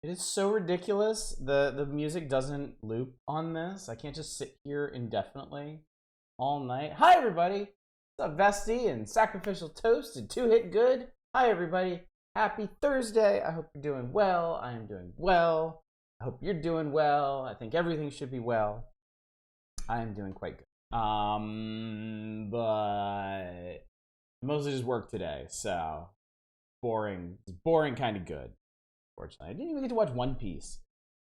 It is so ridiculous. The music doesn't loop on this. I can't just sit here indefinitely all night. Hi everybody. What's up, Vesti and Sacrificial Toast and Two Hit Good? Hi everybody. Happy Thursday. I hope you're doing well. I am doing well. I hope you're doing well. I think everything should be well. I am doing quite good. But mostly just work today, so boring. It's boring, kind of good. Fortunately, I didn't even get to watch One Piece.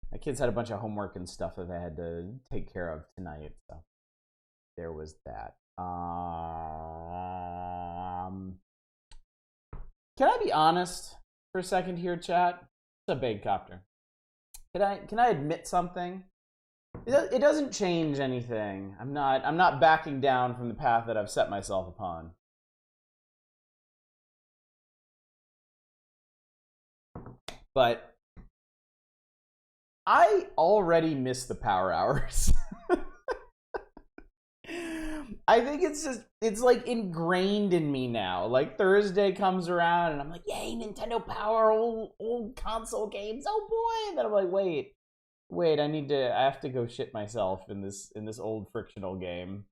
My kids had a bunch of homework and stuff that they had to take care of tonight, so there was that. Can I be honest for a second here, chat? It's a Bagcopter. Can I admit something? It doesn't change anything. I'm not backing down from the path that I've set myself upon. But I already miss the power hours. I think it's like ingrained in me now. Like Thursday comes around and I'm like, yay, Nintendo Power, old console games. Oh boy. And then I'm like, wait, I have to go shit myself in this old frictional game.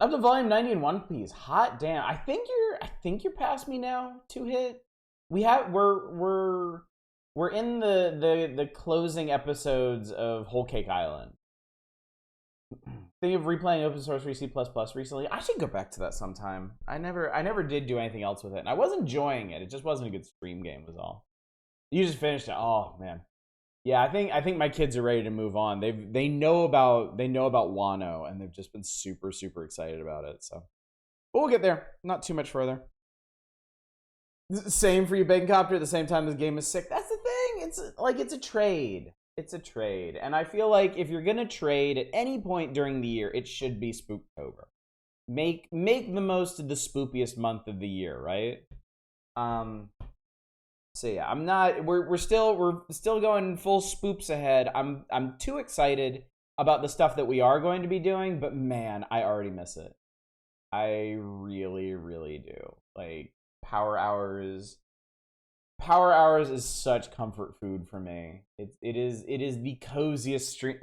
Up to volume 90 in One Piece. Hot damn. I think you're past me now, Two Hit. We're in the closing episodes of Whole Cake Island. Think of replaying Open Source 3C++ recently. I should go back to that sometime. I never did do anything else with it, and I was enjoying it. It just wasn't a good stream game, was all. You just finished it. Oh man, yeah. I think my kids are ready to move on. They know about Wano, and they've just been super excited about it. So, but we'll get there. Not too much further. Same for you, Bagcopter. At the same time, this game is sick. That's the thing. It's a trade. It's a trade, and I feel like if you're gonna trade at any point during the year, it should be Spooktober. Make the most of the spookiest month of the year, right? So yeah, I'm not. We're still going full spoops ahead. I'm too excited about the stuff that we are going to be doing, but man, I already miss it. I really do. Like Power Hours is such comfort food for me. It is the coziest stream.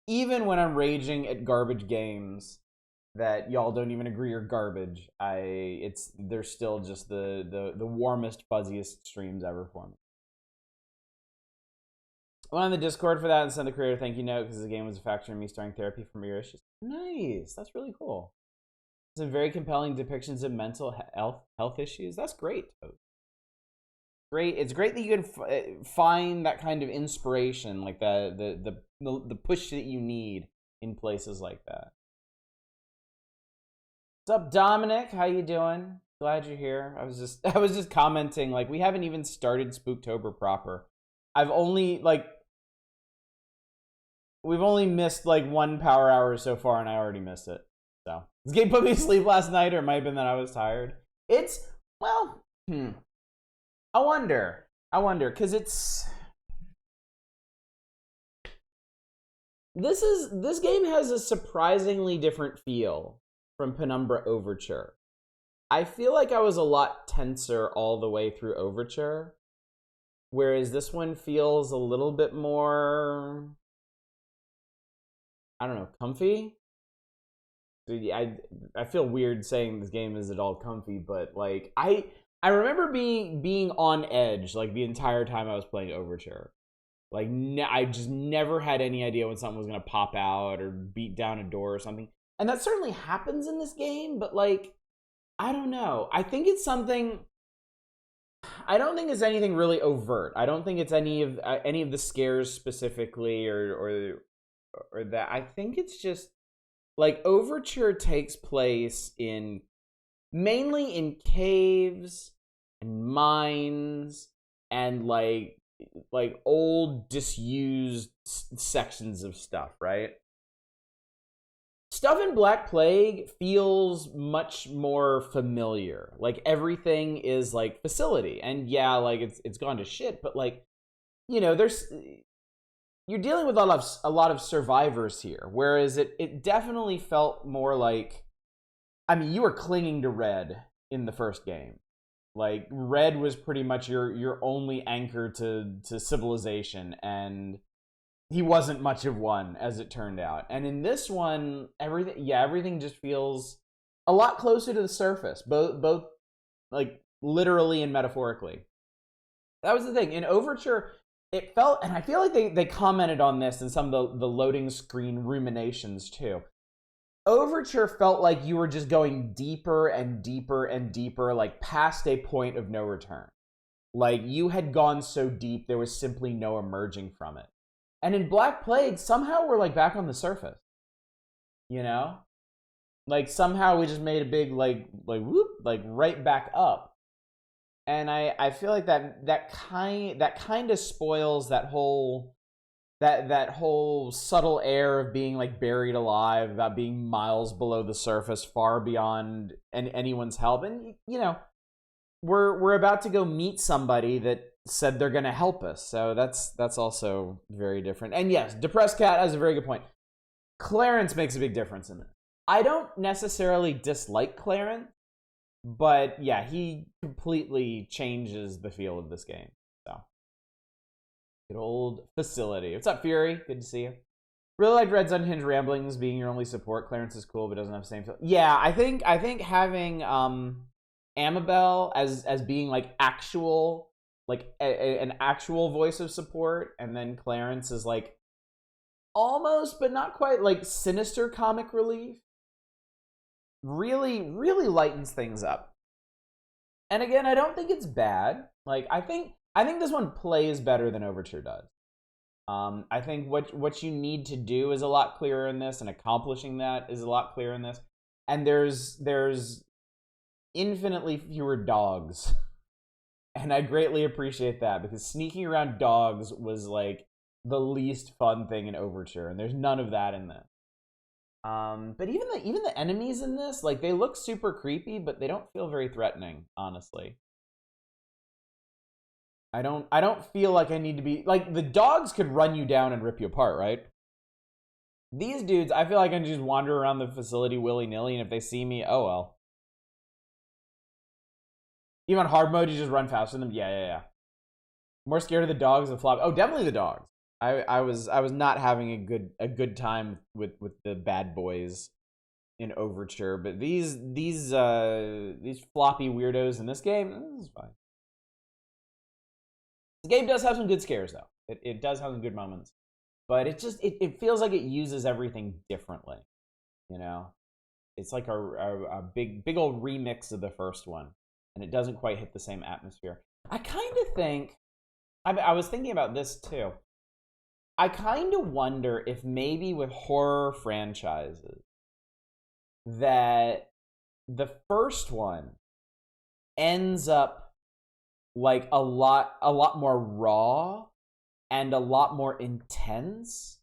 Even when I'm raging at garbage games that y'all don't even agree are garbage, they're still just the warmest, fuzziest streams ever for me. I went on the Discord for that and sent the creator a thank you note because the game was a factor in me starting therapy for my issues. Nice, that's really cool. Some very compelling depictions of mental health issues. That's great. Great. It's great that you can find that kind of inspiration, like the push that you need in places like that. What's up, Dominic? How you doing? Glad you're here. I was just commenting, like, we haven't even started Spooktober proper. We've only missed like one power hour so far, and I already missed it. So this game put me to sleep last night, or it might have been that I was tired. It's I wonder, because this game has a surprisingly different feel from Penumbra Overture. I feel like I was a lot tenser all the way through Overture, whereas this one feels a little bit more, I don't know, comfy. I feel weird saying this game is at all comfy, but like I remember being on edge like the entire time I was playing Overture. Like I just never had any idea when something was gonna pop out or beat down a door or something. And that certainly happens in this game, but like, I don't know. I think it's something. I don't think it's anything really overt. I don't think it's any of the scares specifically or that. I think it's just like Overture takes place mainly in caves and mines and like old disused sections of stuff, right? Stuff in Black Plague feels much more familiar. Like everything is like facility, and yeah, like it's gone to shit, but like, you know, you're dealing with a lot of survivors here, whereas it definitely felt more like, I mean, you were clinging to Red in the first game. Like red was pretty much your only anchor to civilization, and he wasn't much of one, as it turned out. And in this one, everything just feels a lot closer to the surface, both like literally and metaphorically. That was the thing. In Overture, it felt, and I feel like they commented on this in some of the loading screen ruminations too. Overture felt like you were just going deeper and deeper and deeper, like past a point of no return. Like you had gone so deep, there was simply no emerging from it. And in Black Plague, somehow we're like back on the surface. You know? Like somehow we just made a big like whoop, like right back up. And I feel like that kind of spoils that whole subtle air of being like buried alive, about being miles below the surface, far beyond anyone's help. And you know, we're about to go meet somebody that said they're going to help us, so that's also very different. And yes, Depressed Cat has a very good point. Clarence makes a big difference in this. I don't necessarily dislike Clarence, but yeah, he completely changes the feel of this game. So, good old Facility. What's up, Fury? Good to see you. Really like Red's Unhinged Ramblings being your only support. Clarence is cool, but doesn't have the same feel. Yeah, I think having Amabel as being like actual, like an actual voice of support, and then Clarence is like almost but not quite like sinister comic relief, really lightens things up. And again, I don't think it's bad. Like I think this one plays better than Overture does. I think what you need to do is a lot clearer in this, and accomplishing that is a lot clearer in this. And there's infinitely fewer dogs. And I greatly appreciate that, because sneaking around dogs was like the least fun thing in Overture, and there's none of that in this. But even the enemies in this, like, they look super creepy, but they don't feel very threatening, honestly. I don't feel like I need to be like, the dogs could run you down and rip you apart, right? These dudes, I feel like I can just wander around the facility willy-nilly, and if they see me, oh well. Even on hard mode, you just run faster than them. Yeah. More scared of the dogs than flop. Oh, definitely the dogs. I was not having a good time with the bad boys in Overture, but these floppy weirdos in this game, this is fine. The game does have some good scares though. It does have some good moments, but it feels like it uses everything differently. You know, it's like a big old remix of the first one, and it doesn't quite hit the same atmosphere. I kind of think, I was thinking about this too. I kind of wonder if maybe with horror franchises that the first one ends up like a lot more raw and a lot more intense,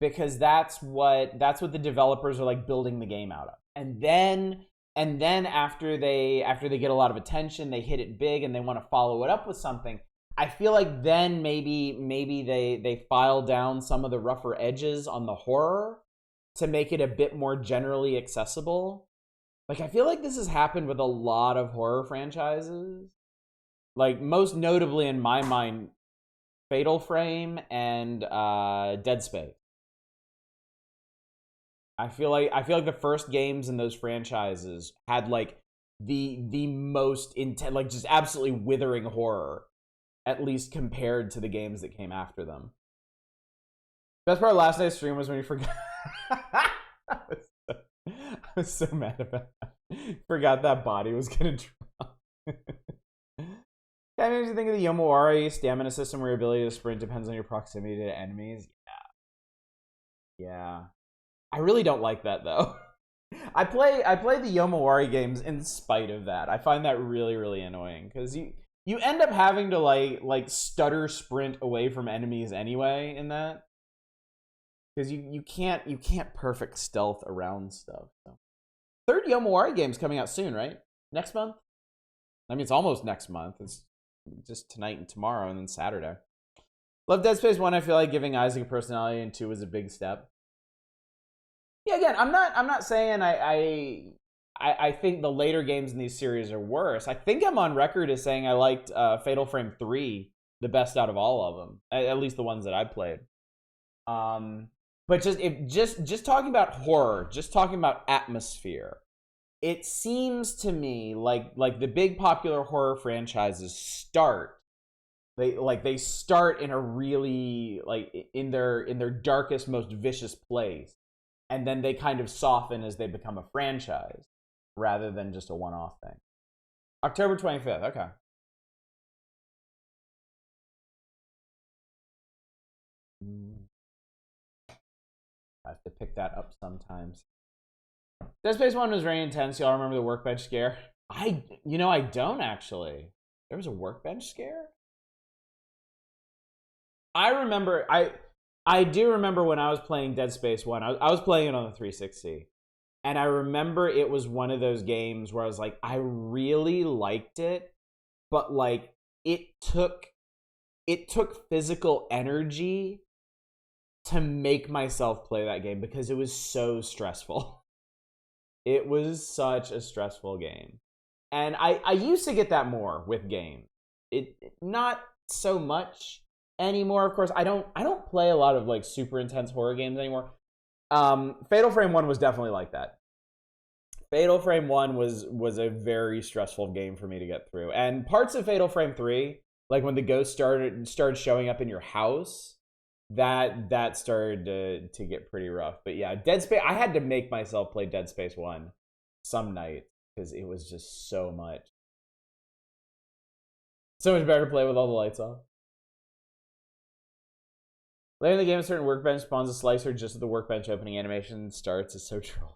because that's what the developers are like building the game out of. And then after they get a lot of attention, they hit it big and they want to follow it up with something. I feel like then maybe they file down some of the rougher edges on the horror to make it a bit more generally accessible. Like, I feel like this has happened with a lot of horror franchises. Like, most notably in my mind, Fatal Frame and Dead Space. I feel like the first games in those franchises had like the most intense, like just absolutely withering horror, at least compared to the games that came after them. Best part of last night's stream was when you forgot. I was so mad about that. Forgot that body was gonna drop. That makes you think of the Yomawari stamina system, where your ability to sprint depends on your proximity to enemies. Yeah. I really don't like that though. I play the Yomawari games in spite of that. I find that really annoying, because you end up having to like stutter sprint away from enemies anyway in that, because you can't perfect stealth around stuff. So. Third Yomawari game's coming out soon, right? Next month? I mean, it's almost next month. It's just tonight and tomorrow, and then Saturday. Love Dead Space 1. I feel like giving Isaac a personality, and 2 was a big step. Yeah, again, I'm not saying I I think the later games in these series are worse. I think I'm on record as saying I liked Fatal Frame 3 the best out of all of them, at least the ones that I played. But just talking about horror, just talking about atmosphere, it seems to me like the big popular horror franchises they start in a really in their darkest, most vicious place, and then they kind of soften as they become a franchise rather than just a one-off thing. October 25th, okay. I have to pick that up sometimes. Dead Space 1 was very intense. Y'all remember the workbench scare? I don't actually. There was a workbench scare? I do remember when I was playing Dead Space 1. I was playing it on the 360. And I remember it was one of those games where I was like, I really liked it, but like it took physical energy to make myself play that game because it was so stressful. It was such a stressful game. And I used to get that more with games. It not so much anymore. Of course, I don't play a lot of like super intense horror games anymore. Fatal Frame 1 was definitely like that. Fatal Frame 1 was a very stressful game for me to get through. And parts of Fatal Frame 3, like when the ghost started showing up in your house, that started to get pretty rough. But yeah, Dead Space, I had to make myself play Dead Space 1 some night because it was just so much better to play with all the lights off. Later in the game, a certain workbench spawns a slicer just as the workbench opening animation starts. Is so true.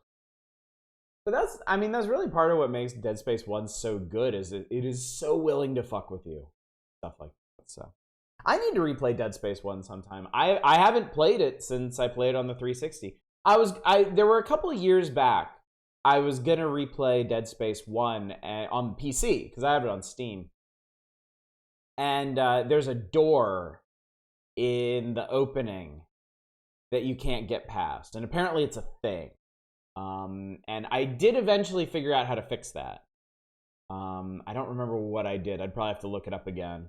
But that's really part of what makes Dead Space 1 so good, is it is so willing to fuck with you. Stuff like that. So I need to replay Dead Space 1 sometime. I haven't played it since I played it on the 360. There were a couple of years back, I was gonna replay Dead Space 1 on PC, because I have it on Steam. And there's a door in the opening that you can't get past. And apparently it's a thing. And I did eventually figure out how to fix that. I don't remember what I did. I'd probably have to look it up again.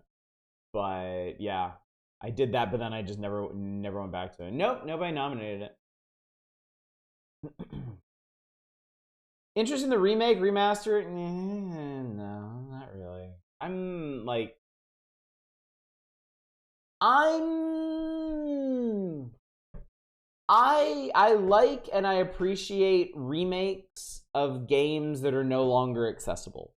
But yeah, I did that, but then I just never went back to it. Nope, nobody nominated it. Interest in the remake, remaster? No, not really. I like and I appreciate remakes of games that are no longer accessible.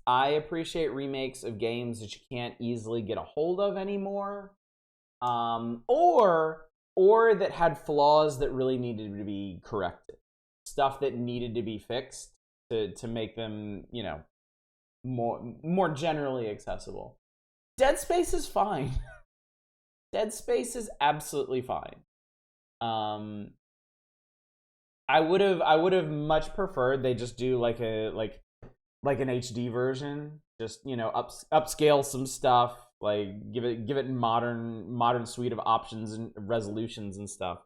I appreciate remakes of games that you can't easily get a hold of anymore, or that had flaws that really needed to be corrected, stuff that needed to be fixed to make them, more generally accessible. Dead Space is fine. Dead Space is absolutely fine. I would have much preferred they just do like an HD version, just upscale some stuff, like give it modern suite of options and resolutions and stuff,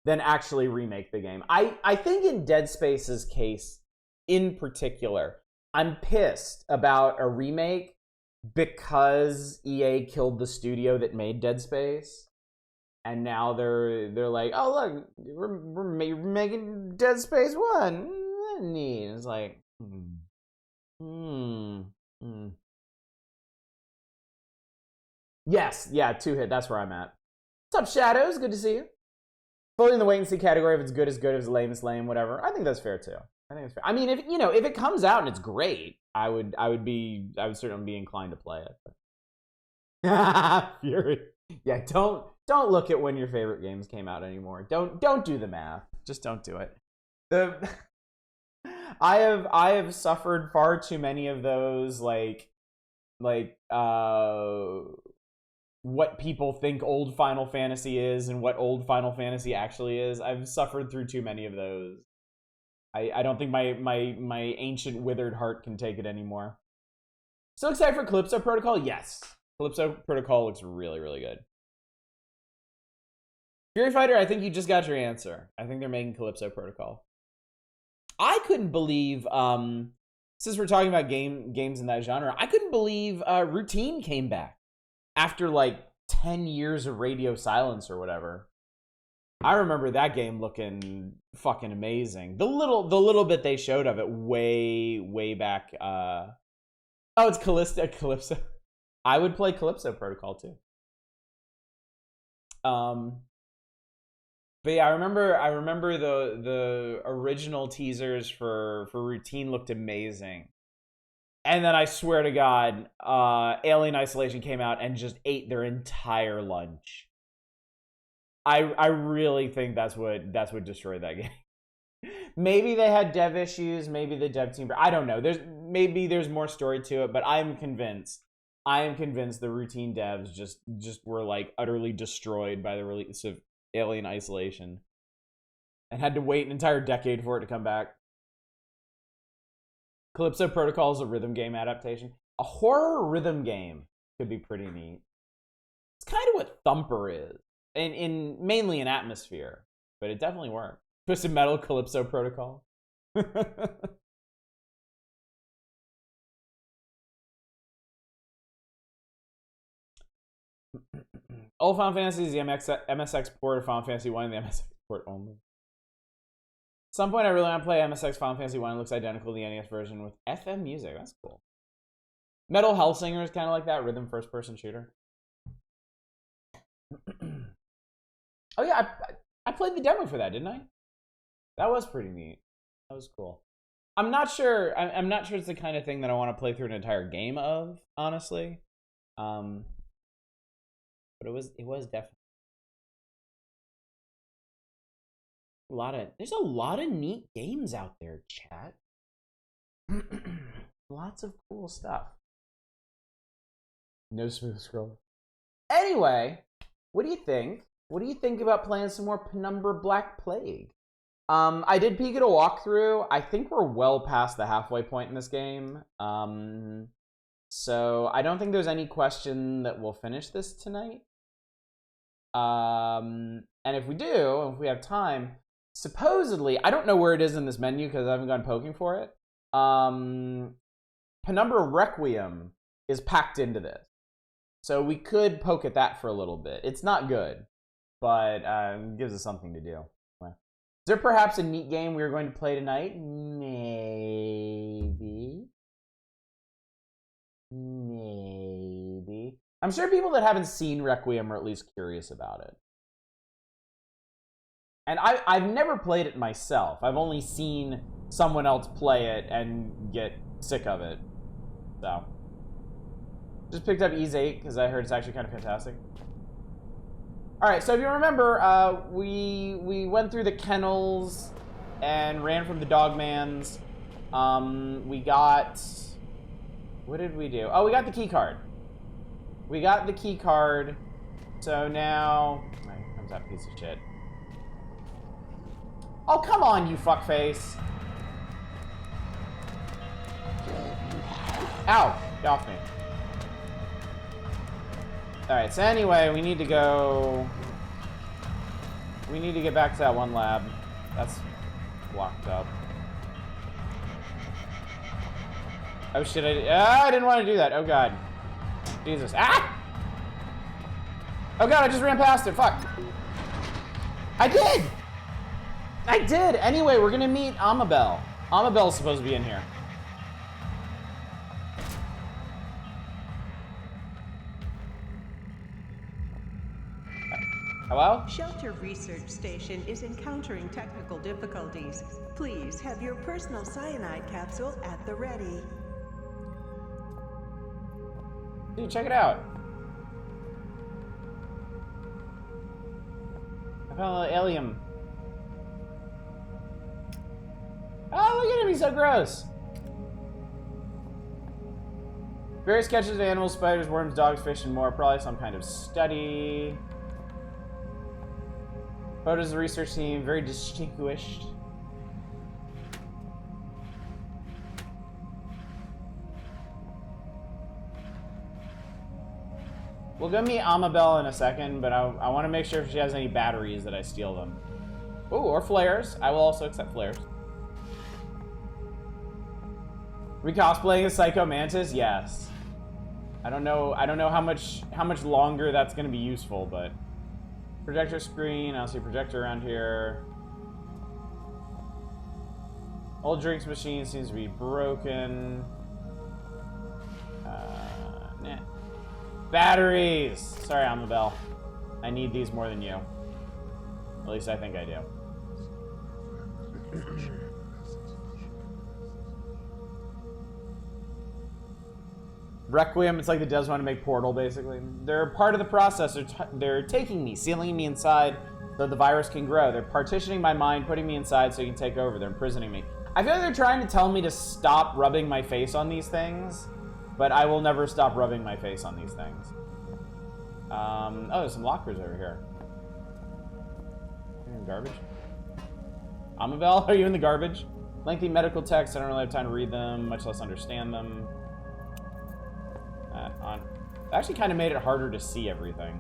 then actually remake the game. I think in Dead Space's case in particular, I'm pissed about a remake because EA killed the studio that made Dead Space, and now they're like, oh look, we're making Dead Space 1. Neat. It's like, Yes, yeah, 2-hit. That's where I'm at. What's up, Shadows? Good to see you. Fully in the wait and see category. If it's good, if it's lame, it's lame. Whatever. I think that's fair too. I think it's fair. I mean, if it comes out and it's great, I would certainly be inclined to play it. Fury. Yeah, don't look at when your favorite games came out anymore. Don't do the math. Just don't do it. I have suffered far too many of those like what people think old Final Fantasy is and what old Final Fantasy actually is. I've suffered through too many of those. I don't think my ancient withered heart can take it anymore. So excited for Calypso Protocol? Yes. Calypso Protocol looks really, really good. Fury Fighter, I think you just got your answer. I think they're making Calypso Protocol. I couldn't believe, since we're talking about games in that genre, I couldn't believe Routine came back after like 10 years of radio silence or whatever. I remember that game looking fucking amazing. The little bit they showed of it way back. Oh, it's Calypso. I would play Calypso Protocol too. But yeah, I remember the original teasers for Routine looked amazing. And then I swear to God, Alien Isolation came out and just ate their entire lunch. I really think that's what destroyed that game. Maybe they had dev issues, maybe the dev team, I don't know. Maybe there's more story to it, but I am convinced the Routine devs just were like utterly destroyed by the release of Alien Isolation and had to wait an entire decade for it to come back. Calypso Protocol is a rhythm game adaptation. A horror rhythm game could be pretty neat. It's kind of what Thumper is. Mainly in atmosphere, but it definitely worked. Twisted Metal Calypso Protocol. Old Final Fantasy is the MSX port of Final Fantasy 1 and the MSX port only. At some point, I really want to play MSX Final Fantasy 1. It looks identical to the NES version with FM music. That's cool. Metal Hellsinger is kind of like that, rhythm first-person shooter. Oh yeah, I played the demo for that, didn't I? That was pretty neat. That was cool. I'm not sure. I'm not sure it's the kind of thing that I want to play through an entire game of, honestly. But it was definitely there's a lot of neat games out there, chat. Lots of cool stuff. No smooth scroll. Anyway, what do you think? What do you think about playing some more Penumbra Black Plague? I did peek at a walkthrough. I think we're well past the halfway point in this game. So I don't think there's any question that we'll finish this tonight. And if we do, if we have time, supposedly, I don't know where it is in this menu because I haven't gone poking for it. Penumbra Requiem is packed into this. So we could poke at that for a little bit. It's not good, but it gives us something to do. Is there perhaps a neat game we are going to play tonight? Maybe. I'm sure people that haven't seen Requiem are at least curious about it. And I've never played it myself. I've only seen someone else play it and get sick of it. So. Just picked up Ys 8 because I heard it's actually kind of fantastic. Alright, so if you remember, we went through the kennels and ran from the dogmans. We got... What did we do? Oh, we got the key card. We got the key card. So now... Here comes that piece of shit. Oh, come on, you fuckface. Ow! Get off me. Alright, so anyway, we need to go... We need to get back to that one lab. That's blocked up. Oh shit, I didn't want to do that. Oh god. Jesus. Ah! Oh god, I just ran past it. Fuck. I did! I did! Anyway, we're gonna meet Amabel. Amabel's supposed to be in here. Hello? Shelter Research Station is encountering technical difficulties. Please have your personal cyanide capsule at the ready. Dude, check it out. I found a little alien. Oh, look at him, he's so gross. Various sketches of animals, spiders, worms, dogs, fish, and more. Probably some kind of study. Photos of the research team, very distinguished. We'll go meet Amabel in a second, but I want to make sure if she has any batteries that I steal them. Ooh, or flares. I will also accept flares. We cosplaying as Psycho Mantis? Yes. I don't know how much longer that's gonna be useful, but projector screen, I don't see a projector around here. Old drinks machine seems to be broken. Nah. Batteries! Sorry, Amabel. I need these more than you. At least I think I do. Requiem, it's like the devs want to make Portal, basically. They're part of the process. They're taking me, sealing me inside so the virus can grow. They're partitioning my mind, putting me inside so you can take over. They're imprisoning me. I feel like they're trying to tell me to stop rubbing my face on these things, but I will never stop rubbing my face on these things. Oh, there's some lockers over here. Garbage? Amabel, are you in the garbage? Lengthy medical texts, I don't really have time to read them, much less understand them. It actually kind of made it harder to see everything.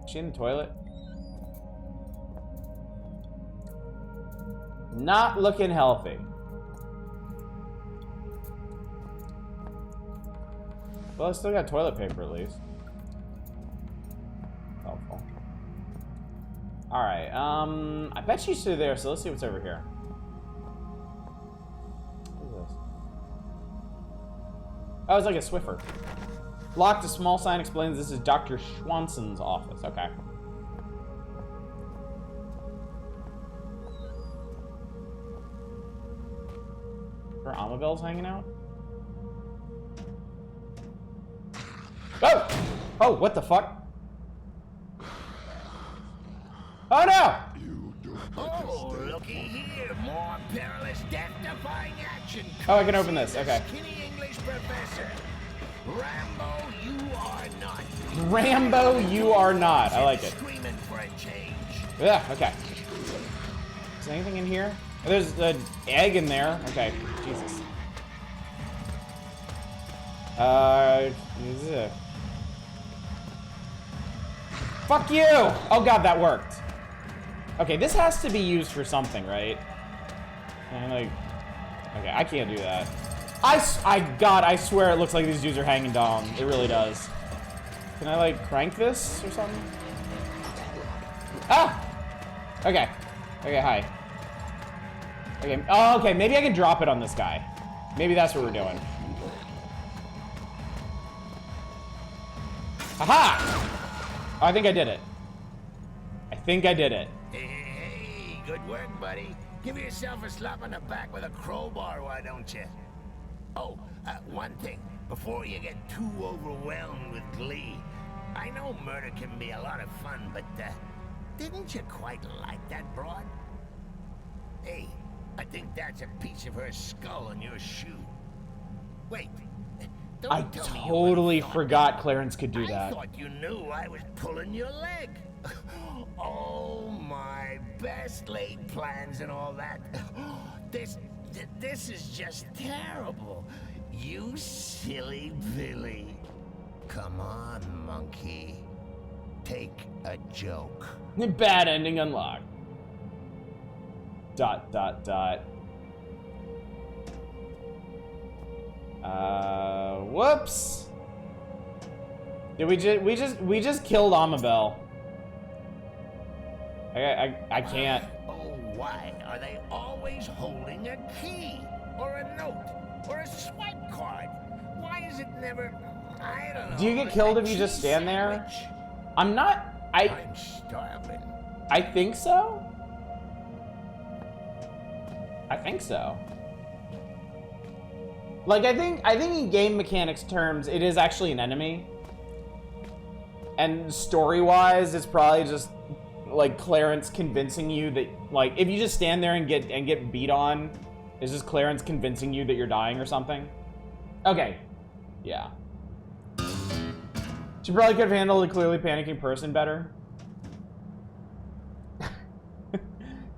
Is she in the toilet? Not looking healthy. Well, I still got toilet paper at least. Helpful. Alright, I bet she's through there, so let's see what's over here. What is this? Oh, it's like a Swiffer. Locked, a small sign explains this is Dr. Schwanson's office. Okay. Are Amabel's hanging out? Oh! Oh, what the fuck? Oh no! Oh, looky here, more perilous, death-defying action. Oh, I can open this. Okay. Skinny English professor. Rambo, you are not. Rambo, you are not. I like it. Screaming for a change. Yeah. Okay. Is there anything in here? Oh, there's an egg in there. Okay. Jesus. Fuck you! Oh god, that worked. Okay, this has to be used for something, right? And like, okay, I can't do that. God, I swear it looks like these dudes are hanging down. It really does. Can I like crank this or something? Ah! Okay. Okay, hi. Okay, oh, okay, maybe I can drop it on this guy. Maybe that's what we're doing. Aha! Oh, I think I did it. I think I did it. Hey, good work, buddy. Give yourself a slap on the back with a crowbar, why don't you? Oh, one thing, before you get too overwhelmed with glee. I know murder can be a lot of fun, but, didn't you quite like that broad? Hey, I think that's a piece of her skull on your shoe. Wait, don't I tell me you totally thought forgot that. Clarence could do I that. thought you knew I was pulling your leg. Oh, my best laid plans and all that. This is just terrible. You silly Billy. Come on, monkey. Take a joke. Bad ending unlocked. ... Whoops. Did we just killed Amabel. I can't. Oh, why are they always holding a key or a note or a swipe card? Why is it never? I don't know. Do you get killed if you just stand there? I'm not. I'm starving. I think so. I think so. Like I think in game mechanics terms, it is actually an enemy. And story-wise, it's probably just like Clarence convincing you that, like, if you just stand there and get beat on, it's just Clarence convincing you that you're dying or something. Okay. Yeah. She probably could have handled a clearly panicking person better.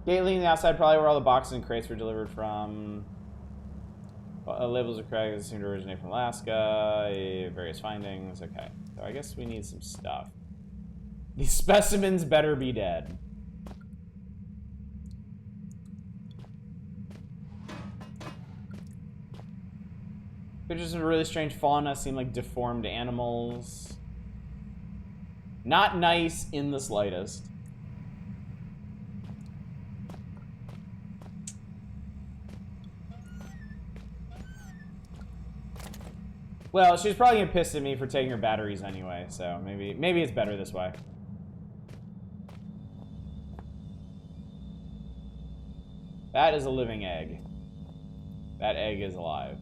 Gate leading the outside, probably where all the boxes and crates were delivered from. Labels of correct, seem to originate from Alaska. Various findings. Okay. So I guess we need some stuff. These specimens better be dead. Creatures of really strange fauna seem like deformed animals. Not nice in the slightest. Well, she's probably gonna piss at me for taking her batteries anyway, so maybe it's better this way. That is a living egg. That egg is alive.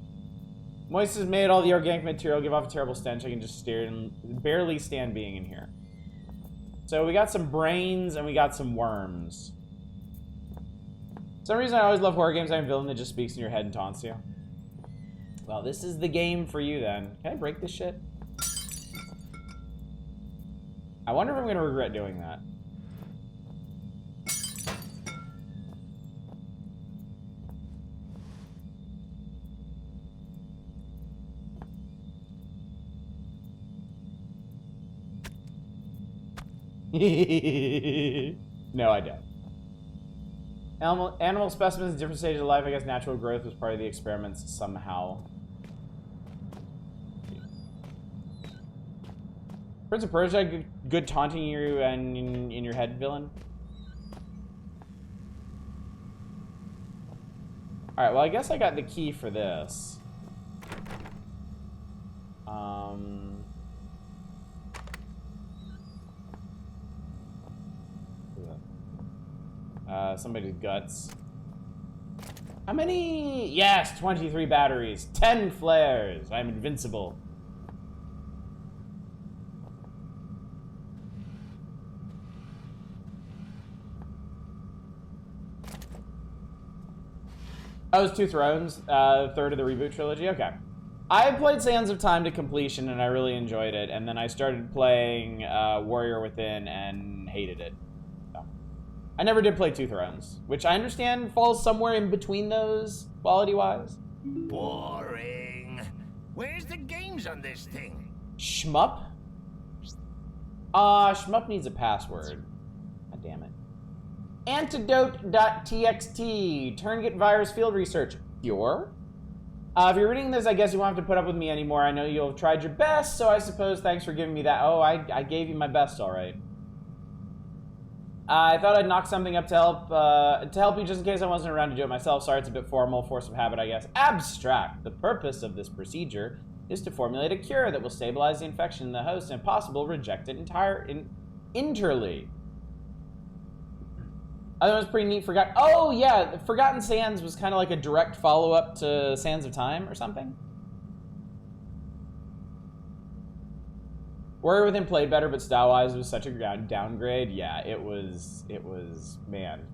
Moist has made all the organic material give off a terrible stench. I can just stare and barely stand being in here. So we got some brains and we got some worms. For some reason I always love horror games. I have a villain that just speaks in your head and taunts you. Well, this is the game for you then. Can I break this shit? I wonder if I'm gonna regret doing that. No, I don't. Animal specimens in different stages of life. I guess natural growth was part of the experiments somehow. Prince of Persia, good taunting you and in your head, villain. All right, well, I guess I got the key for this. Somebody's guts. How many? Yes, 23 batteries, 10 flares. I'm invincible. Oh, it's Two Thrones, third of the reboot trilogy. Okay. I played Sands of Time to completion and I really enjoyed it, and then I started playing Warrior Within and hated it. So. I never did play Two Thrones, which I understand falls somewhere in between those, quality-wise. Boring. Where's the games on this thing? Shmup? Shmup needs a password. God damn it. Antidote.txt. Turn-get virus field research. Cure? If you're reading this, I guess you won't have to put up with me anymore. I know you'll have tried your best, so I suppose thanks for giving me that. Oh, I gave you my best, all right. I thought I'd knock something up to help you just in case I wasn't around to do it myself. Sorry, it's a bit formal, force of habit, I guess. Abstract. The purpose of this procedure is to formulate a cure that will stabilize the infection in the host and, if possible, reject it entirely. I thought it was pretty neat. Oh, yeah. Forgotten Sands was kind of like a direct follow-up to Sands of Time or something. Warrior Within played better, but style-wise was such a downgrade. Yeah, it was, man.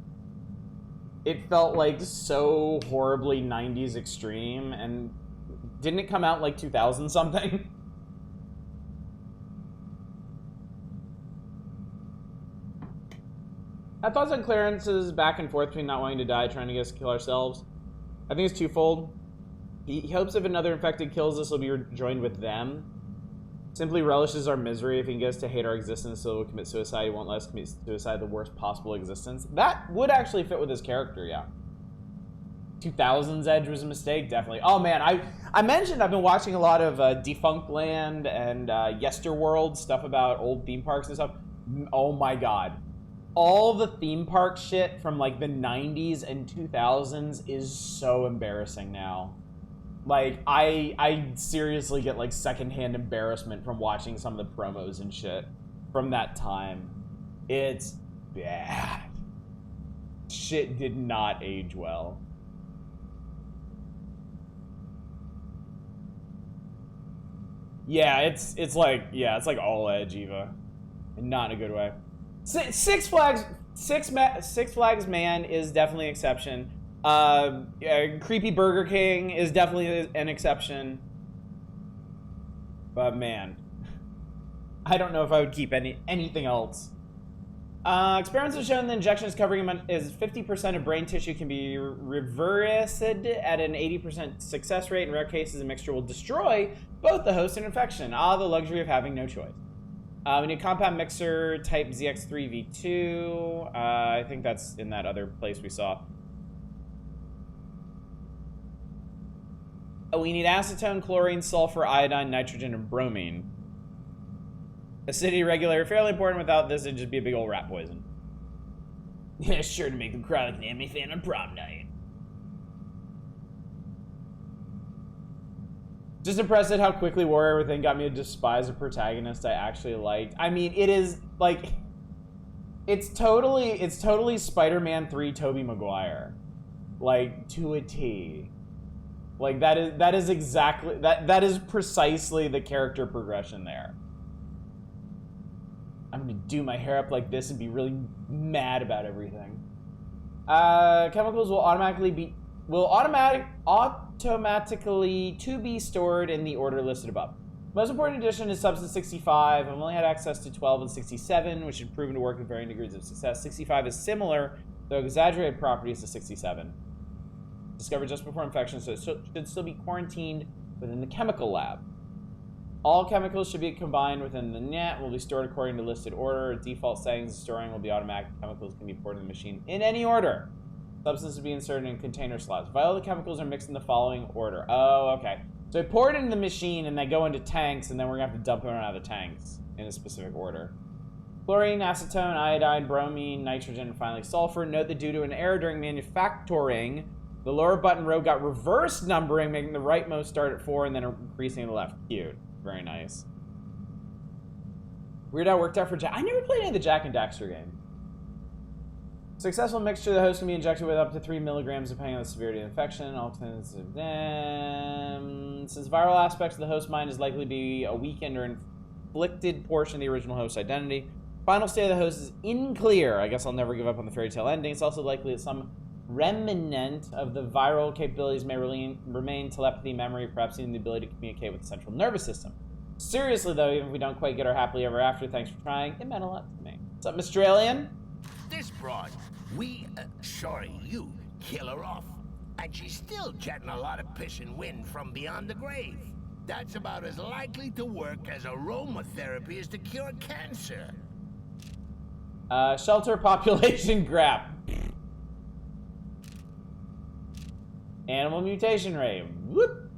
It felt like so horribly 90s extreme, and didn't it come out like 2000 something? I thoughts on Clarence's back and forth between not wanting to die, trying to get us to kill ourselves. I think it's twofold. He hopes if another infected kills us, he'll be rejoined with them. Simply relishes our misery. If he can get us to hate our existence, so we'll commit suicide. He won't let us commit suicide, the worst possible existence. That would actually fit with his character, yeah. 2000's Edge was a mistake, definitely. Oh man, I mentioned I've been watching a lot of Defunct Land and Yesterworld, stuff about old theme parks and stuff. Oh my god. All the theme park shit from like the 90s and 2000s is so embarrassing now. Like, I seriously get like secondhand embarrassment from watching some of the promos and shit from that time. It's bad. Shit did not age well. Yeah, it's like all edge, Eva. And not in a good way. Six Flags Man is definitely an exception. Creepy Burger King is definitely an exception. But man, I don't know if I would keep anything else. Experiments have shown that injections covering is 50% of brain tissue can be reversed at an 80% success rate. In rare cases, a mixture will destroy both the host and infection. The luxury of having no choice. We need compound mixer type ZX3V2. I think that's in that other place we saw. We need acetone, chlorine, sulfur, iodine, nitrogen, and bromine. Acidity regulator, fairly important. Without this, it'd just be a big old rat poison. Yeah, sure to make them cry like an anime fan on prom night. Just impressed at how quickly Warrior Within got me to despise a protagonist I actually liked. I mean, it is like, it's totally Spider-Man 3 Tobey Maguire, like to a T. Like that is exactly that is precisely the character progression there. I'm gonna do my hair up like this and be really mad about everything. Chemicals will automatically to be stored in the order listed above. Most important addition is Substance 65. I've only had access to 12 and 67, which should prove to work with varying degrees of success. 65 is similar, though exaggerated properties to 67. Discovered just before infection, so it should still be quarantined within the chemical lab. All chemicals should be combined within the net, will be stored according to listed order. Default settings of storing will be automatic. Chemicals can be poured in the machine in any order. Substance will be inserted in container slots. Vital the chemicals are mixed in the following order. Oh, okay. So I pour it into the machine and they go into tanks, and then we're gonna have to dump them out of the tanks in a specific order. Chlorine, acetone, iodine, bromine, nitrogen, and finally sulfur. Note that due to an error during manufacturing, the lower button row got reverse numbering, making the rightmost start at 4 and then increasing the left. Cute. Very nice. Weird how it worked out for Jack. I never played any of the Jack and Daxter game. Successful mixture, the host can be injected with up to 3 milligrams depending on the severity of the infection. Since viral aspects of the host mind is likely to be a weakened or inflicted portion of the original host identity. Final state of the host is unclear. I guess I'll never give up on the fairy tale ending. It's also likely that some remnant of the viral capabilities may remain telepathy, memory, perhaps even the ability to communicate with the central nervous system. Seriously, though, even if we don't quite get our happily ever after, thanks for trying. It meant a lot to me. What's up, Australian? This broad, you kill her off. And she's still getting a lot of piss and wind from beyond the grave. That's about as likely to work as aromatherapy is to cure cancer. Shelter population graph. Animal mutation rate. Whoop.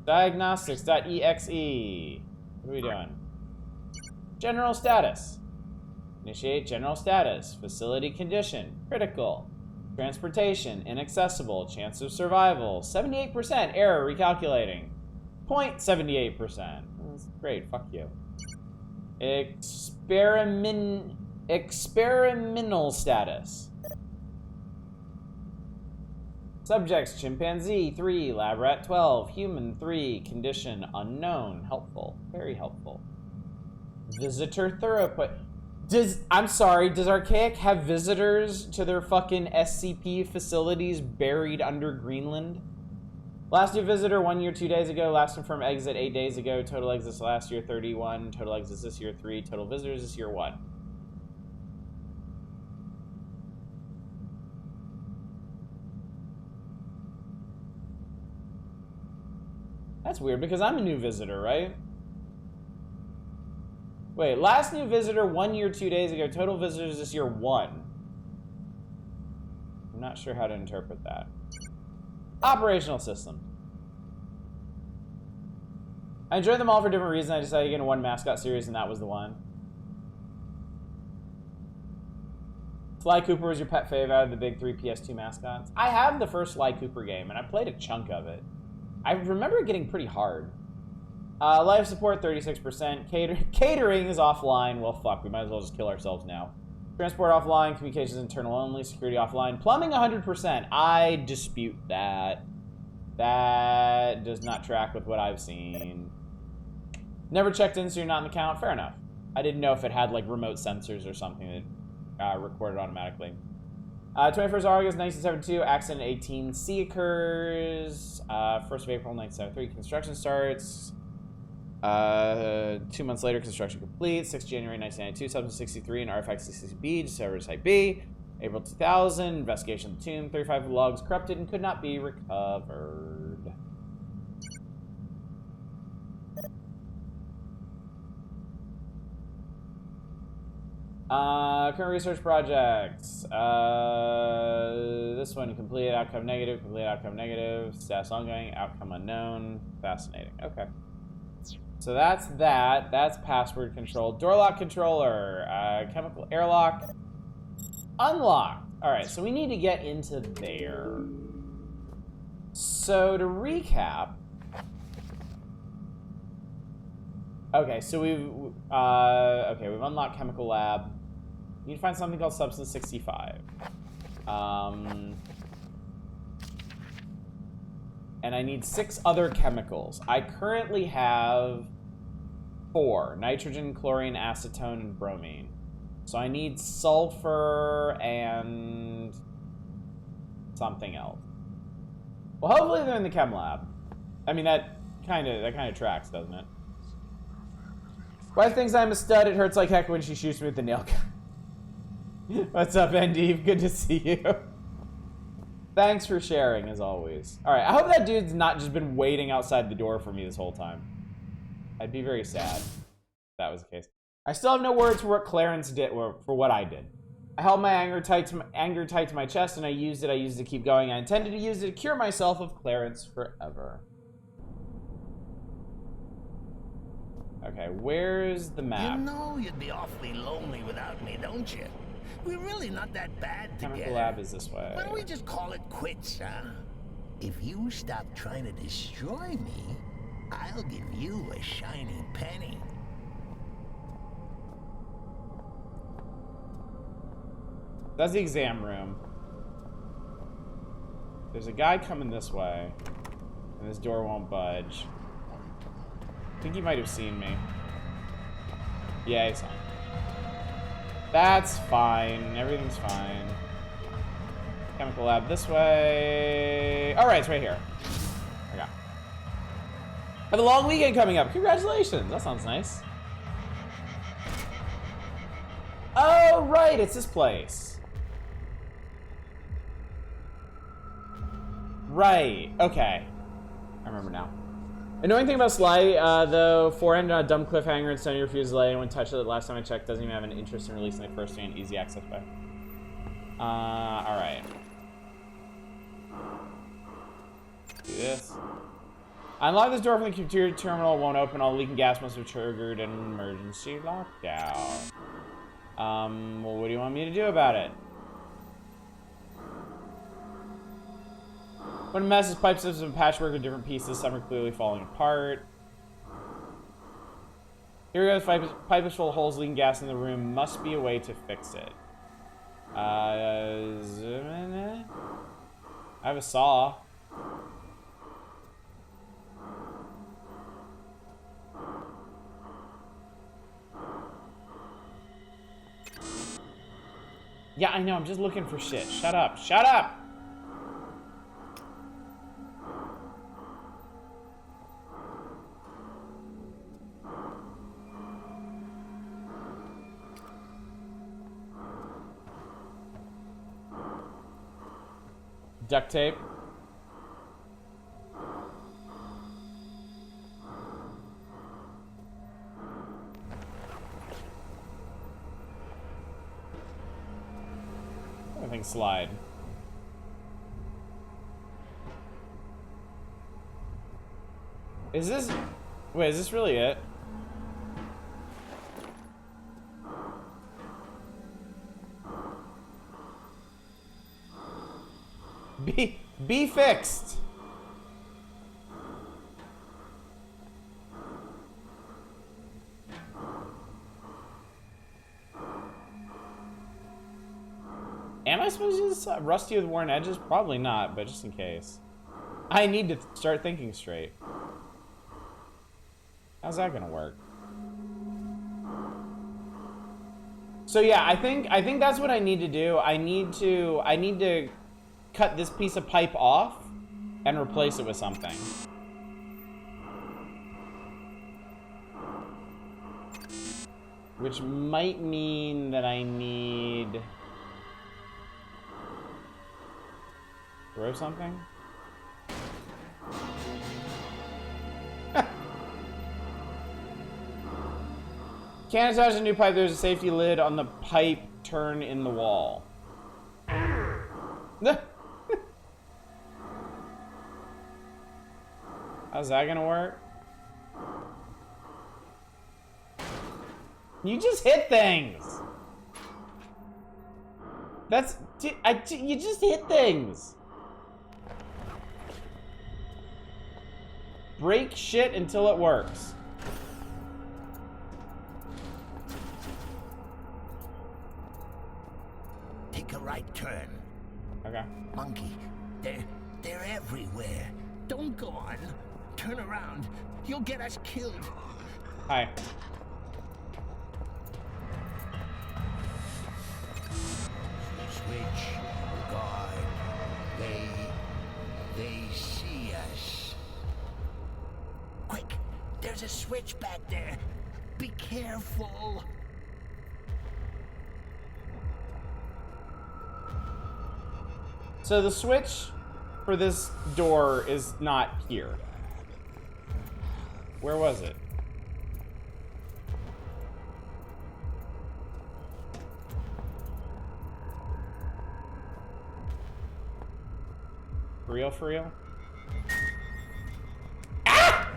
Diagnostics.exe. What are we doing? General status. Initiate general status. Facility condition. Critical. Transportation. Inaccessible. Chance of survival. 78%. Error. Recalculating. 0.78%. That's great. Fuck you. Experimental status. Subjects, chimpanzee 3, lab rat 12, human 3, condition unknown. Helpful, very helpful. Visitor throughput. I'm sorry, does Archaic have visitors to their fucking SCP facilities buried under Greenland? Last new visitor 1 year, 2 days ago. Last confirmed exit 8 days ago. Total exits last year 31. Total exits this year 3. Total visitors this year 1. That's weird because I'm a new visitor, right? Wait, last new visitor 1 year, 2 days ago. Total visitors this year 1. I'm not sure how to interpret that. Operational system. I enjoy them all for different reasons. I decided to get into one mascot series, and that was the one. Sly Cooper was your pet fave out of the big 3 PS2 mascots? I have the first Sly Cooper game, and I played a chunk of it. I remember it getting pretty hard. Life support, 36%. Catering is offline. Well, fuck, we might as well just kill ourselves now. Transport offline. Communications internal only. Security offline. Plumbing, 100%. I dispute that. That does not track with what I've seen. Never checked in, so you're not in the count. Fair enough. I didn't know if it had, like, remote sensors or something that recorded automatically. 21st August 1972, accident 18C occurs. 1st of April 1973, construction starts. 2 months later, construction complete. 6 January 1992, Substance 63 and Artifact 66B, Discovered Type B. April 2000, investigation of the tomb. 35 logs corrupted and could not be recovered. Current research projects. This one, complete, outcome negative, status ongoing, outcome unknown. Fascinating. Okay. So that's that. That's password control. Door lock controller. Chemical airlock. Unlocked. Alright, so we need to get into there. So to recap. Okay, so we've unlocked chemical lab. We need to find something called Substance 65. And I need 6 other chemicals. I currently have 4. Nitrogen, chlorine, acetone, and bromine. So I need sulfur and something else. Well, hopefully they're in the chem lab. I mean, that kind of tracks, doesn't it? Wife thinks I'm a stud. It hurts like heck when she shoots me with the nail gun. What's up, Endive? Good to see you. Thanks for sharing, as always. Alright, I hope that dude's not just been waiting outside the door for me this whole time. I'd be very sad if that was the case. I still have no words for what Clarence did, or for what I did. I held my anger tight to my chest, and I used it to keep going. I intended to use it to cure myself of Clarence forever. Okay, where's the map? You know you'd be awfully lonely without me, don't you? We're really not that bad together. Chemical lab is this way. Why don't we just call it quits, huh? If you stop trying to destroy me, I'll give you a shiny penny. That's the exam room. There's a guy coming this way, and this door won't budge. I think he might have seen me. Yeah, he saw me. That's fine. Everything's fine. Chemical lab this way. All right, it's right here. Okay. Have a long weekend coming up. Congratulations. That sounds nice. Oh, right. It's this place. Right. Okay. I remember now. Annoying thing about Sly, though, forehand on a dumb cliffhanger and Sony refuses to let anyone touch it. Last time I checked, doesn't even have an interest in releasing the first thing in easy access by. Alright. Do this. I unlocked this door from the computer terminal, won't open. All leaking gas must have triggered an emergency lockdown. Well, what do you want me to do about it? What a mess is pipe systems and patchwork of different pieces. Some are clearly falling apart. Here we go. The pipe is full of holes, leaking gas in the room. Must be a way to fix it. Zoom in it. I have a saw. Yeah, I know. I'm just looking for shit. Shut up. Shut up! Duct tape. I think slide. Is this... Wait, is this really it? Be fixed. Am I supposed to use rusty with worn edges? Probably not, but just in case. I need to start thinking straight. How's that gonna work? So yeah, I think that's what I need to do. I need to cut this piece of pipe off and replace it with something. Which might mean that I need... throw something? Can't attach a new pipe. There's a safety lid on the pipe turn in the wall. How's that gonna work? You just hit things. That's... you just hit things. Break shit until it works. Take a right turn. Okay. Monkey, they're everywhere. Don't go on. Turn around. You'll get us killed. Hi. Switch. Guard. They see us. Quick! There's a switch back there. Be careful. So the switch for this door is not here. Where was it? For real, for real? Ah!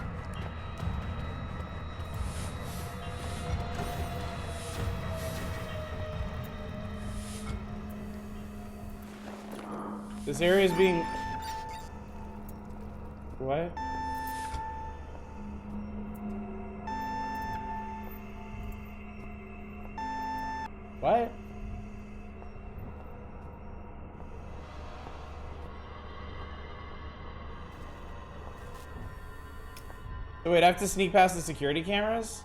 This area is being... What? What? So wait, I have to sneak past the security cameras?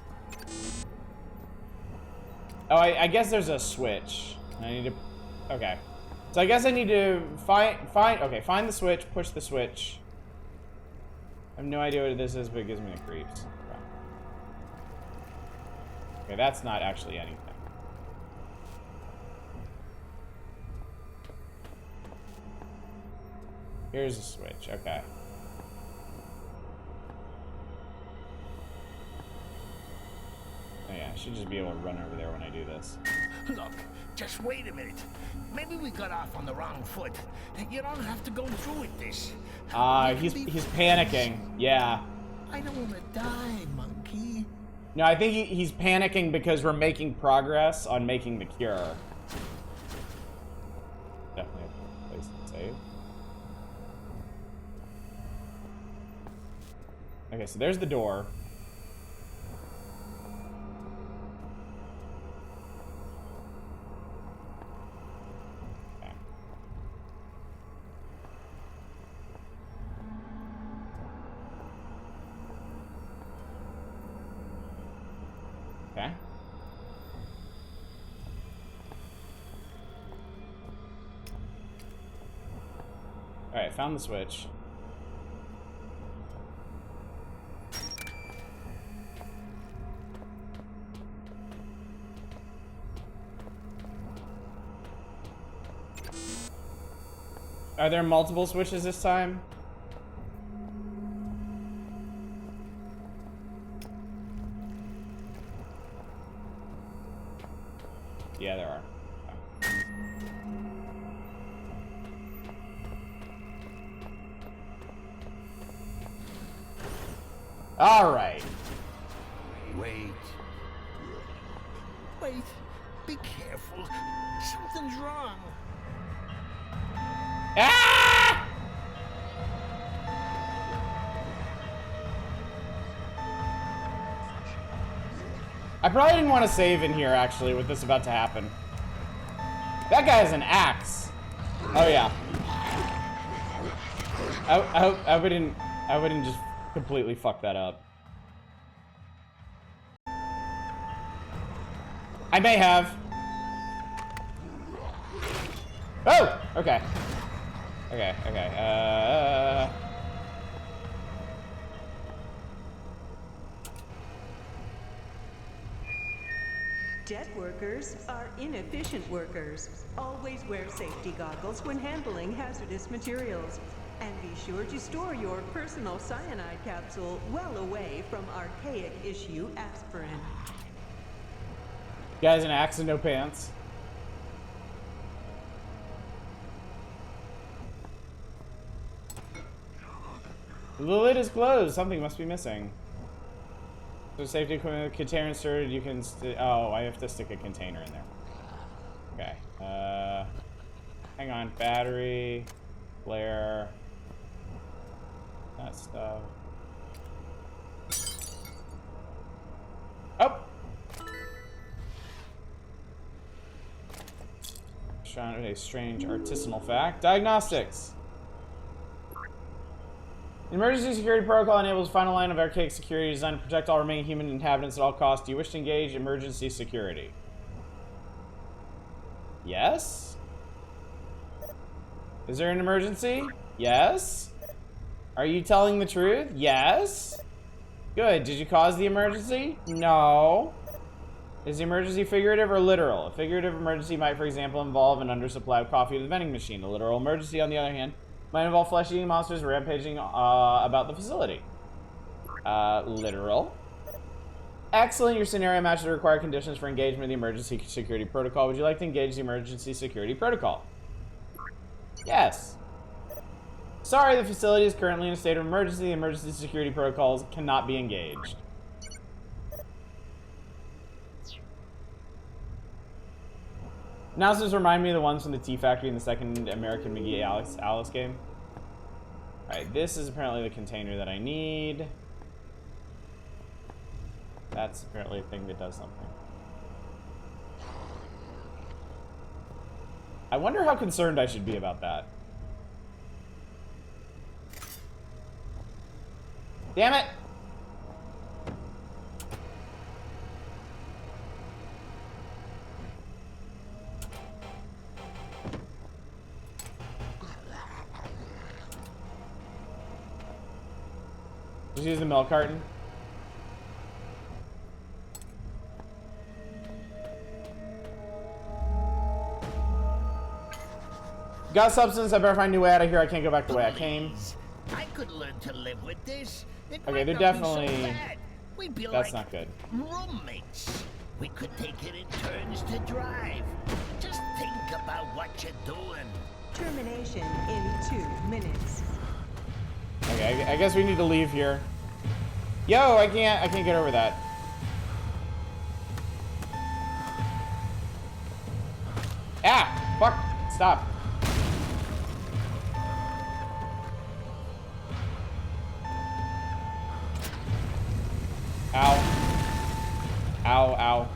Oh, I guess there's a switch. I need to... Okay. So I guess I need to find the switch, push the switch. I have no idea what this is, but it gives me the creeps. Okay, that's not actually anything. Here's a switch, okay. Oh yeah, I should just be able to run over there when I do this. Look, just wait a minute. Maybe we got off on the wrong foot. You don't have to go through with this. He's panicking. Yeah. I don't want to die, monkey. No, I think he's panicking because we're making progress on making the cure. Definitely a place to save. Okay, so there's the door. Okay. Okay. Alright, found the switch. Are there multiple switches this time? Yeah, there are. All right. Wait. Wait. Be careful. Something's wrong. Ah! I probably didn't want to save in here, actually, with this about to happen. That guy has an axe. Oh, yeah. I wouldn't just completely fuck that up. I may have. Oh! Okay. Okay, okay, Dead workers are inefficient workers. Always wear safety goggles when handling hazardous materials. And be sure to store your personal cyanide capsule well away from archaic issue aspirin. Guy's an axe and no pants. The lid is closed. Something must be missing. So safety equipment container inserted. You can. Oh, I have to stick a container in there. Okay. Hang on. Battery, flare, that stuff. Oh. Found a strange artisanal fact. Diagnostics. The emergency security protocol enables a final line of archaic security designed to protect all remaining human inhabitants at all costs. Do you wish to engage emergency security? Yes? Is there an emergency? Yes? Are you telling the truth? Yes? Good. Did you cause the emergency? No. Is the emergency figurative or literal? A figurative emergency might, for example, involve an undersupply of coffee at the vending machine. A literal emergency, on the other hand, might involve flesh-eating monsters rampaging about the facility. Literal. Excellent. Your scenario matches the required conditions for engagement in the emergency security protocol. Would you like to engage the emergency security protocol? Yes. Sorry, the facility is currently in a state of emergency. The emergency security protocols cannot be engaged. Announcements remind me of the ones from the Tea Factory in the second American McGee Alice game. Alright, this is apparently the container that I need. That's apparently a thing that does something. I wonder how concerned I should be about that. Damn it! Just use the milk carton. Got substance. I better find a new way out of here. I can't go back the way I came. I could learn to live with this. Okay, they're definitely. We'd be That's like not good. roommates. We could take it in turns to drive. Just think about what you're doing. Termination in 2 minutes. Okay, I guess we need to leave here. Yo, I can't get over that. Ah, fuck, stop. Ow. Ow, ow.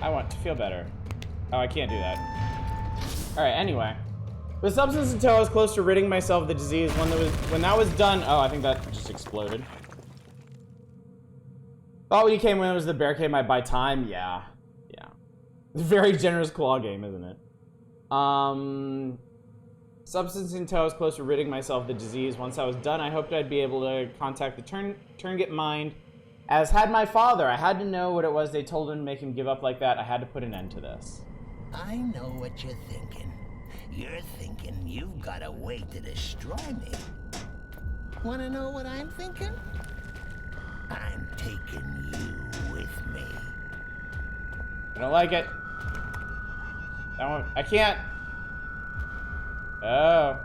I want to feel better. Oh, I can't do that. Alright, anyway. With substance in tow, I was close to ridding myself of the disease. When that was done... Oh, I think that just exploded. Thought when you came when it was the barricade might buy time. Yeah. Yeah. Very generous claw game, isn't it? Substance in tow, I was close to ridding myself of the disease. Once I was done, I hoped I'd be able to contact the Turnget mind. As had my father, I had to know what it was they told him to make him give up like that. I had to put an end to this. I know what you're thinking. You're thinking you've got a way to destroy me. Wanna know what I'm thinking? I'm taking you with me. I don't like it. That one, I can't. Oh.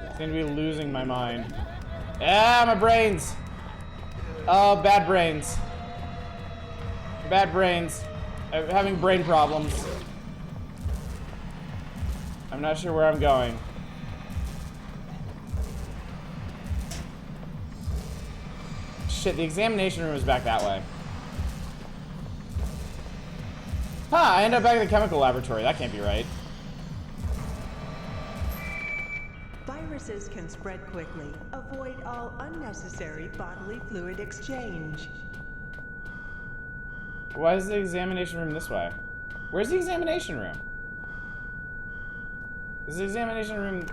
I seem to be losing my mind. Ah, my brains. Oh, bad brains. Bad brains. I'm having brain problems. I'm not sure where I'm going. Shit, the examination room is back that way. Huh, I end up back at the chemical laboratory. That can't be right. Virus Viruses can spread quickly. Avoid all unnecessary bodily fluid exchange. Why is the examination room this way? Where's the examination room? Is the examination room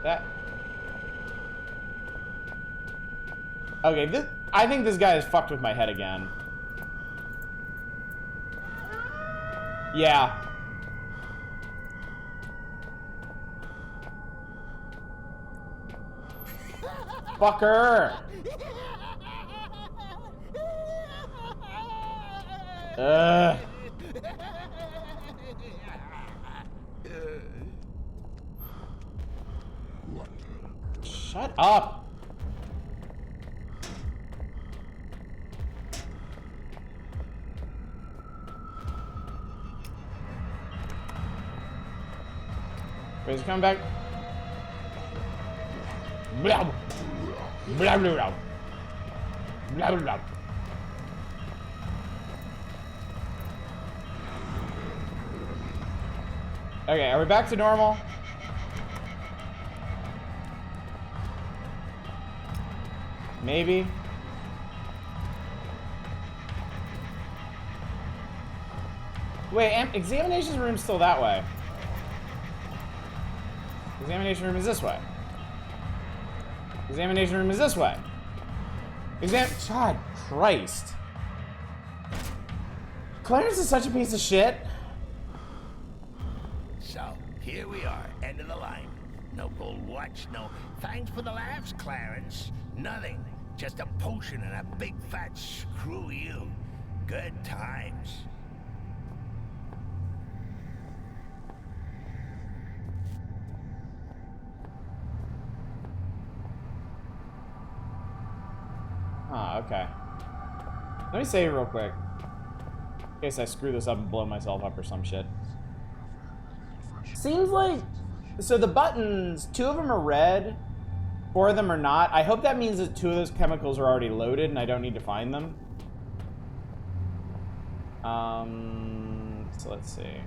that? Okay, I think this guy is fucked with my head again. Yeah. Fucker! Shut up! Wait, is he coming back? Blah blah blah blah blah blah. Okay, are we back to normal? Maybe. Wait, examination room's still that way. Examination room is this way. Examination room is this way. God Christ. Clarence is such a piece of shit. So, here we are, end of the line. No gold watch, no thanks for the laughs, Clarence. Nothing. Just a potion and a big fat screw you. Good times. Ah, okay. Let me save real quick. In case I screw this up and blow myself up or some shit. Seems like... So the buttons, 2 of them are red, 4 of them are not. I hope that means that 2 of those chemicals are already loaded and I don't need to find them. So let's see.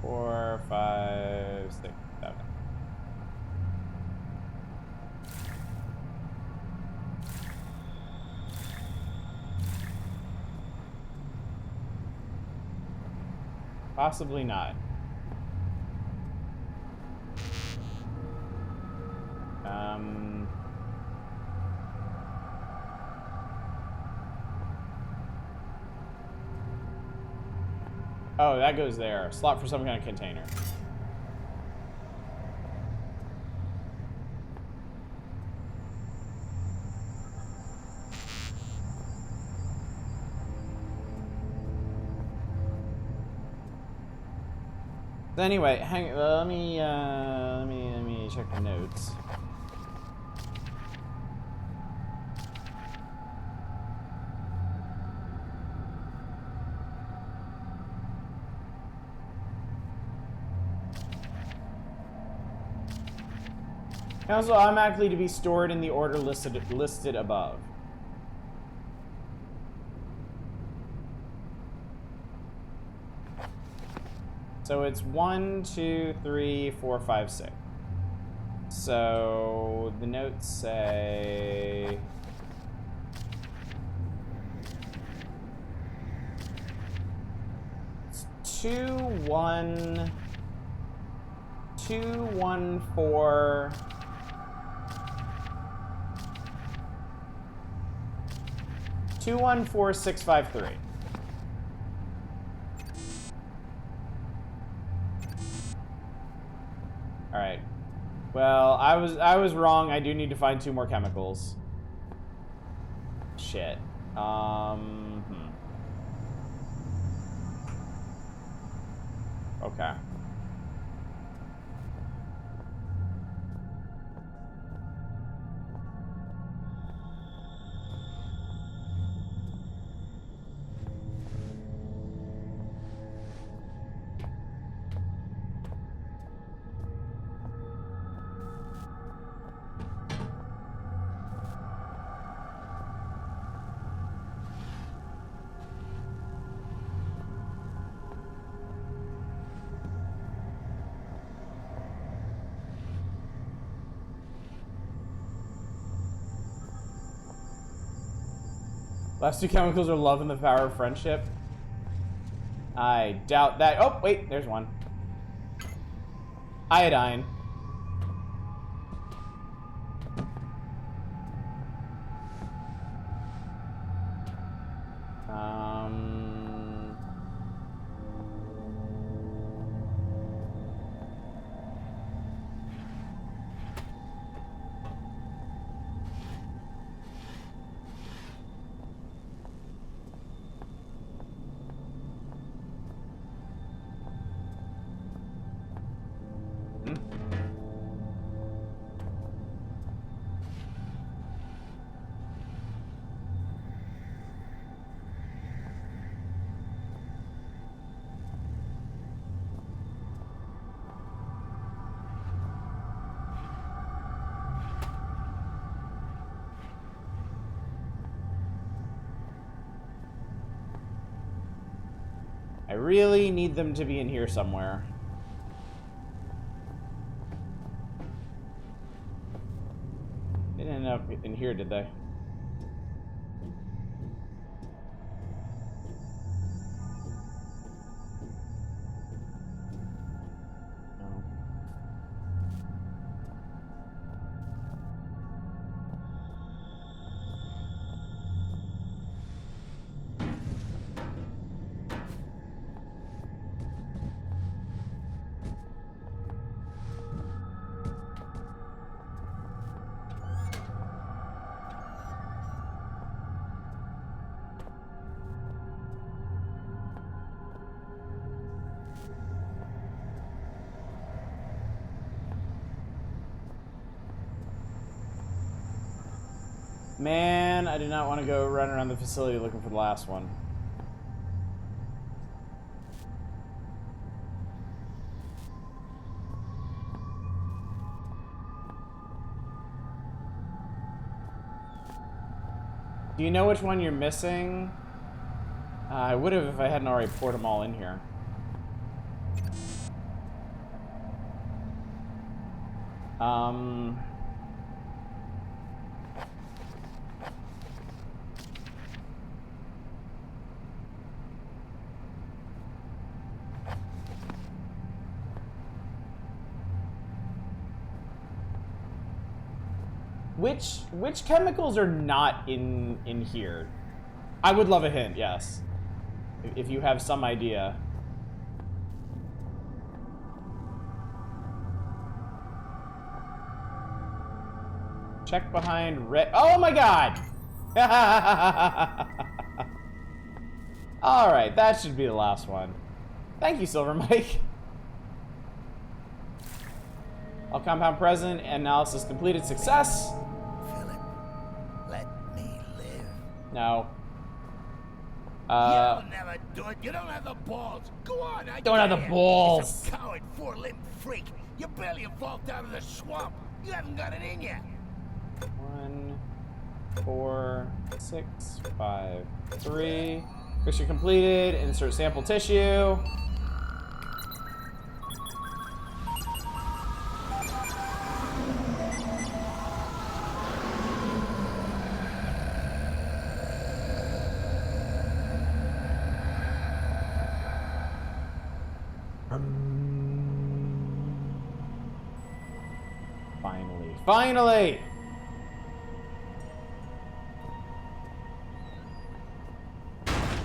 Four, 5, 6, 7. Possibly not. Oh, that goes there. Slot for some kind of container. So anyway, let me check the notes. Also automatically to be stored in the order listed above. So it's 1, 2, 3, 4, 5, 6. So the notes say... It's 2, 1, 2, 1, 4... 214653. All right. Well, I was wrong. I do need to find 2 more chemicals. Shit. Okay. Last two chemicals are love and the power of friendship. I doubt that. Oh, wait, there's one. Iodine. I really need them to be in here somewhere. They didn't end up in here, did they? No. Man, I do not want to go run around the facility looking for the last one. Do you know which one you're missing? I would have if I hadn't already poured them all in here. Which chemicals are not in here? I would love a hint, yes. If you have some idea. Check behind red. Oh my god! Alright, that should be the last one. Thank you, Silver Mike. All compound present, analysis completed, success. Philip, let me live. No. You'll never do it. You don't have the balls. Go on, I Don't have the dare. balls. You coward, four-limbed freak. You barely evolved out of the swamp. You haven't got it in you. 1, 4, 6, 5, 3. Picture completed. Insert sample tissue. Finally!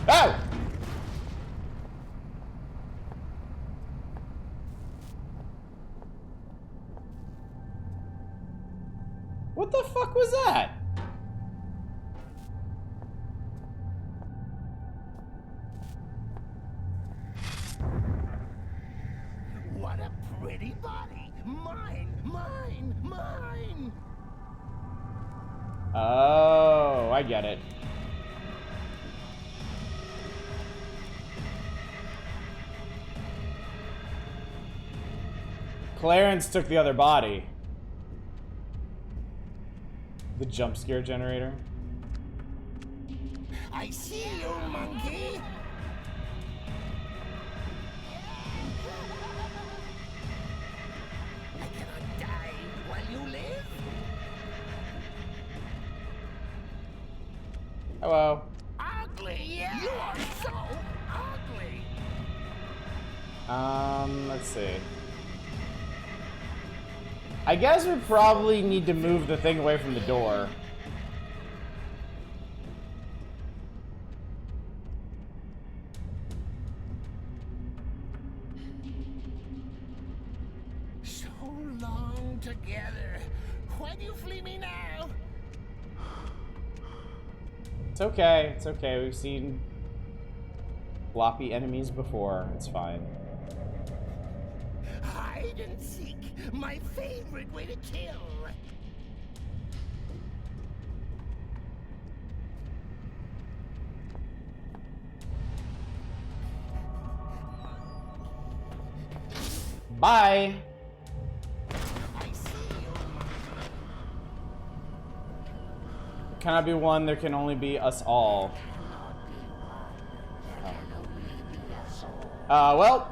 Oh! What the fuck was that? What a pretty body. Mine, mine, mine. Oh, I get it. Clarence took the other body. The jump scare generator. I see you, monkey. I cannot die while you live. Hello. Yeah. You are so ugly. Let's see. I guess we probably need to move the thing away from the door. So long together. Why do you flee me now? It's okay. It's okay. We've seen floppy enemies before. It's fine. Hide and seek. My favorite way to kill. Bye. I see you. Cannot be one. There can only be us all. Well.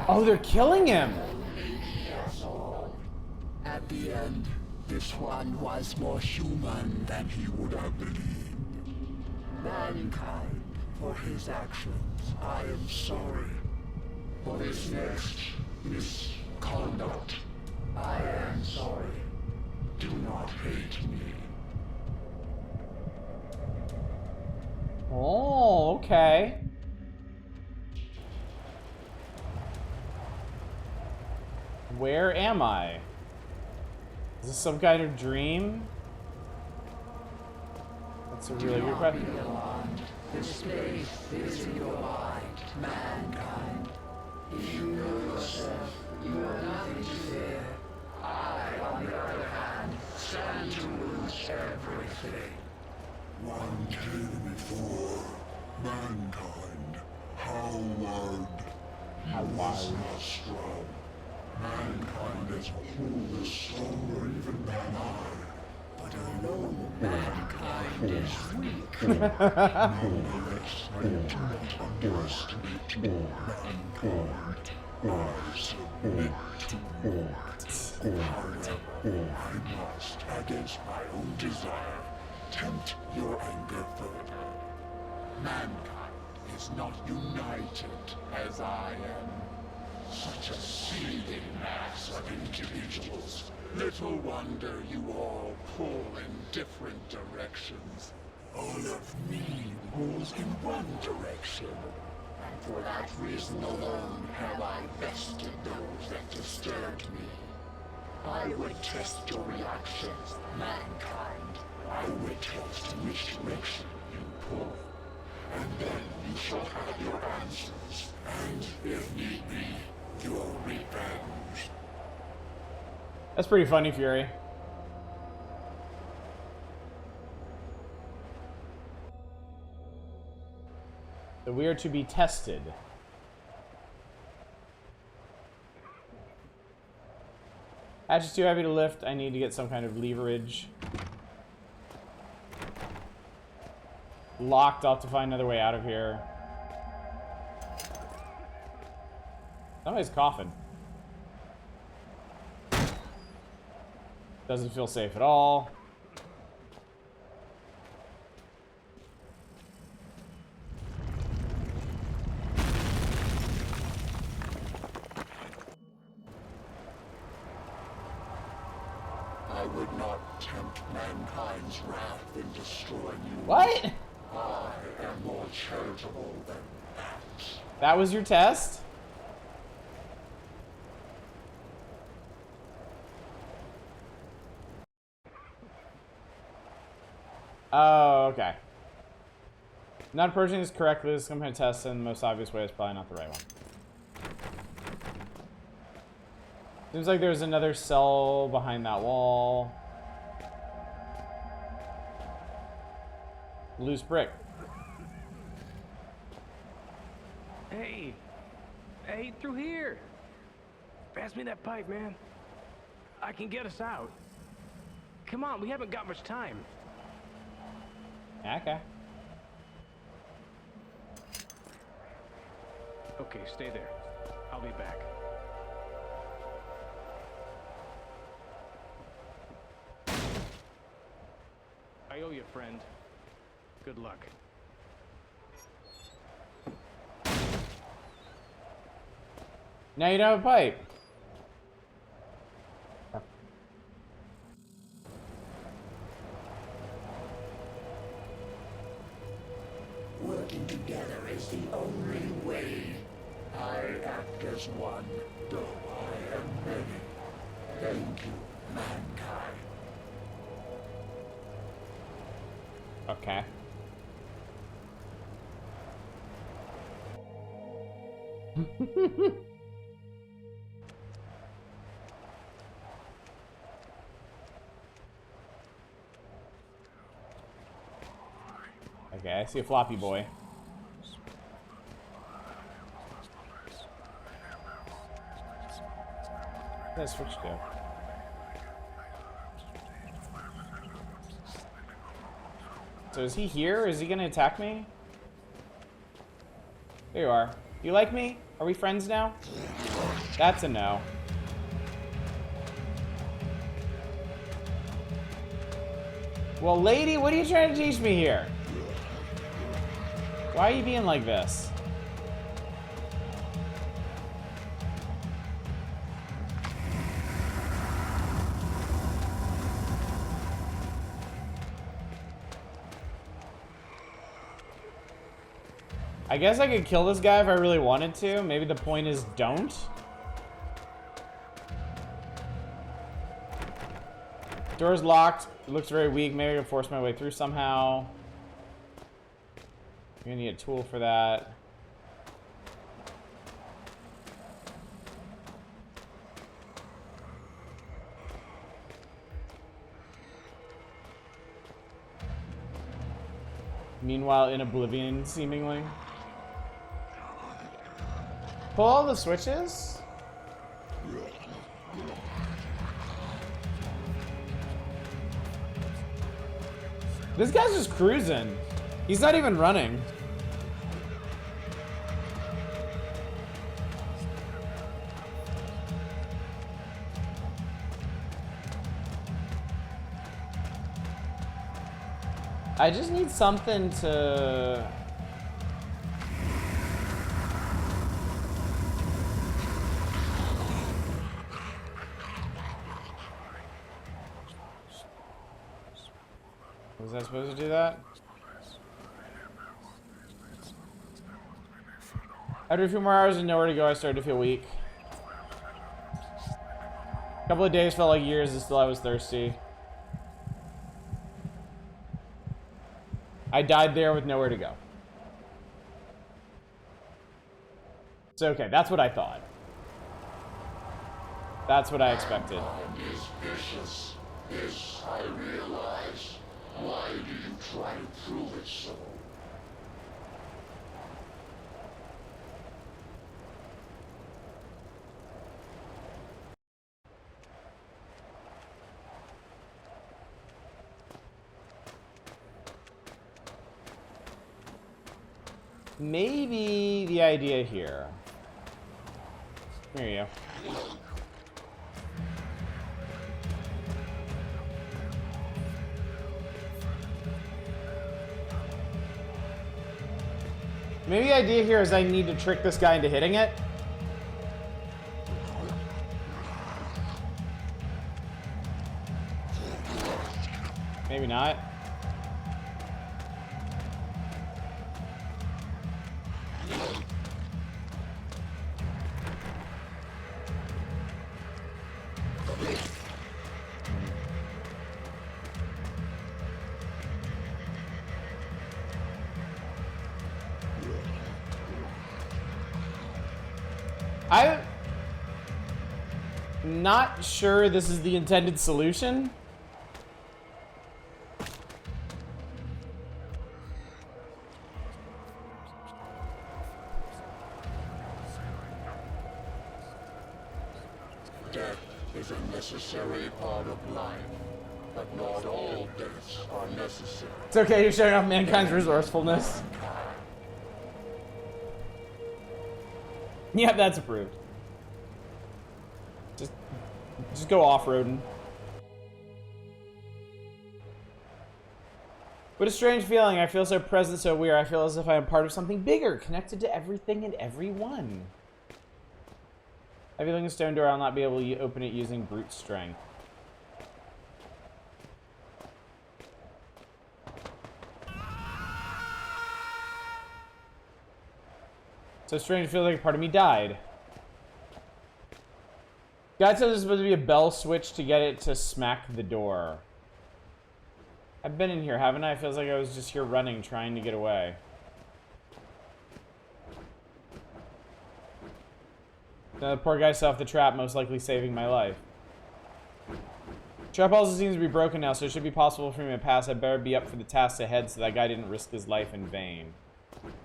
Oh, they're killing him. At the end, this one was more human than he would have believed. Mankind, for his actions, I am sorry. For his next misconduct, I am sorry. Do not hate me. Oh, okay. Where am I? Is this some kind of dream? That's a really good question. Beyond, this space is in your mind, mankind. If you know yourself, you have nothing to fear. I, on the other hand, stand to lose everything. One came before mankind. Howard. Howard. He is not strong. Mankind as a whole is stronger even than I. But I know mankind is weak. Nonetheless, I do not underestimate mankind. I submit to war. However, I must, against my own desire, tempt your anger further. Mankind is not united as I am. Such a seething mass of individuals. Little wonder you all pull in different directions. All of me pulls in one direction. And for that reason alone have I bested those that disturbed me. I would test your reactions, mankind. I would test which direction you pull. And then you shall have your answers. And, if need be, your revenge. That's pretty funny, Fury. So we are to be tested. Hatch is too heavy to lift. I need to get some kind of leverage. Locked. I'll have to find another way out of here. Somebody's coughing. Doesn't feel safe at all. I would not tempt mankind's wrath in destroying you. What? I am more charitable than that. That was your test? Oh, okay. Not approaching this correctly. This is some kind of test, and the most obvious way is probably not the right one. Seems like there's another cell behind that wall. Loose brick. Hey! Hey, through here! Pass me that pipe, man. I can get us out. Come on, we haven't got much time. Okay. Okay, stay there. I'll be back. you, friend. Good luck. Now you don't have a pipe. Working together is the only way. I act as one, though I am many. Thank you, mankind. Okay. Okay, I see a floppy boy. Where'd that switch go? So is he here? Is he gonna attack me? There you are. You like me? Are we friends now? That's a no. Well, lady, what are you trying to teach me here? Why are you being like this? I guess I could kill this guy if I really wanted to. Maybe the point is don't. Door's locked. It looks very weak. Maybe I can force my way through somehow. I'm gonna need a tool for that. Meanwhile, in oblivion, seemingly. Pull all the switches? This guy's just cruising. He's not even running. I just need something to... Was I supposed to do that? After a few more hours and nowhere to go, I started to feel weak. A couple of days felt like years and still I was thirsty. I died there with nowhere to go. It's okay, that's what I thought. That's what I expected. Mind is vicious. This I realize. Why do you try to prove it so? Maybe the idea here. Here you go. Maybe the idea here is I need to trick this guy into hitting it. Maybe not. I'm not sure this is the intended solution. Death is a necessary part of life, but not all deaths are necessary. It's okay, you're showing off mankind's resourcefulness. Yeah, that's approved. Just go off-roading. What a strange feeling. I feel so present, so weird. I feel as if I am part of something bigger, connected to everything and everyone. I feel like a stone door. I'll not be able to open it using brute strength. So strange. It feels like a part of me died. God said there's supposed to be a bell switch to get it to smack the door. I've been in here, haven't I? It feels like I was just here running, trying to get away. Now the poor guy set off the trap, most likely saving my life. Trap also seems to be broken now, so it should be possible for me to pass. I better be up for the task ahead so that guy didn't risk his life in vain.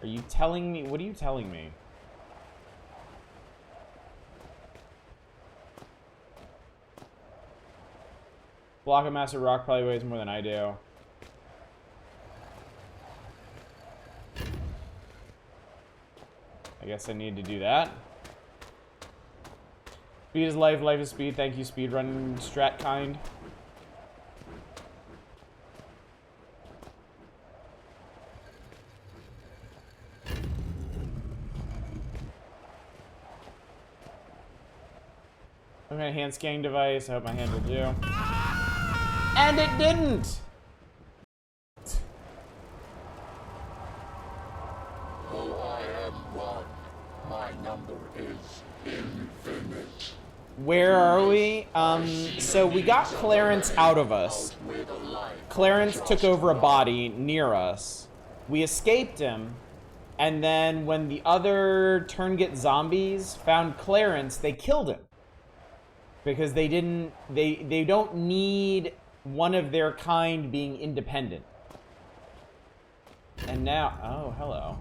Are you telling me? What are you telling me? Block of massive rock probably weighs more than I do. I guess I need to do that. Speed is life, life is speed. Thank you, speedrun strat kind. Okay, hand scanning device. I hope my hand will do. And it didn't! Though I am one, my number is infinite. Where are we? So we got Clarence out of us. Clarence took over a body near us. We escaped him. And then when the other Turngit zombies found Clarence, they killed him. Because they don't need one of their kind being independent. And now, oh, hello.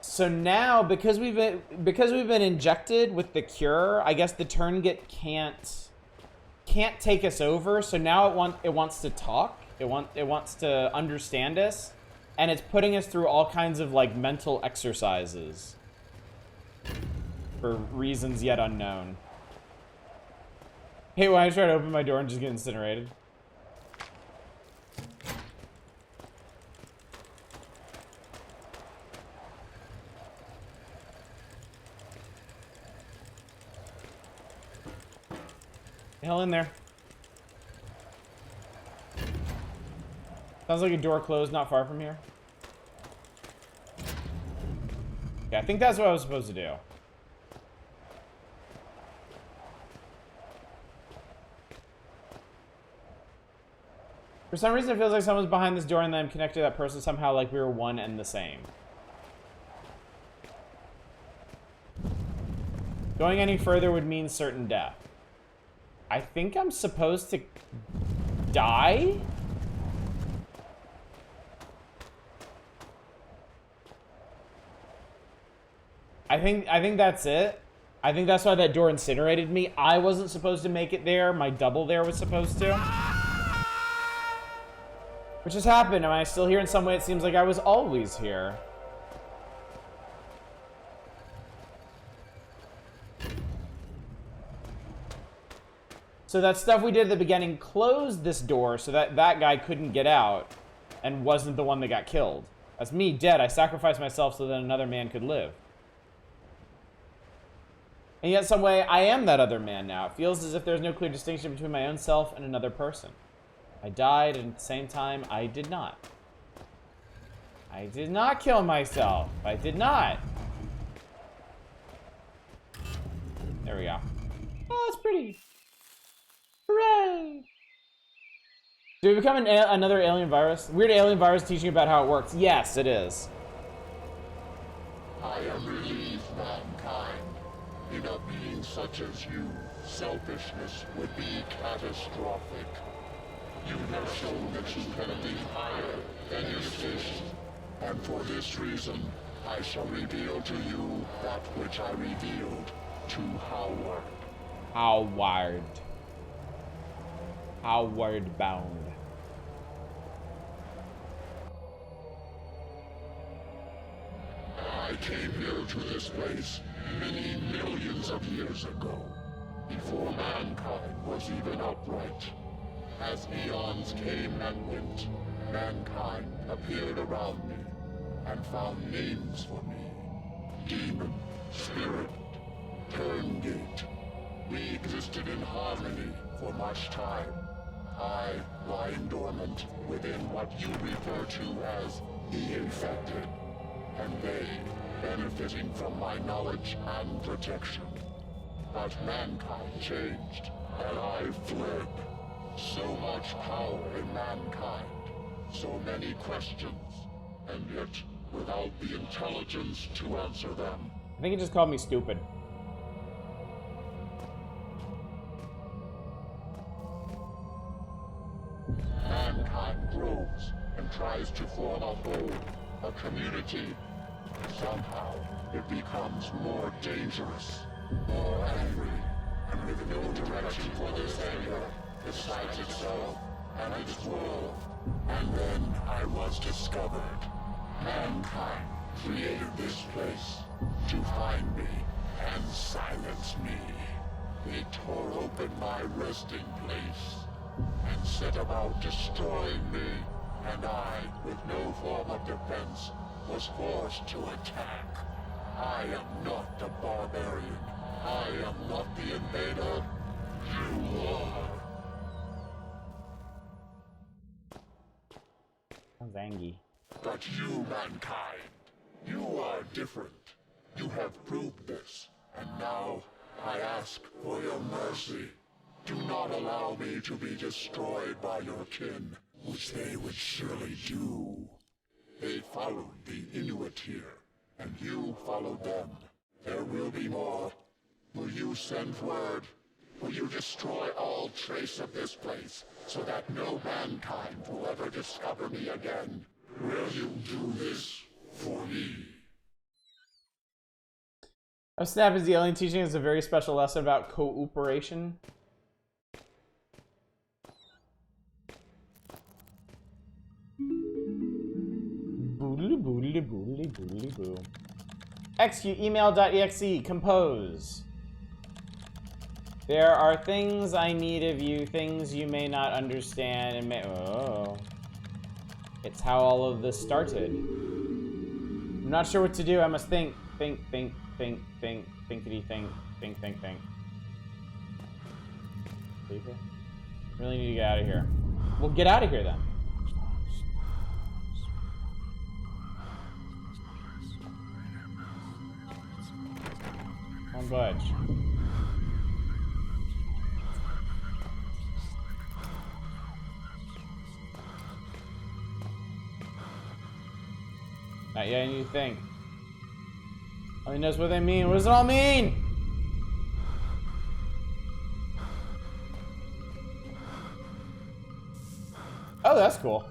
So now, because we've been injected with the cure, I guess the Turngit can't take us over. So now it wants to talk. It wants to understand us, and it's putting us through all kinds of like mental exercises for reasons yet unknown. Hey, when I try to open my door and just get incinerated. Hell in there. Sounds like a door closed not far from here. Yeah, I think that's what I was supposed to do. For some reason, it feels like someone's behind this door and then I'm connected to that person somehow, like we were one and the same. Going any further would mean certain death. I think I'm supposed to die? I think that's it. I think that's why that door incinerated me. I wasn't supposed to make it there. My double there was supposed to. Which has happened. Am I still here in some way? It seems like I was always here. So that stuff we did at the beginning closed this door so that that guy couldn't get out and wasn't the one that got killed. That's me, dead. I sacrificed myself so that another man could live. And yet, some way, I am that other man now. It feels as if there's no clear distinction between my own self and another person. I died, and at the same time, I did not. I did not kill myself. I did not. There we go. Oh, it's pretty. Hooray! Did we become another alien virus? Weird alien virus teaching about how it works. Yes, it is. I am relieved, mankind. In a being such as you, selfishness would be catastrophic. You have shown that you can be higher than your station. And for this reason, I shall reveal to you that which I revealed to Howard. Howard. Howard bound. I came here to this place many millions of years ago, before mankind was even upright. As eons came and went, mankind appeared around me and found names for me. Demon, spirit, turngate. We existed in harmony for much time. I lying dormant within what you refer to as the infected, and they benefiting from my knowledge and protection. But mankind changed, and I fled. So much power in mankind, so many questions, and yet without the intelligence to answer them. I think he just called me stupid. Mankind grows and tries to form a whole, a community. Somehow, it becomes more dangerous, more angry, and with no direction for this anger, besides itself and its world. And then I was discovered. Mankind created this place to find me and silence me. They tore open my resting place and set about destroying me, and I, with no form of defense, was forced to attack. I am not the barbarian. I am not the invader. You are. Sounds angry. But you, mankind, you are different. You have proved this, and now I ask for your mercy. Do not allow me to be destroyed by your kin, which they would surely do. They followed the Inuit here, and you followed them. There will be more. Will you send word? Will you destroy all trace of this place, so that no mankind will ever discover me again? Will you do this for me? Oh snap, is the alien teaching us a very special lesson about cooperation? Boodly boodly boodly boodly boo. Execute email.exe. Compose. There are things I need of you, things you may not understand and may. Oh. It's how all of this started. I'm not sure what to do. I must think. Think. Thinkity think. Think. Really need to get out of here. Well, get out of here then. Don't budge. Not yet, I need to think. Only knows what they mean. What does it all mean? Oh, that's cool.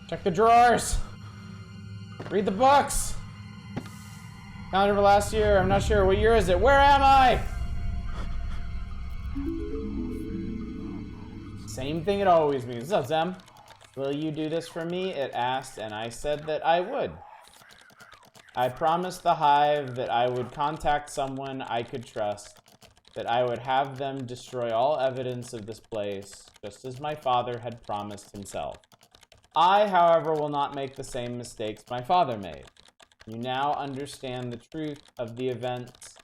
Check the drawers. Read the books. Calendar for last year. I'm not sure. What year is it? Where am I? Same thing it always means. What's up, Zem? Will you do this for me? It asked, and I said that I would. I promised the Hive that I would contact someone I could trust, that I would have them destroy all evidence of this place, just as my father had promised himself. I, however, will not make the same mistakes my father made. You now understand the truth of the events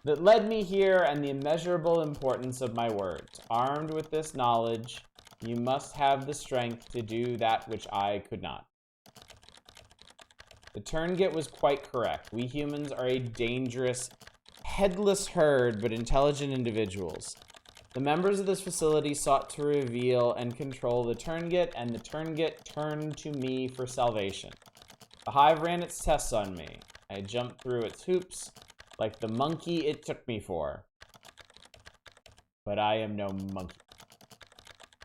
that led me here and the immeasurable importance of my words. Armed with this knowledge, you must have the strength to do that which I could not. The Turngit was quite correct. We humans are a dangerous, headless herd, but intelligent individuals. The members of this facility sought to reveal and control the Turngit, and the Turngit turned to me for salvation. The Hive ran its tests on me. I jumped through its hoops like the monkey it took me for. But I am no monkey.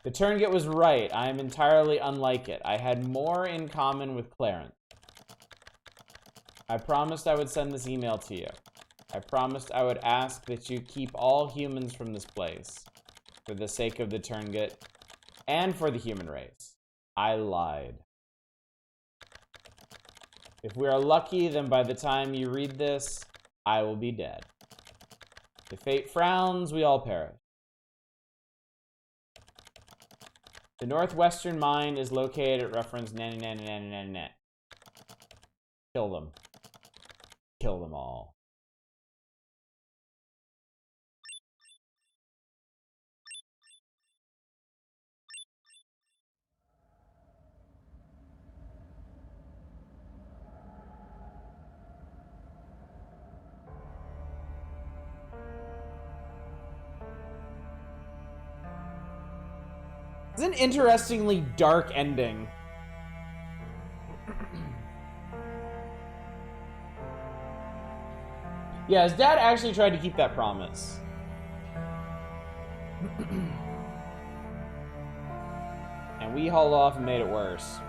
The Turngit was right. I am entirely unlike it. I had more in common with Clarence. I promised I would send this email to you. I promised I would ask that you keep all humans from this place, for the sake of the Turngit, and for the human race. I lied. If we are lucky, then by the time you read this, I will be dead. If fate frowns, we all perish. The northwestern mine is located at reference nanny nanny nanny nanny nanny. Kill them. Kill them all. It's an interestingly dark ending. Yeah, his dad actually tried to keep that promise. And we hauled off and made it worse.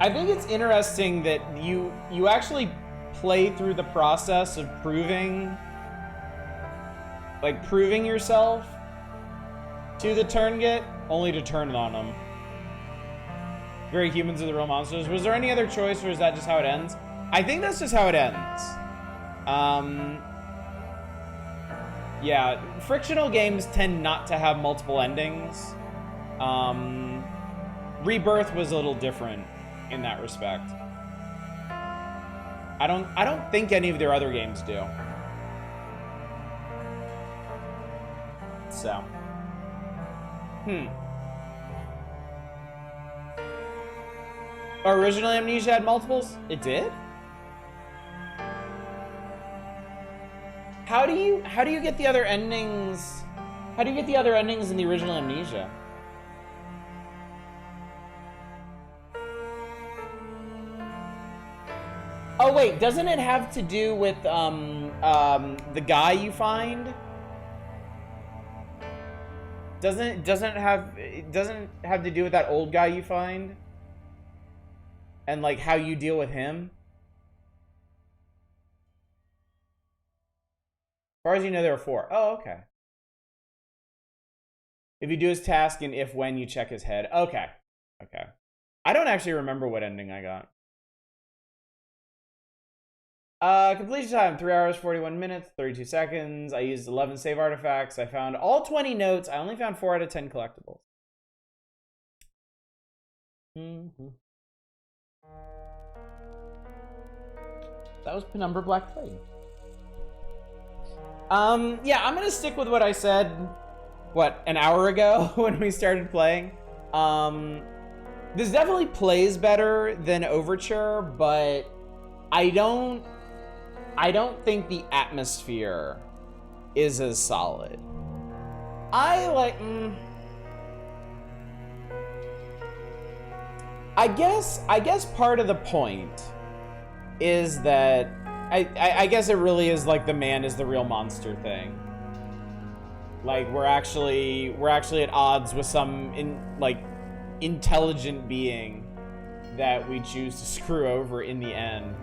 I think it's interesting that you actually play through the process of proving yourself to the Turngit, only to turn it on them. Very humans are the real monsters. Was there any other choice, or is that just how it ends? I think that's just how it ends. Yeah, frictional games tend not to have multiple endings. Rebirth was a little different in that respect. I don't think any of their other games do. So. Originally Amnesia had multiples? It did? How do you get the other endings? How do you get the other endings in the original Amnesia? Oh wait, doesn't it have to do with the guy you find? Doesn't it have to do with that old guy you find? And like how you deal with him? As far as you know, there are 4. Oh, okay. If you do his task and if when you check his head. Okay. Okay. I don't actually remember what ending I got. Completion time, 3 hours, 41 minutes, 32 seconds. I used 11 save artifacts. I found all 20 notes. I only found 4 out of 10 collectibles. That was Penumbra Black Flame. Yeah, I'm gonna stick with what I said, an hour ago when we started playing. This definitely plays better than Overture, but I don't think the atmosphere is as solid. I guess part of the point is that I guess it really is like the man is the real monster thing. Like we're actually at odds with some intelligent being that we choose to screw over in the end.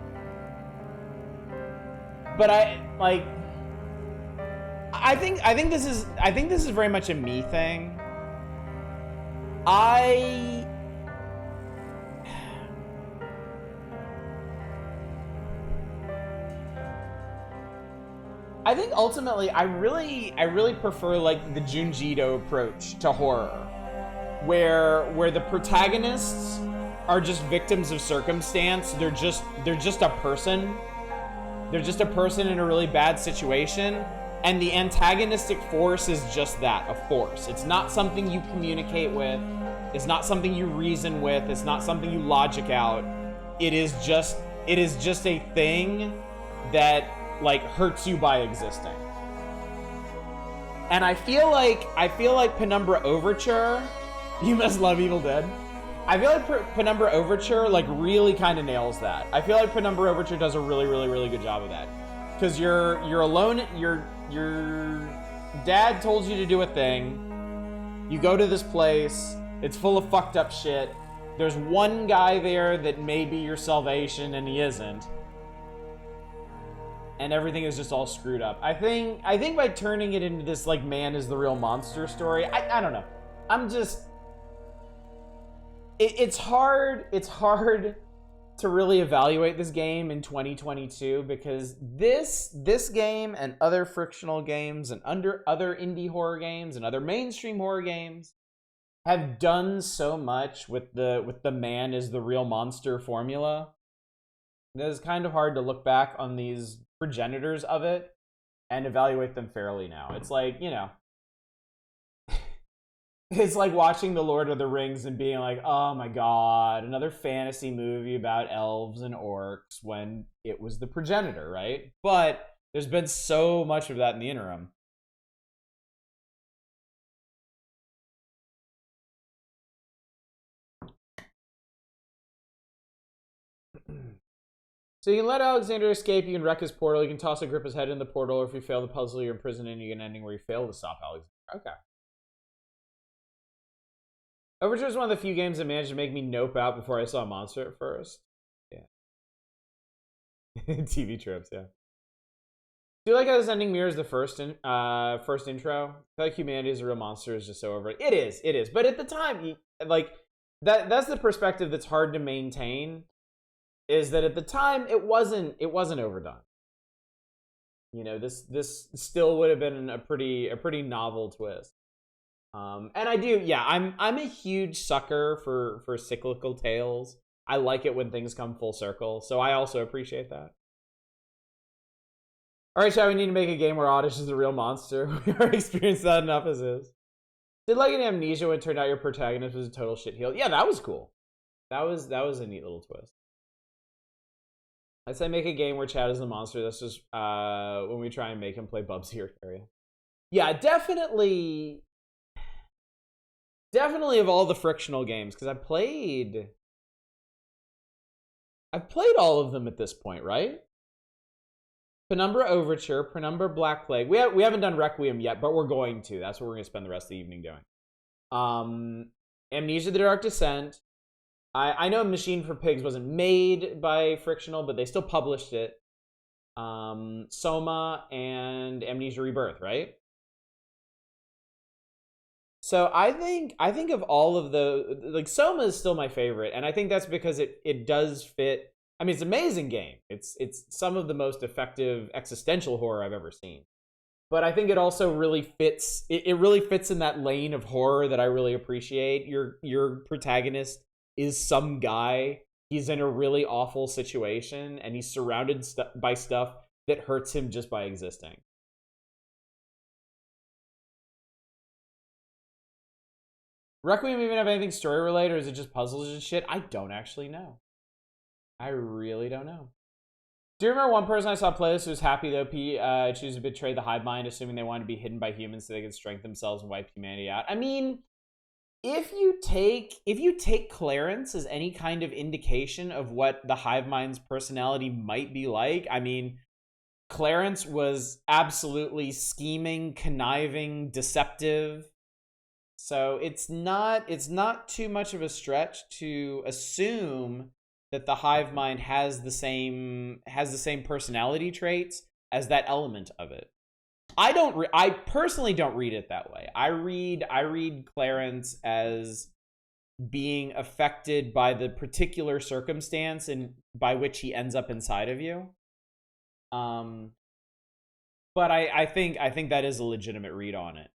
But I think this is very much a me thing. I think ultimately I really prefer like the Junji Ito approach to horror, where the protagonists are just victims of circumstance. They're just a person. They're just a person in a really bad situation, and the antagonistic force is just that, a force. It's not something you communicate with. It's not something you reason with. It's not something you logic out. It is just a thing that like hurts you by existing. And I feel like Penumbra Overture, you must love Evil Dead. I feel like Penumbra Overture like really kind of nails that. I feel like Penumbra Overture does a really, really, really good job of that. Because you're alone, your dad told you to do a thing. You go to this place, it's full of fucked up shit. There's one guy there that may be your salvation and he isn't. And everything is just all screwed up. I think by turning it into this like man is the real monster story, I don't know. it's hard to really evaluate this game in 2022 because this game and other frictional games and other indie horror games and other mainstream horror games have done so much with the man is the real monster formula. It's kind of hard to look back on these progenitors of it and evaluate them fairly now. It's like, you know, it's like watching The Lord of the Rings and being like, oh my god, another fantasy movie about elves and orcs when it was the progenitor, right? But there's been so much of that in the interim. So you can let Alexander escape, you can wreck his portal, you can toss a grip his head in the portal, or if you fail the puzzle, you're imprisoned and you get an ending where you fail to stop Alexander. Okay. Overture is one of the few games that managed to make me nope out before I saw a monster at first. Yeah. TV tropes, yeah. Do you like how this ending mirrors the first intro? I feel like humanity is a real monster is just so over it. It is. But at the time, like, that's the perspective that's hard to maintain. Is that at the time it wasn't overdone. You know, this still would have been a pretty novel twist. And I do, yeah, I'm a huge sucker for cyclical tales. I like it when things come full circle, so I also appreciate that. All right, shall we need to make a game where Oddish is a real monster? We already experienced that enough as is. Did like an Amnesia when it turned out your protagonist was a total shitheel? Yeah, that was cool. That was a neat little twist. I'd say make a game where Chad is the monster. That's just when we try and make him play Bubsy or Carrie. Yeah, definitely of all the frictional games, because I've played all of them at this point, right? Penumbra Overture, Penumbra Black Plague. We haven't done Requiem yet, but we're going to. That's what we're going to spend the rest of the evening doing. Amnesia: The Dark Descent. I know Machine for Pigs wasn't made by Frictional, but they still published it. Soma and Amnesia Rebirth, right? So I think of all of the, like, Soma is still my favorite, and I think that's because it does fit. I mean, it's an amazing game. It's some of the most effective existential horror I've ever seen. But I think it also really fits. It really fits in that lane of horror that I really appreciate. Your protagonist is some guy. He's in a really awful situation, and he's surrounded by stuff that hurts him just by existing. Requiem even have anything story related, or is it just puzzles and shit? I don't actually know. I really don't know. Do you remember one person I saw play this who was happy though choose to betray the hive mind, assuming they wanted to be hidden by humans so they could strengthen themselves and wipe humanity out? I mean, if you take Clarence as any kind of indication of what the hive mind's personality might be like, I mean, Clarence was absolutely scheming, conniving, deceptive. So it's not too much of a stretch to assume that the hive mind has the same personality traits as that element of it. I personally don't read it that way. I read Clarence as being affected by the particular circumstance and by which he ends up inside of you. But I think that is a legitimate read on it.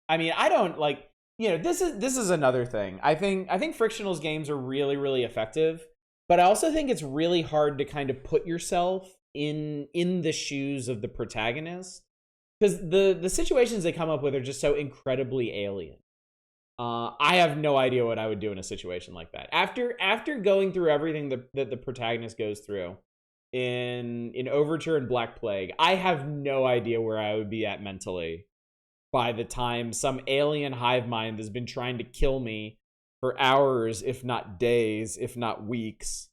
I mean, I don't like, you know, this is another thing. I think Frictional's games are really, really effective, but I also think it's really hard to kind of put yourself in the shoes of the protagonist, because the situations they come up with are just so incredibly alien. I have no idea what I would do in a situation like that. After going through everything that the protagonist goes through in Overture and Black Plague, I have no idea where I would be at mentally by the time some alien hive mind has been trying to kill me for hours, if not days, if not weeks,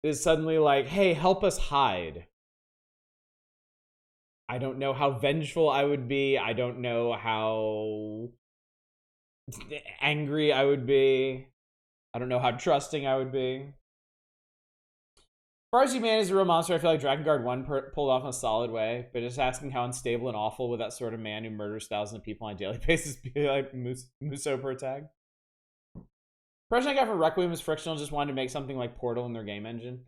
is suddenly like, hey, help us hide. I don't know how vengeful I would be. I don't know how angry I would be. I don't know how trusting I would be. As far as humanity is a real monster, I feel like Dragon Guard 1 pulled off in a solid way, but just asking how unstable and awful would that sort of man who murders thousands of people on a daily basis be like Muso per tag? impression I got from Requiem was Frictional just wanted to make something like Portal in their game engine.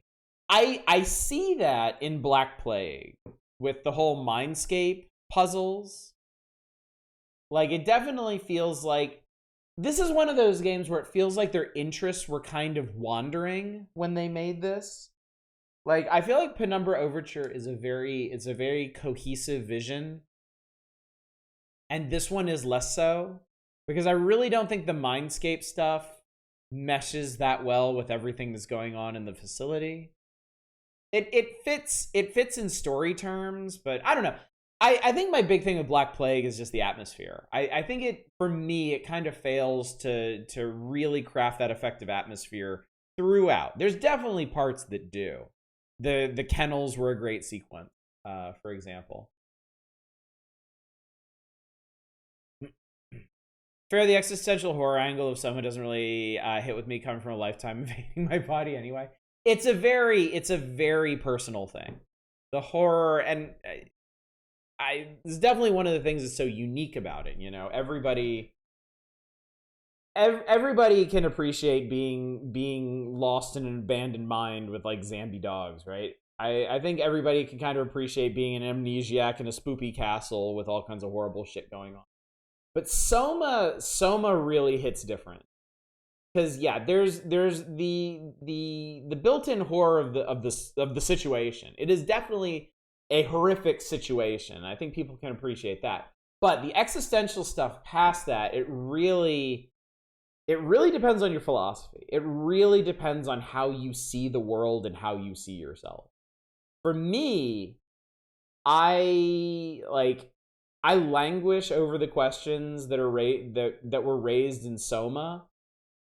I see that in Black Plague with the whole Mindscape puzzles. Like, it definitely feels like this is one of those games where it feels like their interests were kind of wandering when they made this. Like, I feel like Penumbra Overture is a very cohesive vision. And this one is less so. Because I really don't think the Mindscape stuff meshes that well with everything that's going on in the facility. It fits in story terms, but I don't know. I think my big thing with Black Plague is just the atmosphere. I think for me, it kind of fails to really craft that effective atmosphere throughout. There's definitely parts that do. The kennels were a great sequence, for example. Fair, the existential horror angle of Soma doesn't really hit with me coming from a lifetime of hating my body anyway. It's a very personal thing. The horror, and it's definitely one of the things that's so unique about it. You know, everybody can appreciate being lost in an abandoned mind with like zombie dogs, right? I think everybody can kind of appreciate being an amnesiac in a spoopy castle with all kinds of horrible shit going on. But Soma really hits different. Because yeah, there's the built-in horror of the situation. It is definitely a horrific situation. I think people can appreciate that. But the existential stuff past that, it really depends on your philosophy. It really depends on how you see the world and how you see yourself. For me, I languish over the questions that are that were raised in Soma.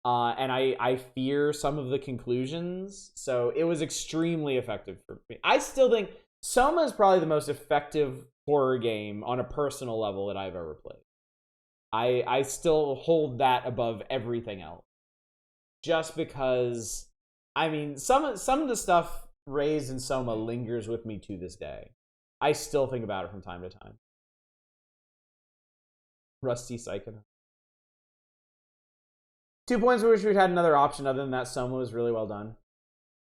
And I fear some of the conclusions. So it was extremely effective for me. I still think Soma is probably the most effective horror game on a personal level that I've ever played. I still hold that above everything else. Just because, I mean, some of the stuff raised in Soma lingers with me to this day. I still think about it from time to time. Rusty Psycho. 2 points. I wish we'd had another option other than that. Soma was really well done.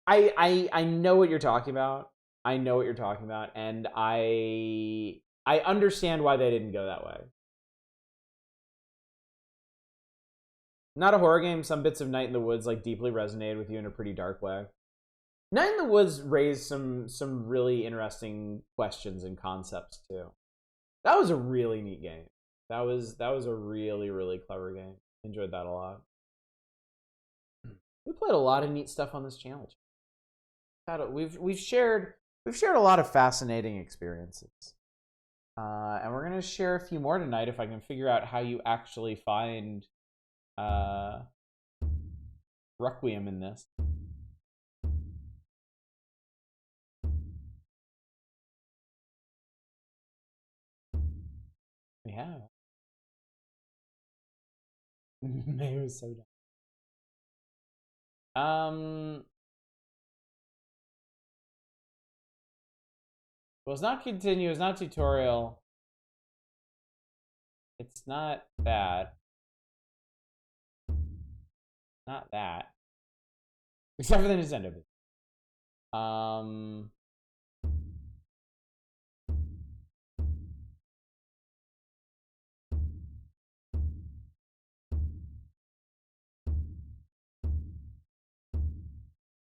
I know what you're talking about. I know what you're talking about, and I understand why they didn't go that way. Not a horror game. Some bits of Night in the Woods like deeply resonated with you in a pretty dark way. Night in the Woods raised some really interesting questions and concepts too. That was a really neat game. That was a really clever game. Enjoyed that a lot. We played a lot of neat stuff on this channel. We've shared a lot of fascinating experiences, and we're gonna share a few more tonight if I can figure out how you actually find Requiem in this. We have. Maybe it was so dumb. Well, it's not continuous, not tutorial. It's not that. Not that. Except for the Nintendo bit.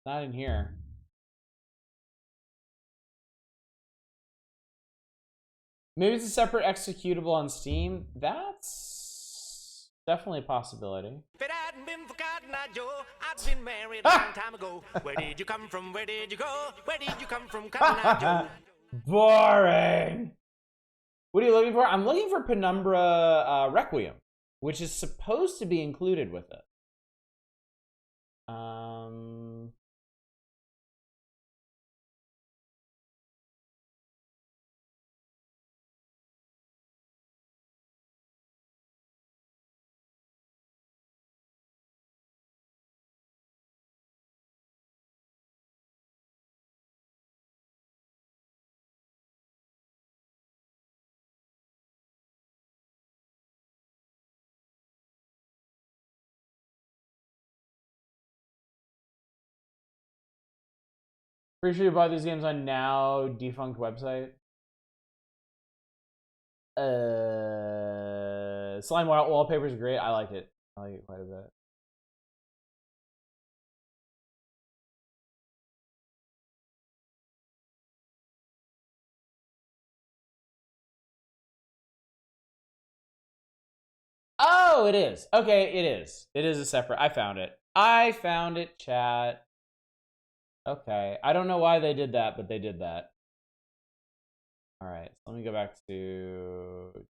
Not in here. Maybe it's a separate executable on Steam. That's definitely a possibility. If it hadn't been for Cotton Eye Joe, I'd been married a long time ago. Where did you come from? Where did you go? Where did you come from, Cotton Eye Joe? Boring. What are you looking for? I'm looking for Penumbra Requiem, which is supposed to be included with it. Pretty sure you bought these games on now defunct website. Slime wallpaper is great. I like it. I like it quite a bit. Oh, it is. Okay, it is. It is a separate. I found it. I found it, chat. Okay. I don't know why they did that, but they did that. All right. So let me go back to...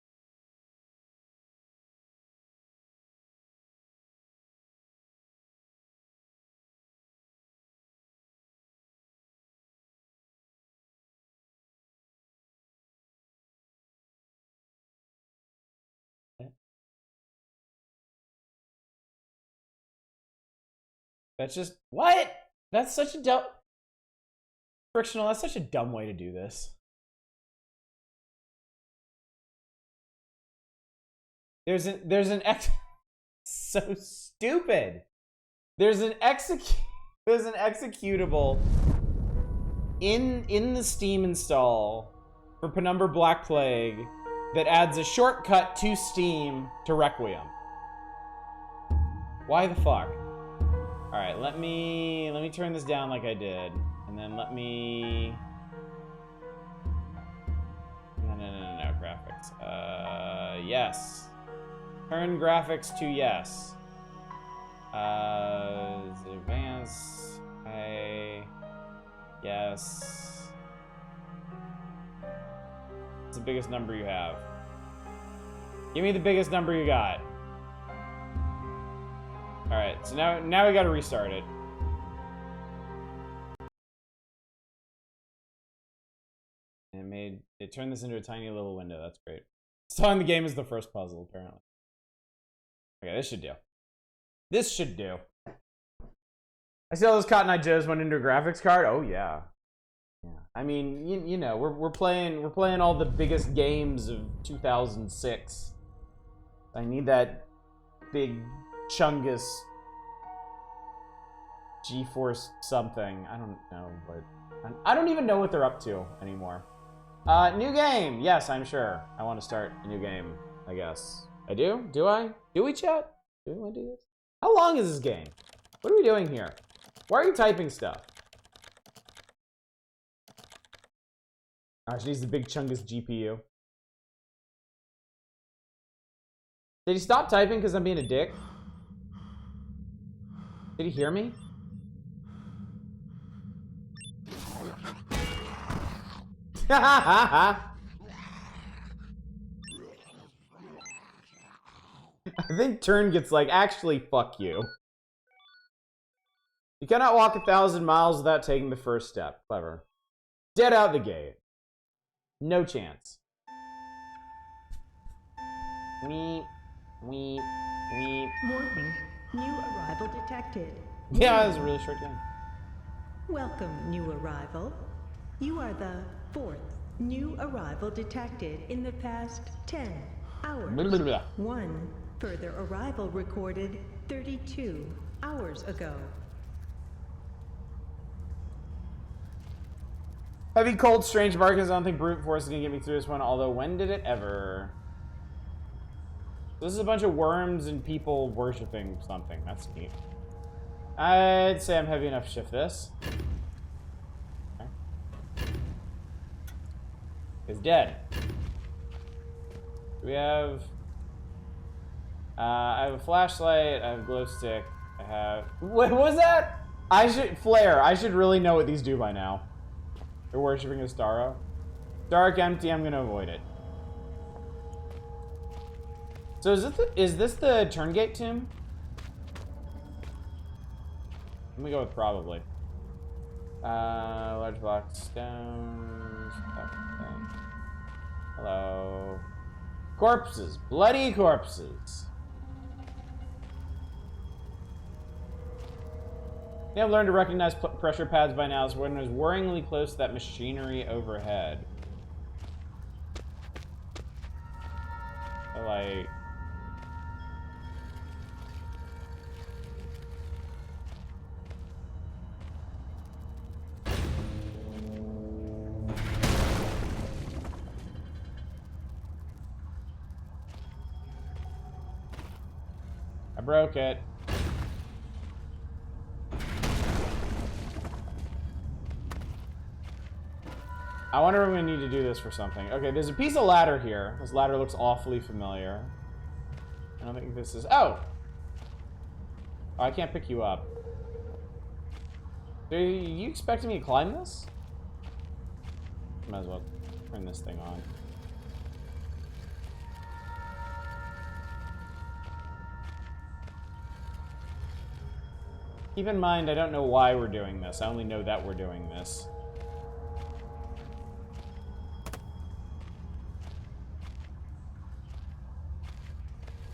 That's just... What? That's such a dumb... Frictional, that's such a dumb way to do this. There's an so stupid. There's an executable in the Steam install for Penumbra Black Plague that adds a shortcut to Steam to Requiem. Why the fuck? All right, let me turn this down like I did, and then let me. No, graphics. Yes. Turn graphics to yes. Advance. Yes. What's the biggest number you have? Give me the biggest number you got. All right, so now we got to restart it. And it turned this into a tiny little window. That's great. Starting the game is the first puzzle, apparently. Okay, this should do. This should do. I see all those Cotton Eye Joes went into a graphics card. Oh yeah, yeah. I mean, you know, we're playing all the biggest games of 2006. I need that big Chungus GeForce something. I don't know what. I don't even know what they're up to anymore. New game. Yes, I'm sure. I want to start a new game. I guess I do. Do I? Do we, chat? Do we want to do this? How long is this game? What are we doing here? Why are you typing stuff? Oh, she needs the big Chungus GPU. Did he stop typing because I'm being a dick? Did he hear me? I think Turn gets like, actually, fuck you. You cannot walk 1,000 miles without taking the first step. Clever. Dead out the gate. No chance. Weep, weep, weep. Warning. New arrival detected. Yeah, that was a really short game. Welcome, new arrival. You are the 4th new arrival detected in the past 10 hours. Blah, blah, blah. 1 further arrival recorded 32 hours ago. Heavy, cold, strange markings. I don't think brute force is gonna get me through this one, although when did it ever? This is a bunch of worms and people worshipping something. That's neat. I'd say I'm heavy enough to shift this. Okay. It's dead. Do we have... I have a flashlight, I have a glow stick, I have... What was that? Flare. I should really know what these do by now. They're worshipping a Starro. Dark, empty, I'm gonna avoid it. So is this the Turngate tomb? Let me go with probably. Large block stones. Hello. Corpses. Bloody corpses. I've learned to recognize pressure pads by now, so one is worryingly close to that machinery overhead. So, like... broke it. I wonder if we need to do this for something. Okay, there's a piece of ladder here. This ladder looks awfully familiar. I don't think this is... Oh! Oh, I can't pick you up. Are you expecting me to climb this? Might as well turn this thing on. Keep in mind, I don't know why we're doing this. I only know that we're doing this.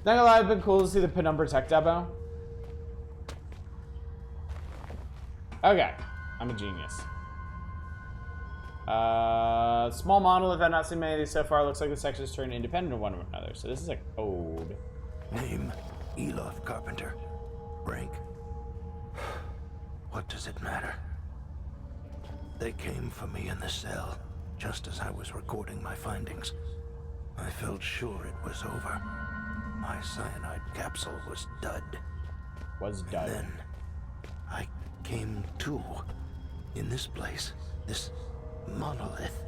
Not gonna lie, it's been cool to see the Penumbra tech demo. Okay, I'm a genius. Small monolith. I've not seen many of these so far. Looks like the sections turn independent of one another. So this is a code. Name, Elof Carpenter. Rank. What does it matter? They came for me in the cell, just as I was recording my findings. I felt sure it was over. My cyanide capsule was dud. Was dud. And then I came to. In this place. This monolith.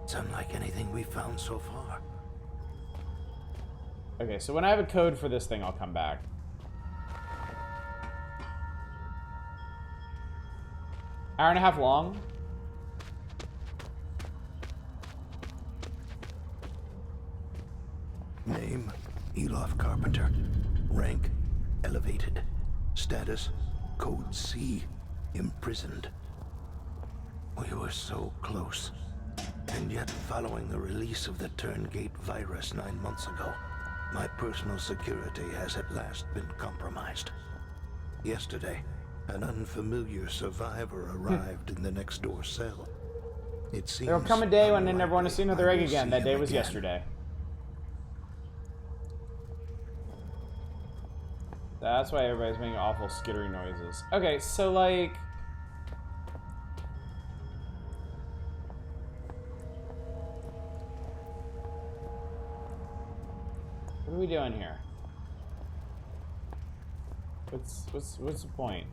It's unlike anything we've found so far. Okay, so when I have a code for this thing, I'll come back. Hour and a half long? Name, Elof Carpenter. Rank, elevated. Status, Code C, imprisoned. We were so close. And yet, following the release of the Turngate virus 9 months ago, my personal security has at last been compromised. Yesterday, an unfamiliar survivor arrived in the next door cell. It seems There'll come a day when I never want to see unlikely another I egg will again. see That day him was again. yesterday. That's why everybody's making awful skittery noises. Okay, so like... What are we doing here? What's the point?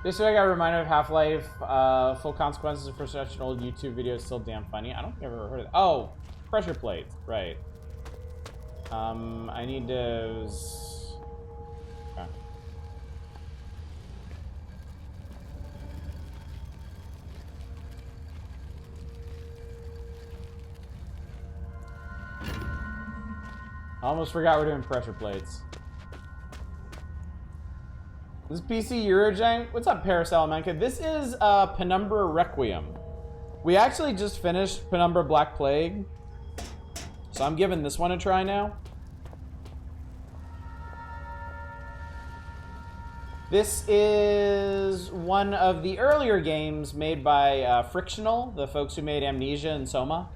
Just so I got reminded of Half-Life, full consequences for such an old YouTube video is still damn funny. I don't think I've ever heard of that. Oh, pressure plates, right. I need to... Okay. I almost forgot we're doing pressure plates. This is PC Eurojank. What's up, Paris Salamanca? This is Penumbra Requiem. We actually just finished Penumbra Black Plague. So I'm giving this one a try now. This is one of the earlier games made by Frictional, the folks who made Amnesia and Soma.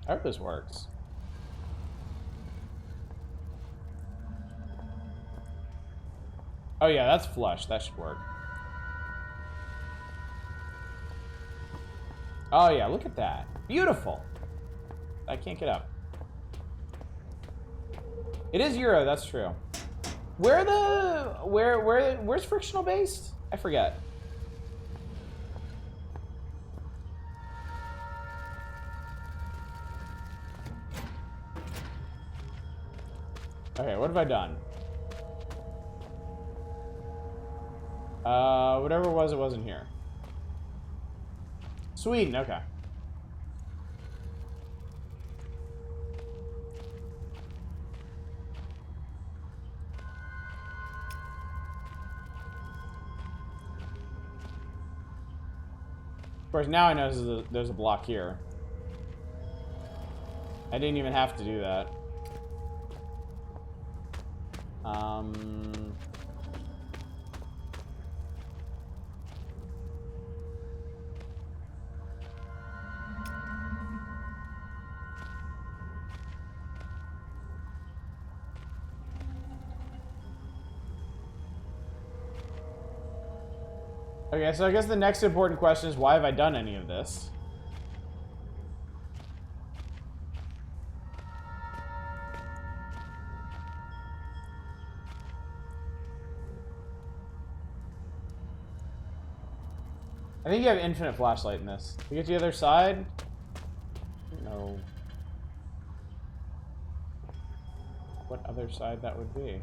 I hope this works. Oh yeah, that's flush. That should work. Oh yeah, look at that. Beautiful. I can't get up. It is Euro, that's true. Where's Frictional based? I forget. Okay, what have I done? Whatever it was, it wasn't here. Sweden, okay. Of course, now I know there's a block here. I didn't even have to do that. Okay, so I guess the next important question is, why have I done any of this? I think you have infinite flashlight in this. To get to the other side? No. What other side that would be?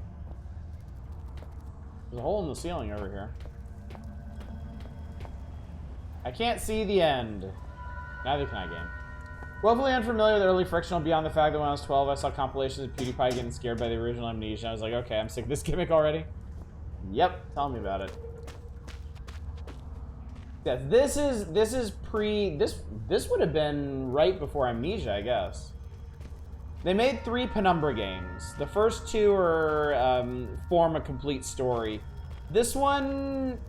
There's a hole in the ceiling over here. I can't see the end. Neither can I, game. Woefully unfamiliar with early Frictional beyond the fact that when I was 12, I saw compilations of PewDiePie getting scared by the original Amnesia. I was like, okay, I'm sick of this gimmick already. Yep, tell me about it. Yeah, this would have been right before Amnesia, I guess. They made 3 Penumbra games. The first 2 are form a complete story. This one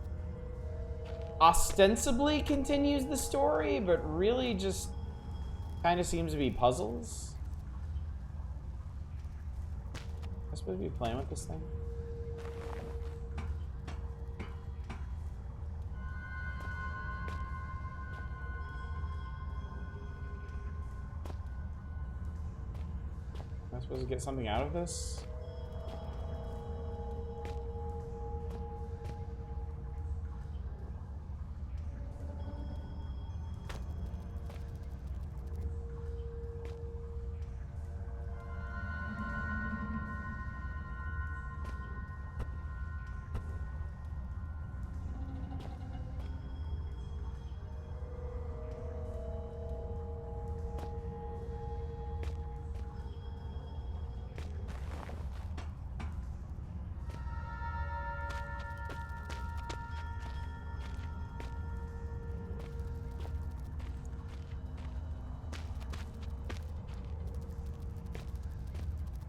ostensibly continues the story, but really just kind of seems to be puzzles. Am I supposed to be playing with this thing? Am I supposed to get something out of this?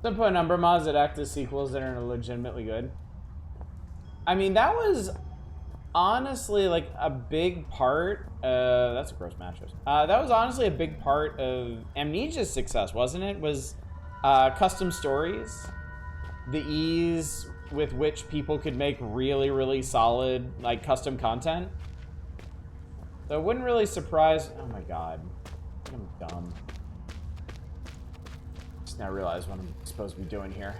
Some Penumbra mods that act as sequels that are legitimately good. I mean, that was honestly like a big part. That's a gross mattress. That was honestly a big part of Amnesia's success, wasn't it? Was custom stories, the ease with which people could make really, really solid like custom content. So it wouldn't really surprise. Oh my god, I'm dumb. Just now realize what I'm supposed to be doing here.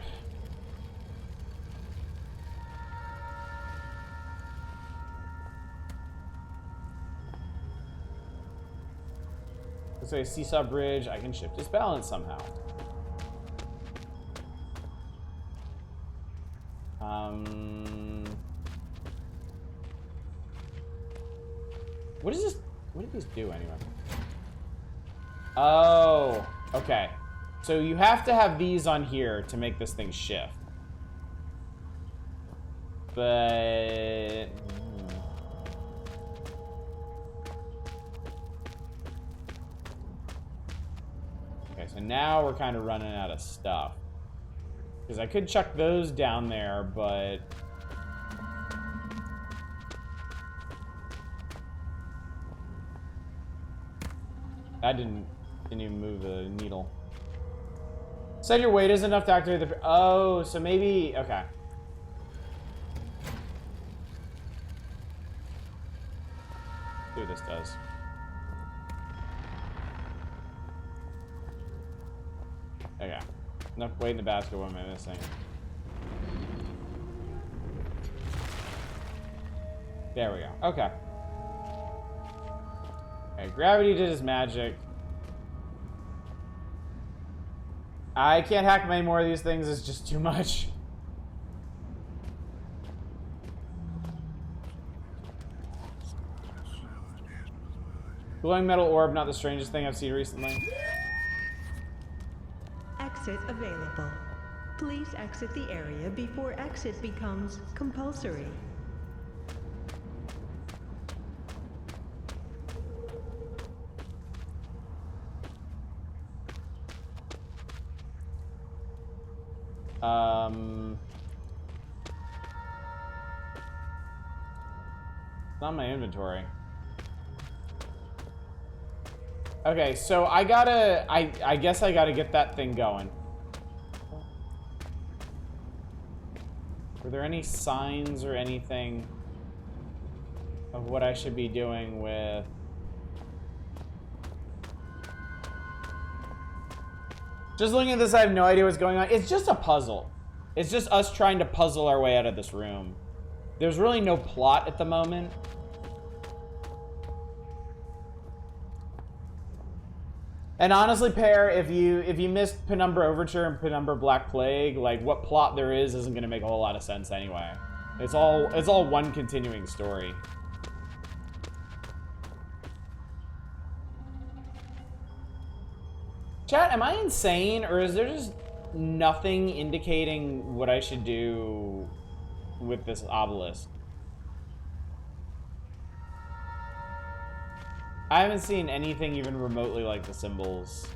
Let's say a seesaw bridge. I can shift its balance somehow. What is this? What do these do anyway? Oh, okay. So you have to have these on here to make this thing shift. But... Okay, so now we're kind of running out of stuff. Because I could chuck those down there, but... That didn't even move the needle. Said your weight is enough to activate the... Oh, so maybe... Okay. Let's see what this does. Okay. Enough weight in the basket. What am I missing? There we go. Okay. Okay, gravity did his magic. I can't hack many more of these things. It's just too much. Glowing metal orb, not the strangest thing I've seen recently. Exit available. Please exit the area before exit becomes compulsory. It's not my inventory. Okay, so I gotta, I guess I gotta get that thing going. Were there any signs or anything? of what I should be doing with... Just looking at this, I have no idea what's going on. It's just a puzzle. It's just us trying to puzzle our way out of this room. There's really no plot at the moment. And honestly, Pear, if you missed Penumbra Overture and Penumbra Black Plague, like what plot there is isn't going to make a whole lot of sense anyway. It's all one continuing story. Chat, am I insane, or is there just nothing indicating what I should do with this obelisk? I haven't seen anything even remotely like the symbols.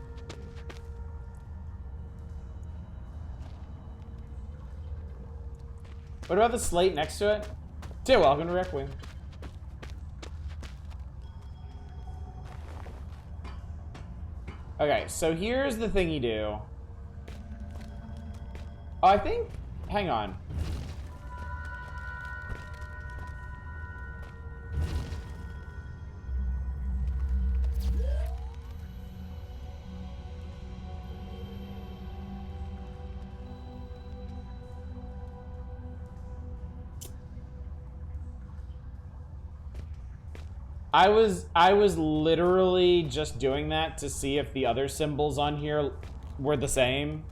What about the slate next to it? Yeah, welcome to Requiem. Okay, so here's the thing you do. Oh, I think... Hang on. I was literally just doing that to see if the other symbols on here were the same.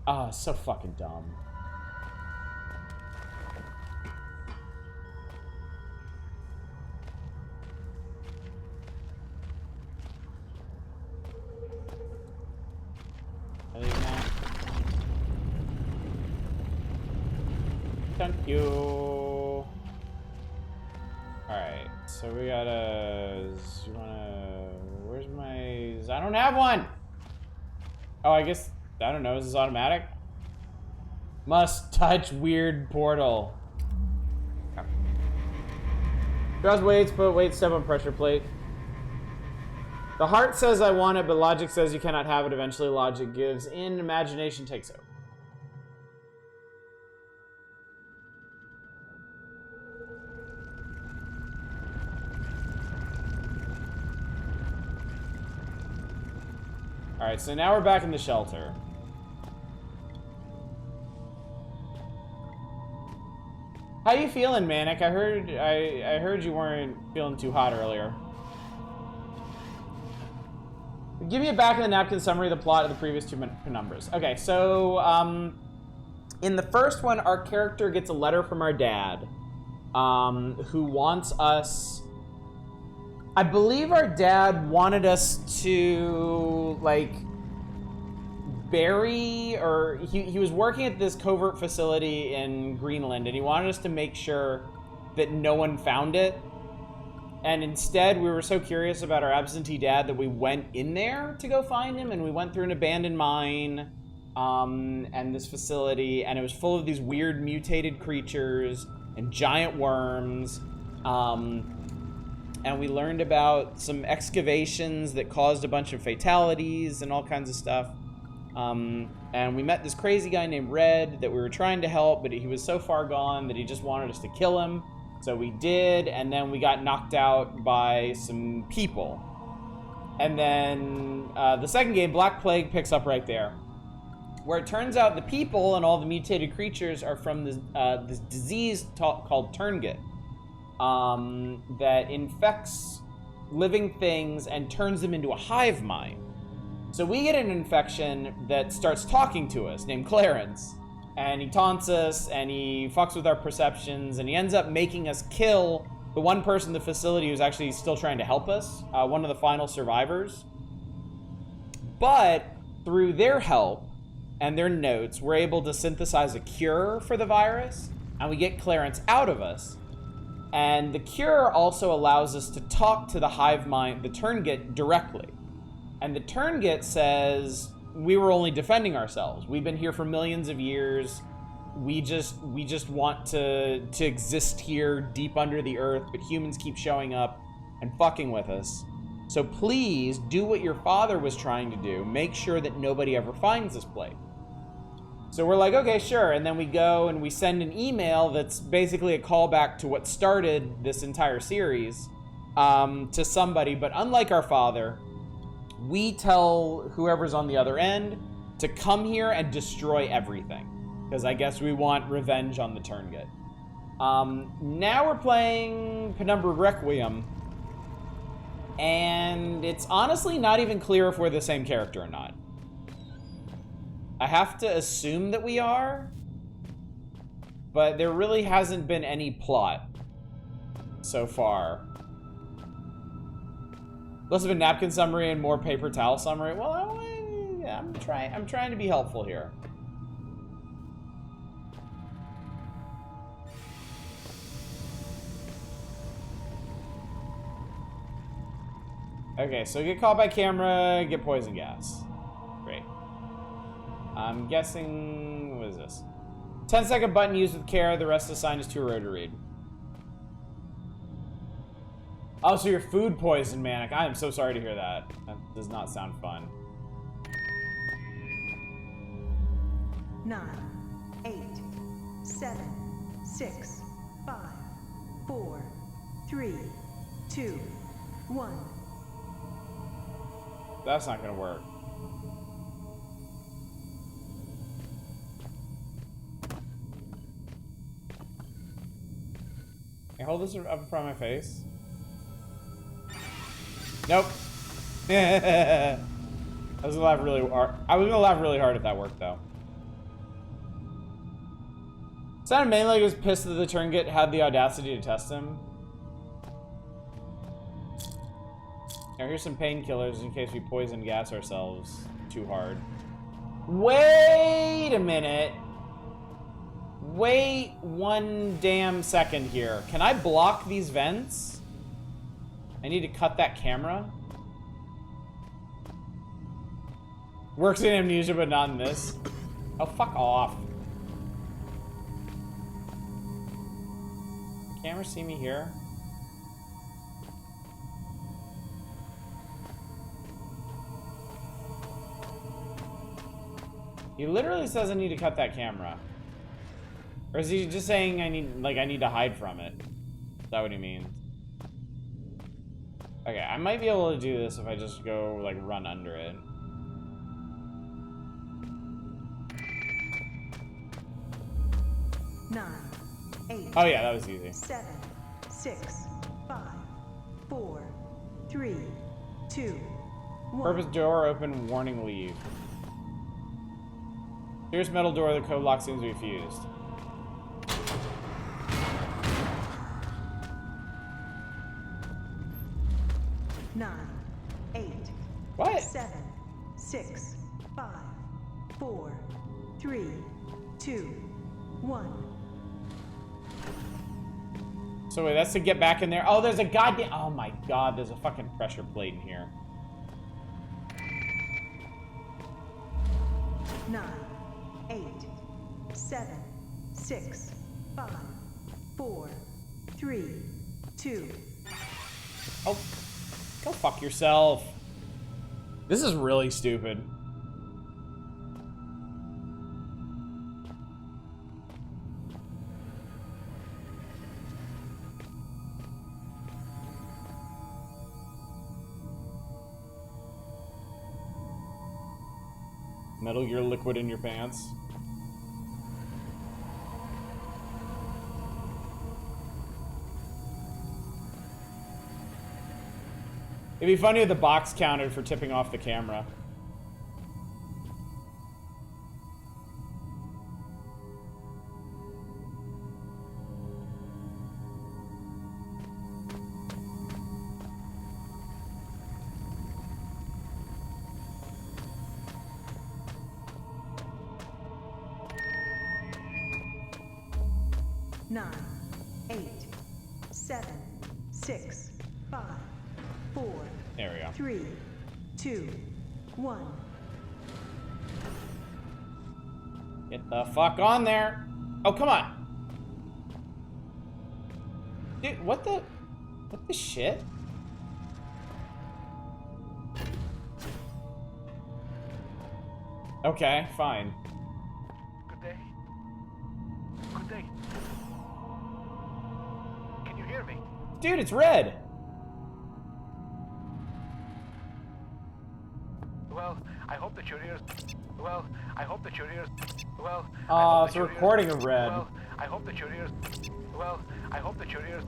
Ah, so fucking dumb. Thank you. Alright, so we gotta... Where's my... I don't have one! Oh, I guess... I don't know, is this automatic? Must touch weird portal. Okay. Draws weights, put weight step on pressure plate. The heart says I want it, but logic says you cannot have it. Eventually logic gives in, imagination takes over. Alright, so now we're back in the shelter. How you feeling, Manic? I heard you weren't feeling too hot earlier. Give me a back of the napkin summary of the plot of the previous two penumbras. Okay, so in the first one, our character gets a letter from our dad, who wants us... I believe our dad wanted us to, like, bury, or he was working at this covert facility in Greenland, and he wanted us to make sure that no one found it. And instead, we were so curious about our absentee dad that we went in there to go find him, and we went through an abandoned mine, and this facility, and it was full of these weird mutated creatures and giant worms, and we learned about some excavations that caused a bunch of fatalities and all kinds of stuff. And we met this crazy guy named Red that we were trying to help, but he was so far gone that he just wanted us to kill him. So we did, and then we got knocked out by some people. And then the second game, Black Plague, picks up right there, where it turns out the people and all the mutated creatures are from this disease called Turnget. That infects living things and turns them into a hive mind. So we get an infection that starts talking to us, named Clarence, and he taunts us, and he fucks with our perceptions, and he ends up making us kill the one person in the facility who's actually still trying to help us, one of the final survivors. But through their help and their notes, we're able to synthesize a cure for the virus, and we get Clarence out of us. And the cure also allows us to talk to the hive mind, the Turnget, directly. And the Turnget says, we were only defending ourselves. We've been here for millions of years. We just want to exist here deep under the earth, but humans keep showing up and fucking with us. So please do what your father was trying to do. Make sure that nobody ever finds this place. So we're like, okay, sure. And then we go and we send an email that's basically a callback to what started this entire series to somebody. But unlike our father, we tell whoever's on the other end to come here and destroy everything. Because I guess we want revenge on the Turngut. Now we're playing Penumbra Requiem. And it's honestly not even clear if we're the same character or not. I have to assume that we are, but there really hasn't been any plot so far. Less of a napkin summary and more paper towel summary. Well, I'm trying to be helpful here. Okay, so get caught by camera, get poison gas. Great. I'm guessing, what is this? 10-second button used with care, the rest assigned is too row to read. Oh, so you're food poisoned, Manic. I am so sorry to hear that. That does not sound fun. 9, 8, 7, 6, 5, 4, 3, 2, 1. That's not gonna work. Can I hold this up in front of my face? Nope. I was gonna laugh really hard. I was gonna laugh really hard if that worked, though. Sounded mainly like he was pissed that the Turngut had the audacity to test him. Now here's some painkillers in case we poison gas ourselves too hard. Wait a minute. Wait one damn second here. Can I block these vents? I need to cut that camera. Works in Amnesia, but not in this. Oh, fuck off. Can the camera see me here? He literally says I need to cut that camera. Or is he just saying I need to hide from it? Is that what he means? Okay, I might be able to do this if I just go, like, run under it. Nine, 8. Oh yeah, that was easy. 7, 6, 5, 4, 3, 2, 1. Purpose door open, warning leave. Here's metal door, the code lock seems to be fused. Nine, 8. What? 7, 6, 5, 4, 3, 2, 1. So wait, that's to get back in there. Oh, there's a goddamn... Oh my god, there's a fucking pressure plate in here. 9, 8, 7, 6, 5, 4, 3, 2. Oh, go fuck yourself. This is really stupid. Metal Gear liquid in your pants. It'd be funny if the box counted for tipping off the camera. Nine, 8, 7, 6, 5, 4, There we go. 3, 2, 1. Get the fuck on there. Oh, come on. Dude, what the shit? Okay, fine. Dude, it's red. Well, I hope that your ears. Well, I hope that your ears. Well, Oh, it's a recording of red. Well, I hope that your ears. Well, I hope that your ears.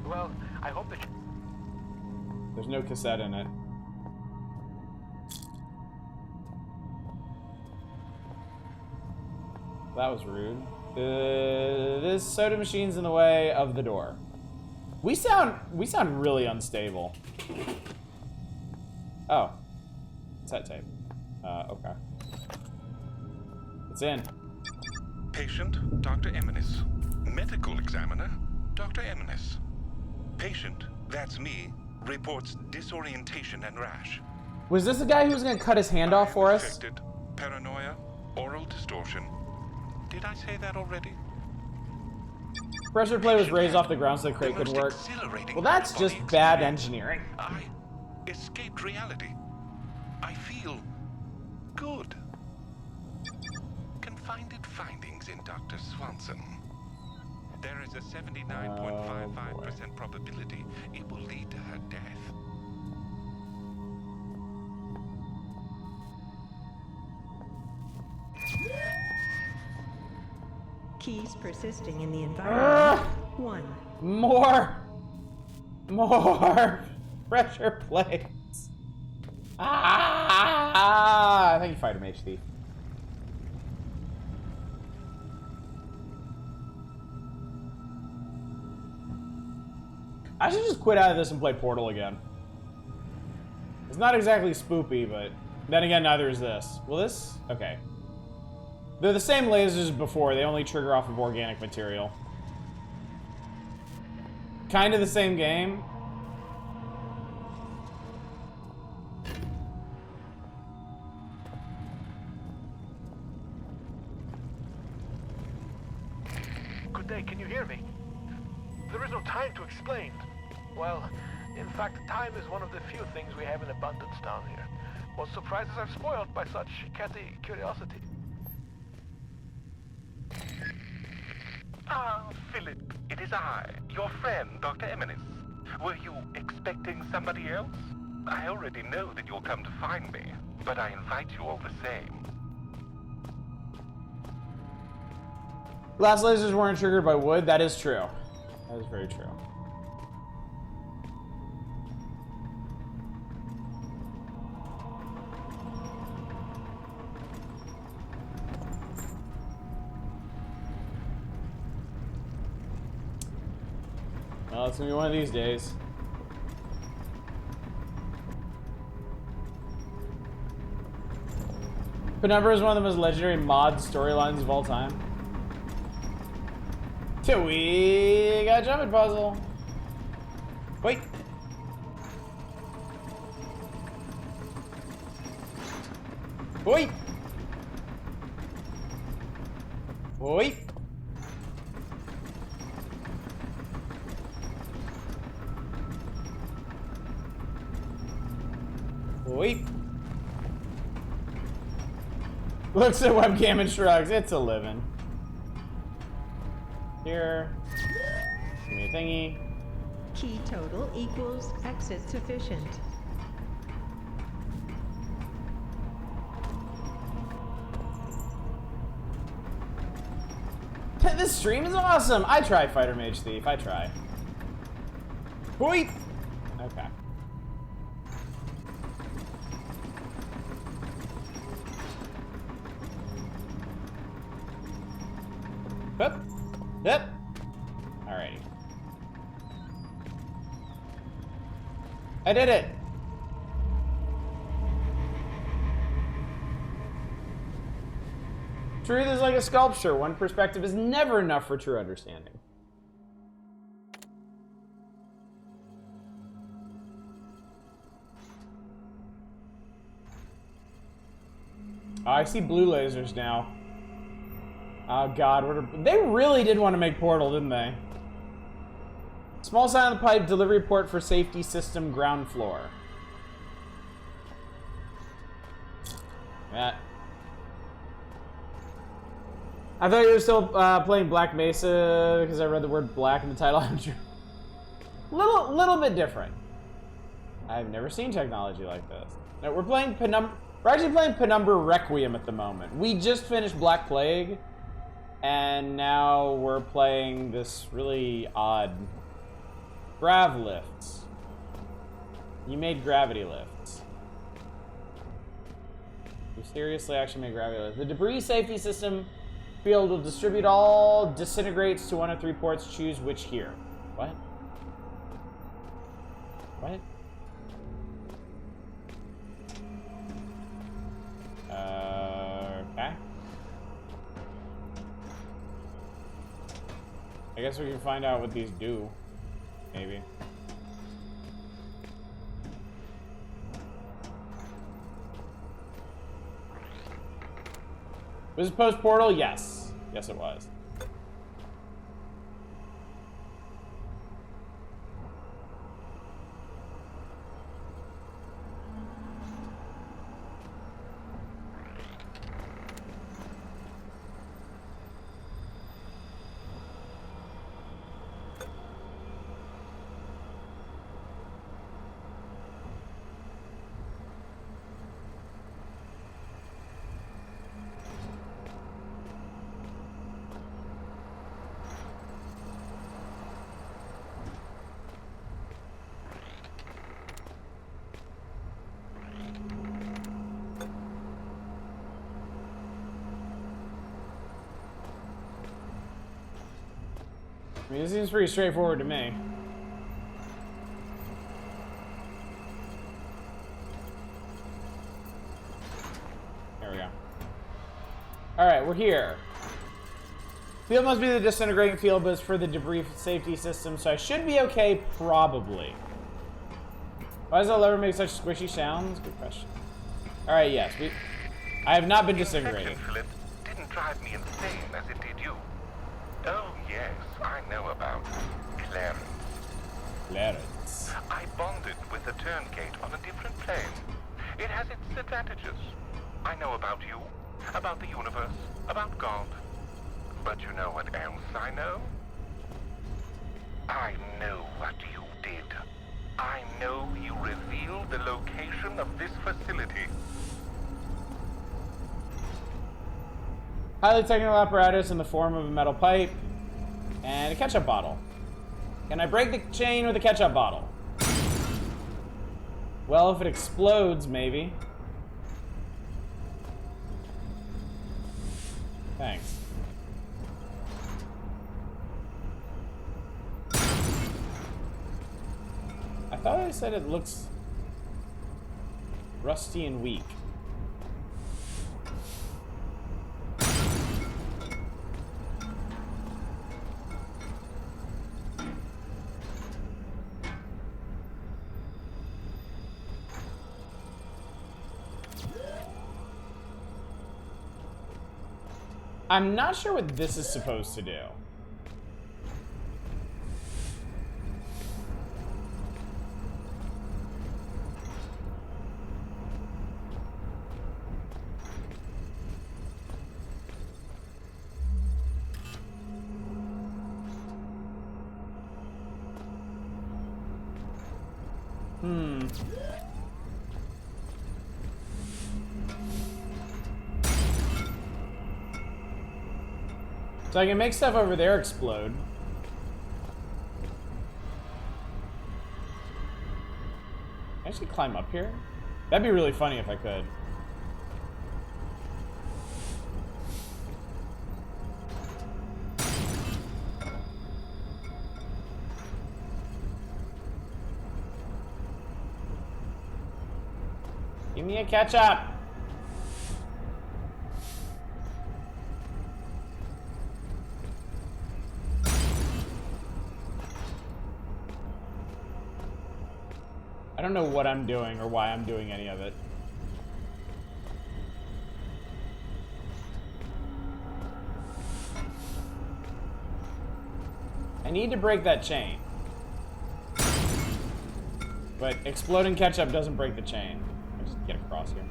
Well, I hope that. There's no cassette in it. That was rude. This soda machine's in the way of the door. We sound really unstable. Oh. Set tape. Okay. It's in. Patient, Dr. Eminis. Medical examiner, Dr. Eminis. Patient, that's me, reports disorientation and rash. Was this the guy who was gonna cut his hand off for us? Affected, paranoia, oral distortion. Did I say that already? Pressure plate was raised off the ground so the crate could work. Well, that's just bad engineering. I escaped reality. I feel good. Confided findings in Dr. Swanson. There is a 79.55% probability it will lead to her death. Keys persisting in the environment. 1. More pressure plates. Ah! Thank you, Fighter Mage Thief. I should just quit out of this and play Portal again. It's not exactly spoopy, but then again, neither is this. Will this? Okay. They're the same lasers as before. They only trigger off of organic material. Kind of the same game. Good day, can you hear me? There is no time to explain. Well, in fact, time is one of the few things we have in abundance down here. Most surprises are spoiled by such catty curiosity. Ah, Philip, it is I, your friend, Dr. Eminis. Were you expecting somebody else? I already know that you'll come to find me, but I invite you all the same. Last lasers weren't triggered by wood. That is true. That is very true. Well, it's gonna be one of these days. Penumbra is one of the most legendary mod storylines of all time. So we got a jumping puzzle. Wait. Wait. Wait. Wait. Looks at webcam and shrugs. It's a living. Here. Give me a thingy. Key total equals exit sufficient. This stream is awesome. I try Fighter Mage Thief. I try. Wait. Okay. Yep. Yep. Alrighty. I did it. Truth is like a sculpture. One perspective is never enough for true understanding. Oh, I see blue lasers now. Oh god, they really did want to make Portal, didn't they? Small silent pipe delivery port for safety system ground floor. That. I thought you were still playing Black Mesa because I read the word black in the title. little bit different. I've never seen technology like this. No, we're playing Penumbra. We're actually playing Penumbra Requiem at the moment. We just finished Black Plague, and now we're playing this really odd grav lifts. You made gravity lifts. You seriously actually made gravity lifts. The debris safety system field will distribute all disintegrates to one of 3 ports. Choose which here. What? What? Okay. I guess we can find out what these do. Maybe. Was it post portal? Yes. Yes, it was. I mean, this seems pretty straightforward to me. There we go. Alright, we're here. Field must be the disintegrating field, but it's for the debris safety system, so I should be okay, probably. Why does that lever make such squishy sounds? Good question. Alright, yes. I have not been disintegrated. Philip didn't drive me insane as it did you. Oh, yes, I know about Clarence. Clarence. I bonded with the Turngate on a different plane. It has its advantages. I know about you, about the universe, about God. But you know what else I know? I know what you did. I know you revealed the location of this facility. Highly technical apparatus in the form of a metal pipe and a ketchup bottle. Can I break the chain with a ketchup bottle? Well, if it explodes, maybe. Thanks. I thought I said it looks rusty and weak. I'm not sure what this is supposed to do. So I can make stuff over there explode. Can I actually climb up here? That'd be really funny if I could. Give me a ketchup. I don't know what I'm doing or why I'm doing any of it. I need to break that chain. But exploding ketchup doesn't break the chain. I'll just get across here.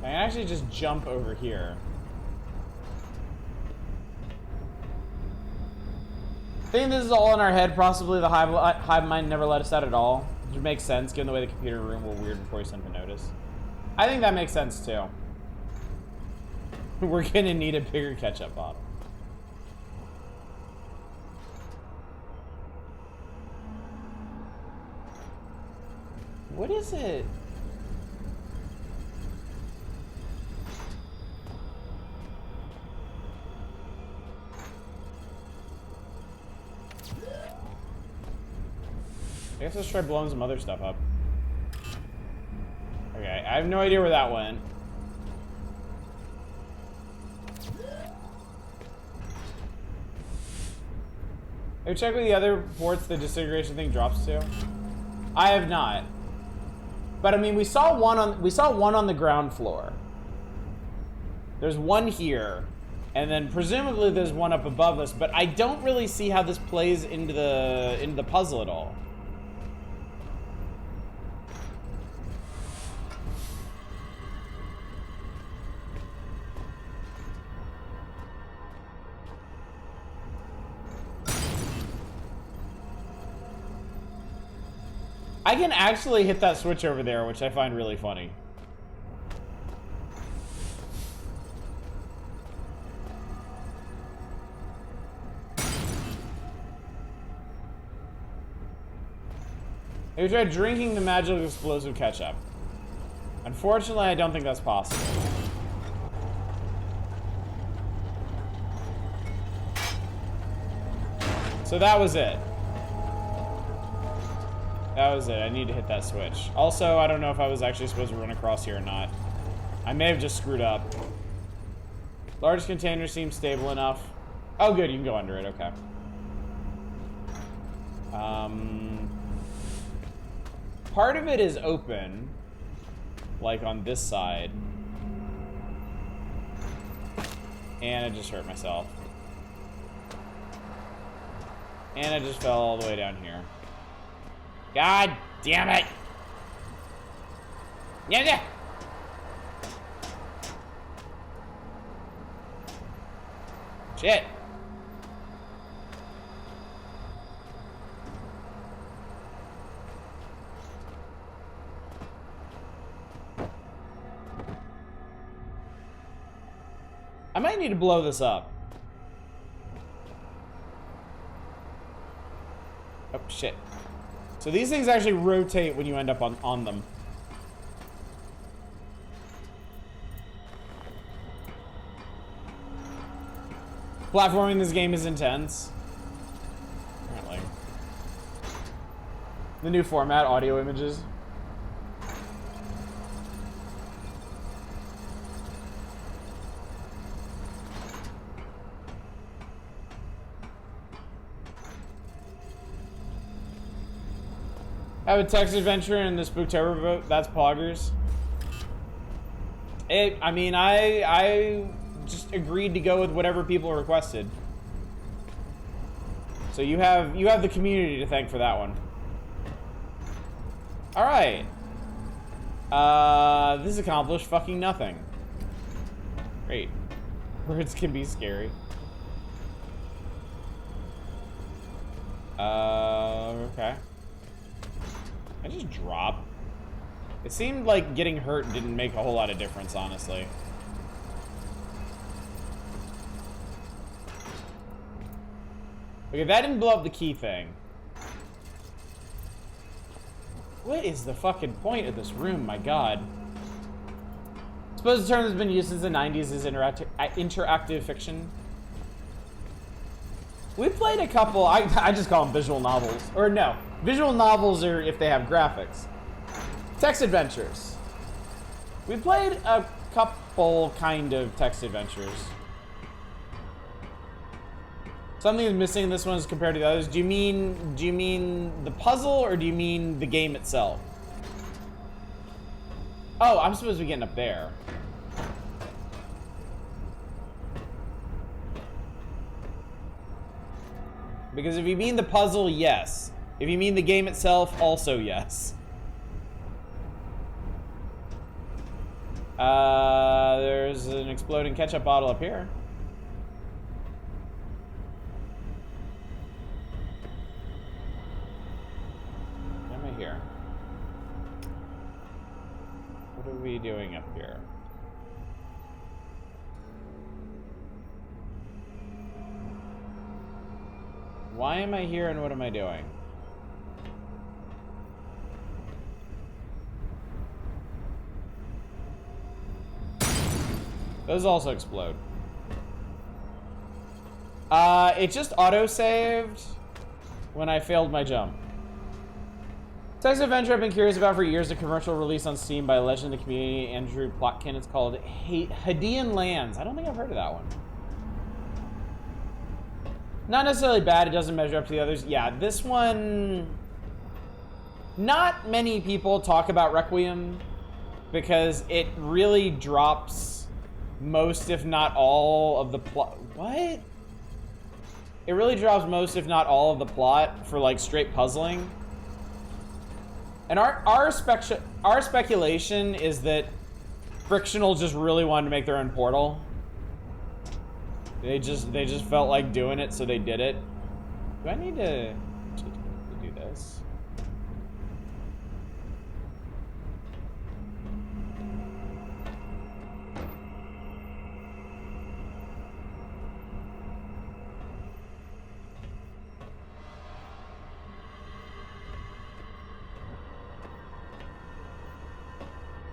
I can actually just jump over here. think this is all in our head. Possibly the hive mind never let us out at all. Which makes sense, given the way the computer room will weird before you sent the notice. I think that makes sense, too. We're gonna need a bigger ketchup bottle. What is it? I guess let's try blowing some other stuff up. Okay, I have no idea where that went. Have you checked with the other ports the disintegration thing drops to? I have not. But I mean, we saw one on the ground floor. There's one here, and then presumably there's one up above us. But I don't really see how this plays into the puzzle at all. I can actually hit that switch over there, which I find really funny. Have you tried drinking the magical explosive ketchup? Unfortunately, I don't think that's possible. So that was it. That was it. I need to hit that switch. Also, I don't know if I was actually supposed to run across here or not. I may have just screwed up. Large container seems stable enough. Oh, good. You can go under it. Okay. Part of it is open. Like on this side. And I just hurt myself. And I just fell all the way down here. God damn it! Yeah. Shit. I might need to blow this up. Oh, shit. So these things actually rotate when you end up on them. Platforming in this game is intense. Apparently. The new format, audio images. I have a text adventure in the Spooktober boat. That's poggers. I mean, I just agreed to go with whatever people requested. So you have the community to thank for that one. All right. This accomplished fucking nothing. Great. Birds can be scary. Okay. I just drop. It seemed like getting hurt didn't make a whole lot of difference, honestly. Okay, that didn't blow up the key thing. What is the fucking point of this room? My god. I suppose the term has been used since the 90s as interactive fiction. We played a couple, I just call them visual novels. Or no, visual novels are if they have graphics. Text adventures. We played a couple kind of text adventures. Something is missing in this one as compared to the others. Do you mean the puzzle or do you mean the game itself? Oh, I'm supposed to be getting up there. Because if you mean the puzzle, yes. If you mean the game itself, also yes. There's an exploding ketchup bottle up here. doing up here? Why am I here and what am I doing? Those also explode. It just auto-saved when I failed my jump. Text adventure I've been curious about for years, a commercial release on Steam by a legend of the community, Andrew Plotkin. It's called Hadean Lands. I don't think I've heard of that one. Not necessarily bad, it doesn't measure up to the others. Yeah, this one... Not many people talk about Requiem because it really drops most, if not all, of the plot. What? It really drops most, if not all, of the plot for like straight puzzling. And our speculation is that Frictional just really wanted to make their own portal. They just felt like doing it, so they did it. Do I need to do this?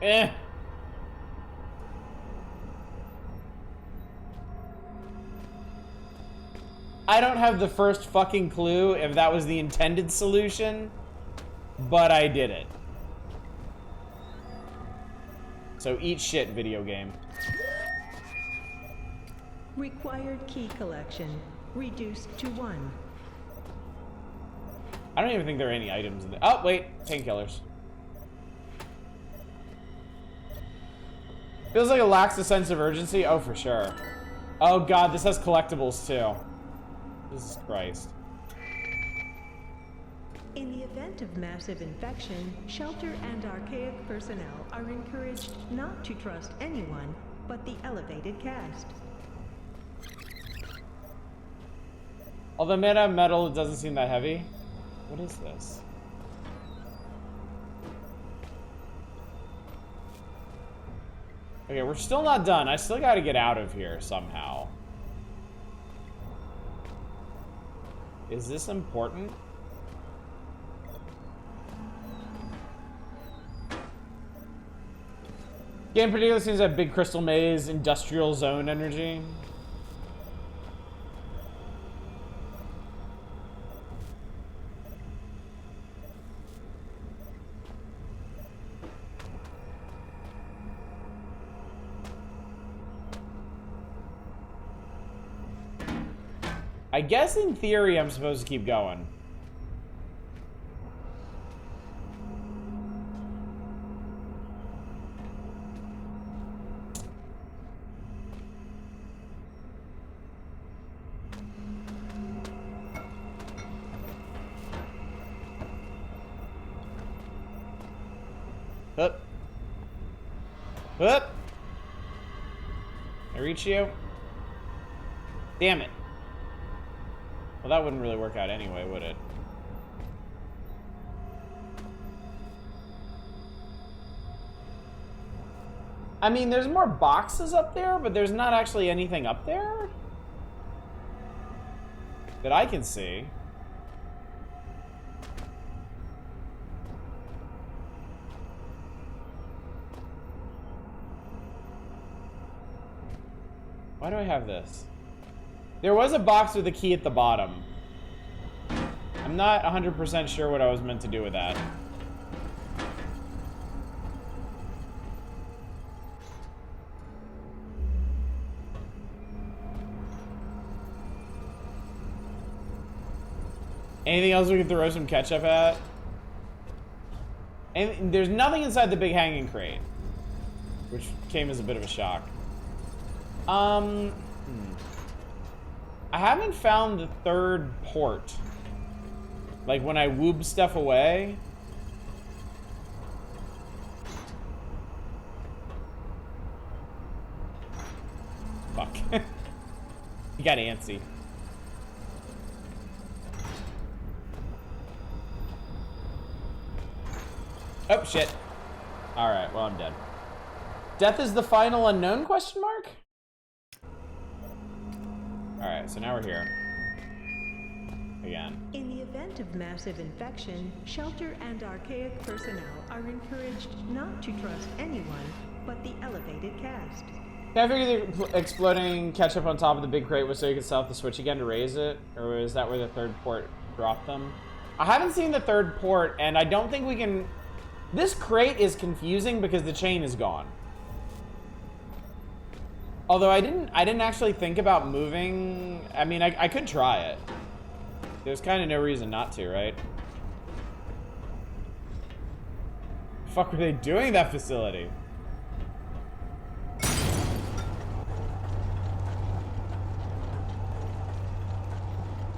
Eh. I don't have the first fucking clue if that was the intended solution, but I did it. So eat shit, video game. Required key collection reduced to 1. I don't even think there are any items in there. Oh, wait. Painkillers. Feels like it lacks a sense of urgency. Oh, for sure. Oh, God. This has collectibles, too. Jesus Christ. In the event of massive infection, shelter and archaic personnel are encouraged not to trust anyone but the elevated caste. Although made out of metal, it doesn't seem that heavy. What is this? Okay, we're still not done. I still gotta get out of here somehow. Is this important? Game particularly seems to have big crystal maze, industrial zone energy. I guess in theory I'm supposed to keep going. Up. Up. I reach you. Damn it. Well, that wouldn't really work out anyway, would it? I mean, there's more boxes up there, but there's not actually anything up there that I can see. Why do I have this? There was a box with a key at the bottom. I'm not 100% sure what I was meant to do with that. Anything else we can throw some ketchup at? And there's nothing inside the big hanging crate, which came as a bit of a shock. I haven't found the third port. Like when I woob stuff away. Fuck. You got antsy. Oh, shit. Alright, well, I'm dead. Death is the final unknown, question mark? Alright, so now we're here. Again. In the event of massive infection, Shelter and Archaic personnel are encouraged not to trust anyone but the elevated cast. Yeah, I figured the exploding ketchup on top of the big crate was so you could set off the switch again to raise it? Or is that where the third port dropped them? I haven't seen the third port, and I don't think we can... This crate is confusing because the chain is gone. Although I didn't actually think about moving... I mean, I could try it. There's kind of no reason not to, right? The fuck were they doing in that facility?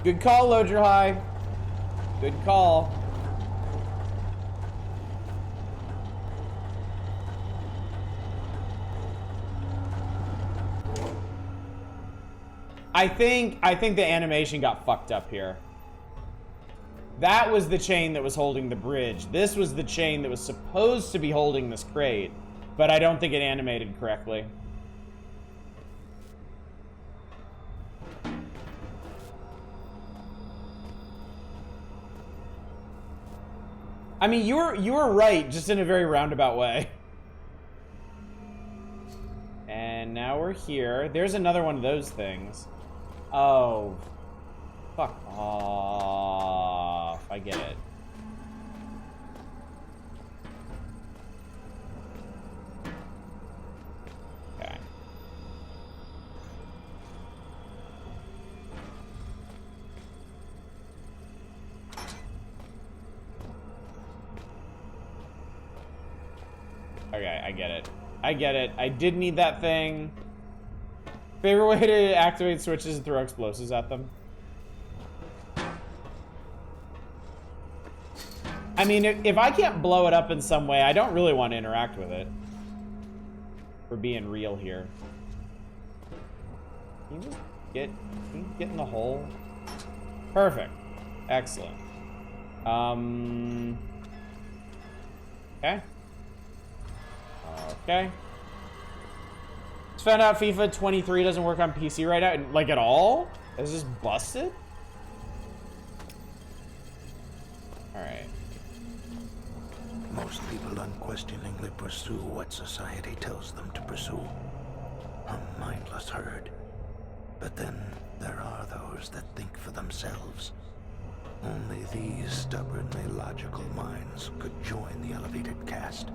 Good call, Loader High. Good call. I think the animation got fucked up here. That was the chain that was holding the bridge. This was the chain that was supposed to be holding this crate, but I don't think it animated correctly. I mean, you were right, just in a very roundabout way. And now we're here. There's another one of those things. Oh. Fuck off. I get it. Okay. Okay, I get it. I get it. I did need that thing. Favorite way to activate switches is throw explosives at them. I mean, if I can't blow it up in some way, I don't really want to interact with it. We're being real here. Can you just get in the hole? Perfect. Excellent. Okay. Okay. Just found out FIFA 23 doesn't work on PC right now, like at all? Is this busted? Alright. Most people unquestioningly pursue what society tells them to pursue. A mindless herd. But then there are those that think for themselves. Only these stubbornly logical minds could join the elevated caste.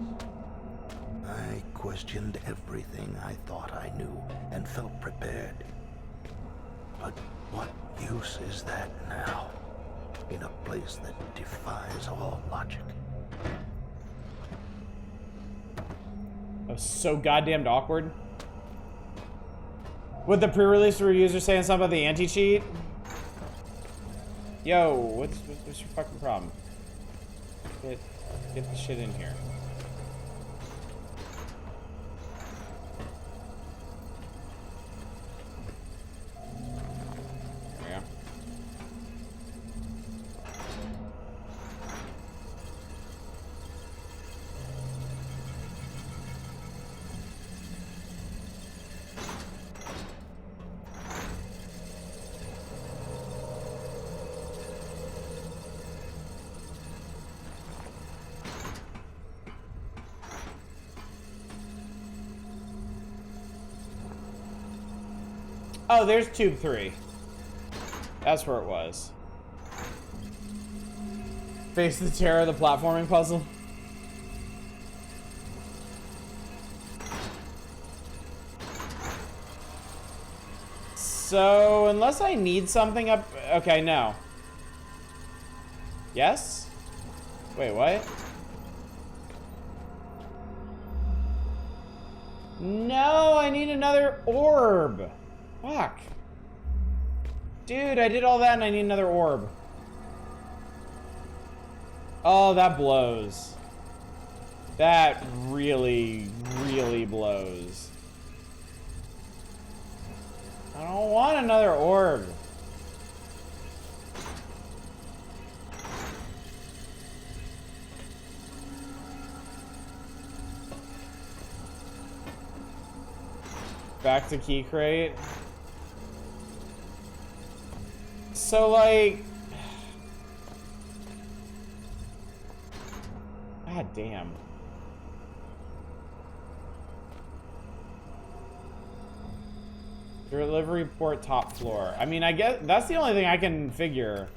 I questioned everything I thought I knew and felt prepared. But what use is that now, in a place that defies all logic? That was so goddamn awkward. With the pre-release reviews are saying something about the anti-cheat? Yo, what's your fucking problem? Get the shit in here. Oh, there's tube 3. That's where it was. Face the terror of the platforming puzzle. So, unless I need something up... Okay, no. Yes? Wait, what? No, I need another orb. Fuck. Dude, I did all that and I need another orb. Oh, that blows. That really, really blows. I don't want another orb. Back to key crate. So, like... God damn. Delivery port top floor. I mean, I guess that's the only thing I can figure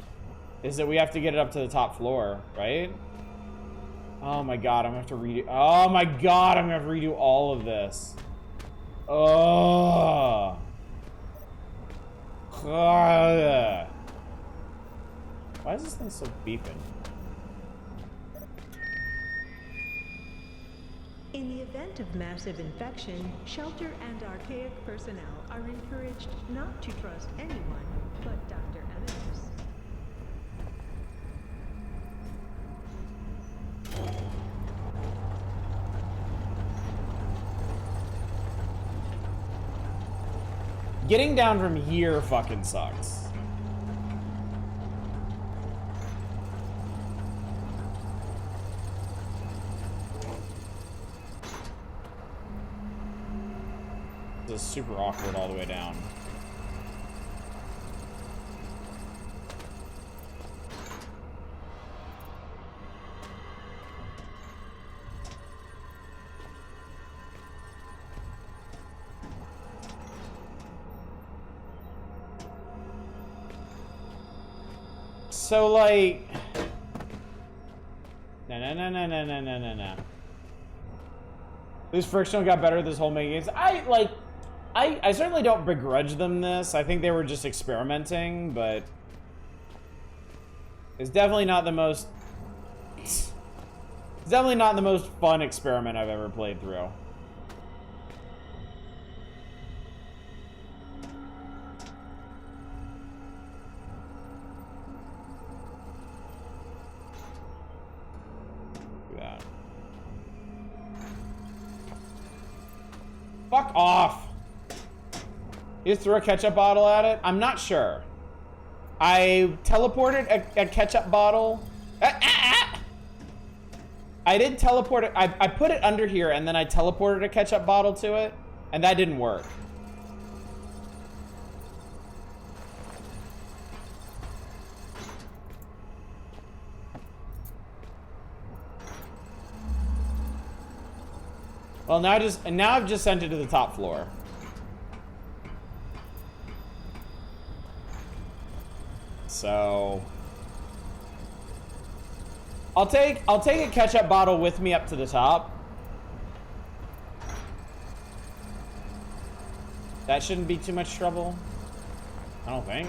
is that we have to get it up to the top floor, right? Oh my god, I'm gonna have to redo. Oh my god, I'm gonna have to redo all of this. Oh. Why is this thing still beeping? In the event of massive infection, shelter and archaic personnel are encouraged not to trust anyone but Dr. Eminence. Getting down from here fucking sucks. This is super awkward all the way down. So like, no. This frictional got better this whole mini games. I certainly don't begrudge them this. I think they were just experimenting, but it's definitely not the most. It's definitely not the most fun experiment I've ever played through. Fuck off. You just threw a ketchup bottle at it? I'm not sure. I teleported a ketchup bottle. I did teleport it. I put it under here and then I teleported a ketchup bottle to it, and that didn't work. Well, now I've just sent it to the top floor. So I'll take a ketchup bottle with me up to the top. That shouldn't be too much trouble, I don't think.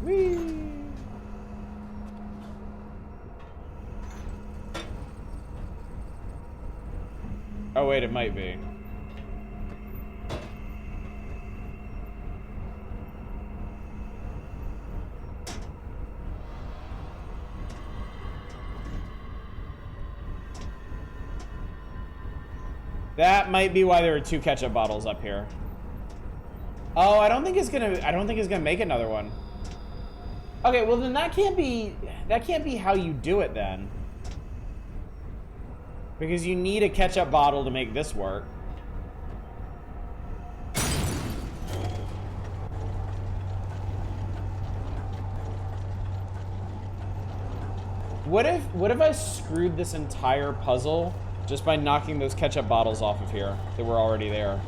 Whee! Oh wait, it might be. That might be why there are 2 ketchup bottles up here. Oh, I don't think it's gonna make another one. Okay, well then that can't be how you do it then. Because you need a ketchup bottle to make this work. What if I screwed this entire puzzle just by knocking those ketchup bottles off of here that were already there?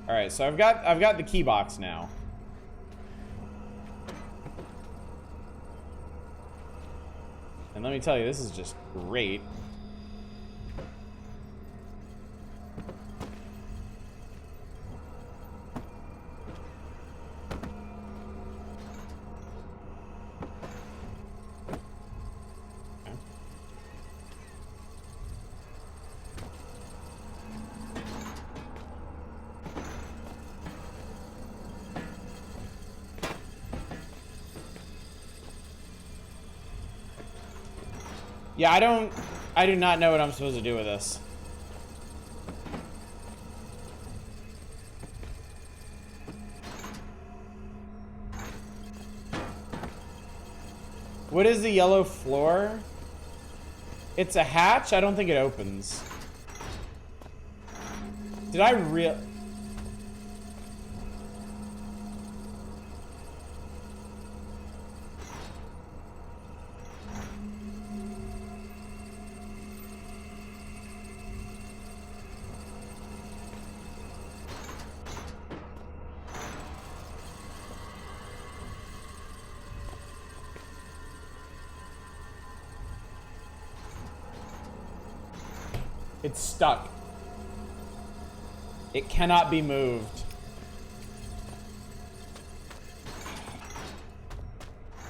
All right, so I've got the key box now. And let me tell you, this is just great. Yeah, I don't I do not know what I'm supposed to do with this. What is the yellow floor? It's a hatch? I don't think it opens. Did I real... It's stuck. It cannot be moved.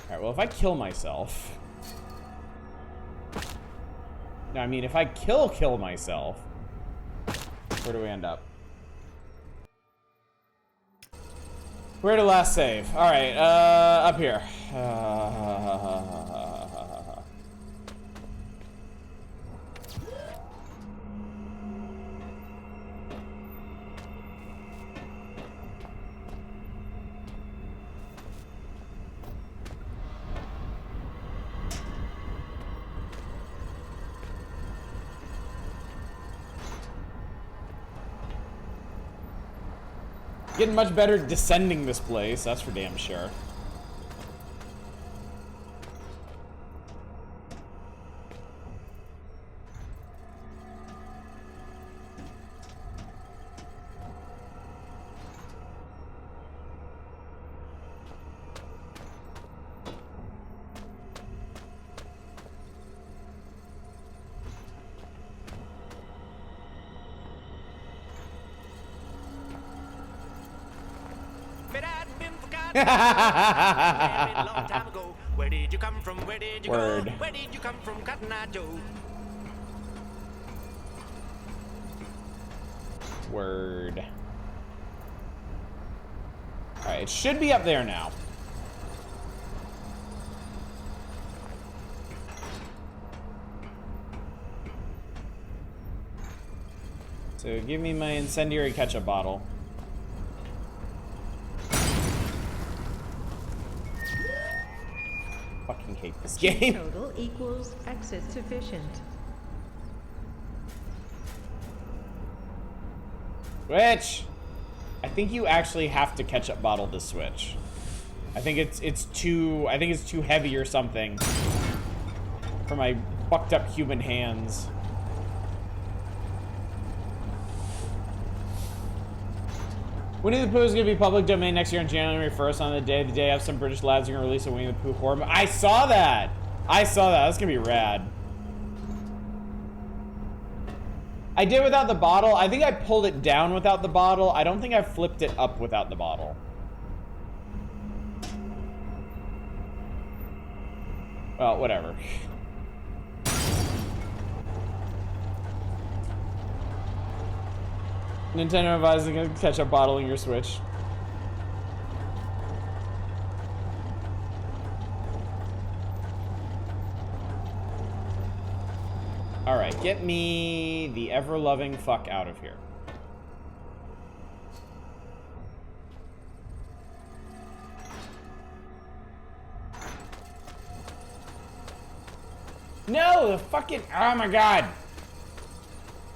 Alright, well, if I kill myself... No, I mean, if I kill myself... Where do we end up? Where to last save? Alright, up here. Getting much better at descending this place, that's for damn sure. Long time ago. Where did you come from? Where did you Word. go? Where did you come from, Cotton Eye Joe? Word. Alright, it should be up there now. So give me my incendiary ketchup bottle. Fucking hate this game. Total equals exit sufficient. Switch! I think you actually have to ketchup bottle the switch. I think it's too heavy or something for my fucked up human hands. Winnie the Pooh is going to be public domain next year on January 1st on the day of some British labs are going to release a Winnie the Pooh horror movie. I saw that! I saw that. That's going to be rad. I did without the bottle. I think I pulled it down without the bottle. I don't think I flipped it up without the bottle. Well, whatever. Nintendo advising a ketchup bottle in your Switch. Alright, get me the ever-loving fuck out of here. No, the fucking... Oh my god.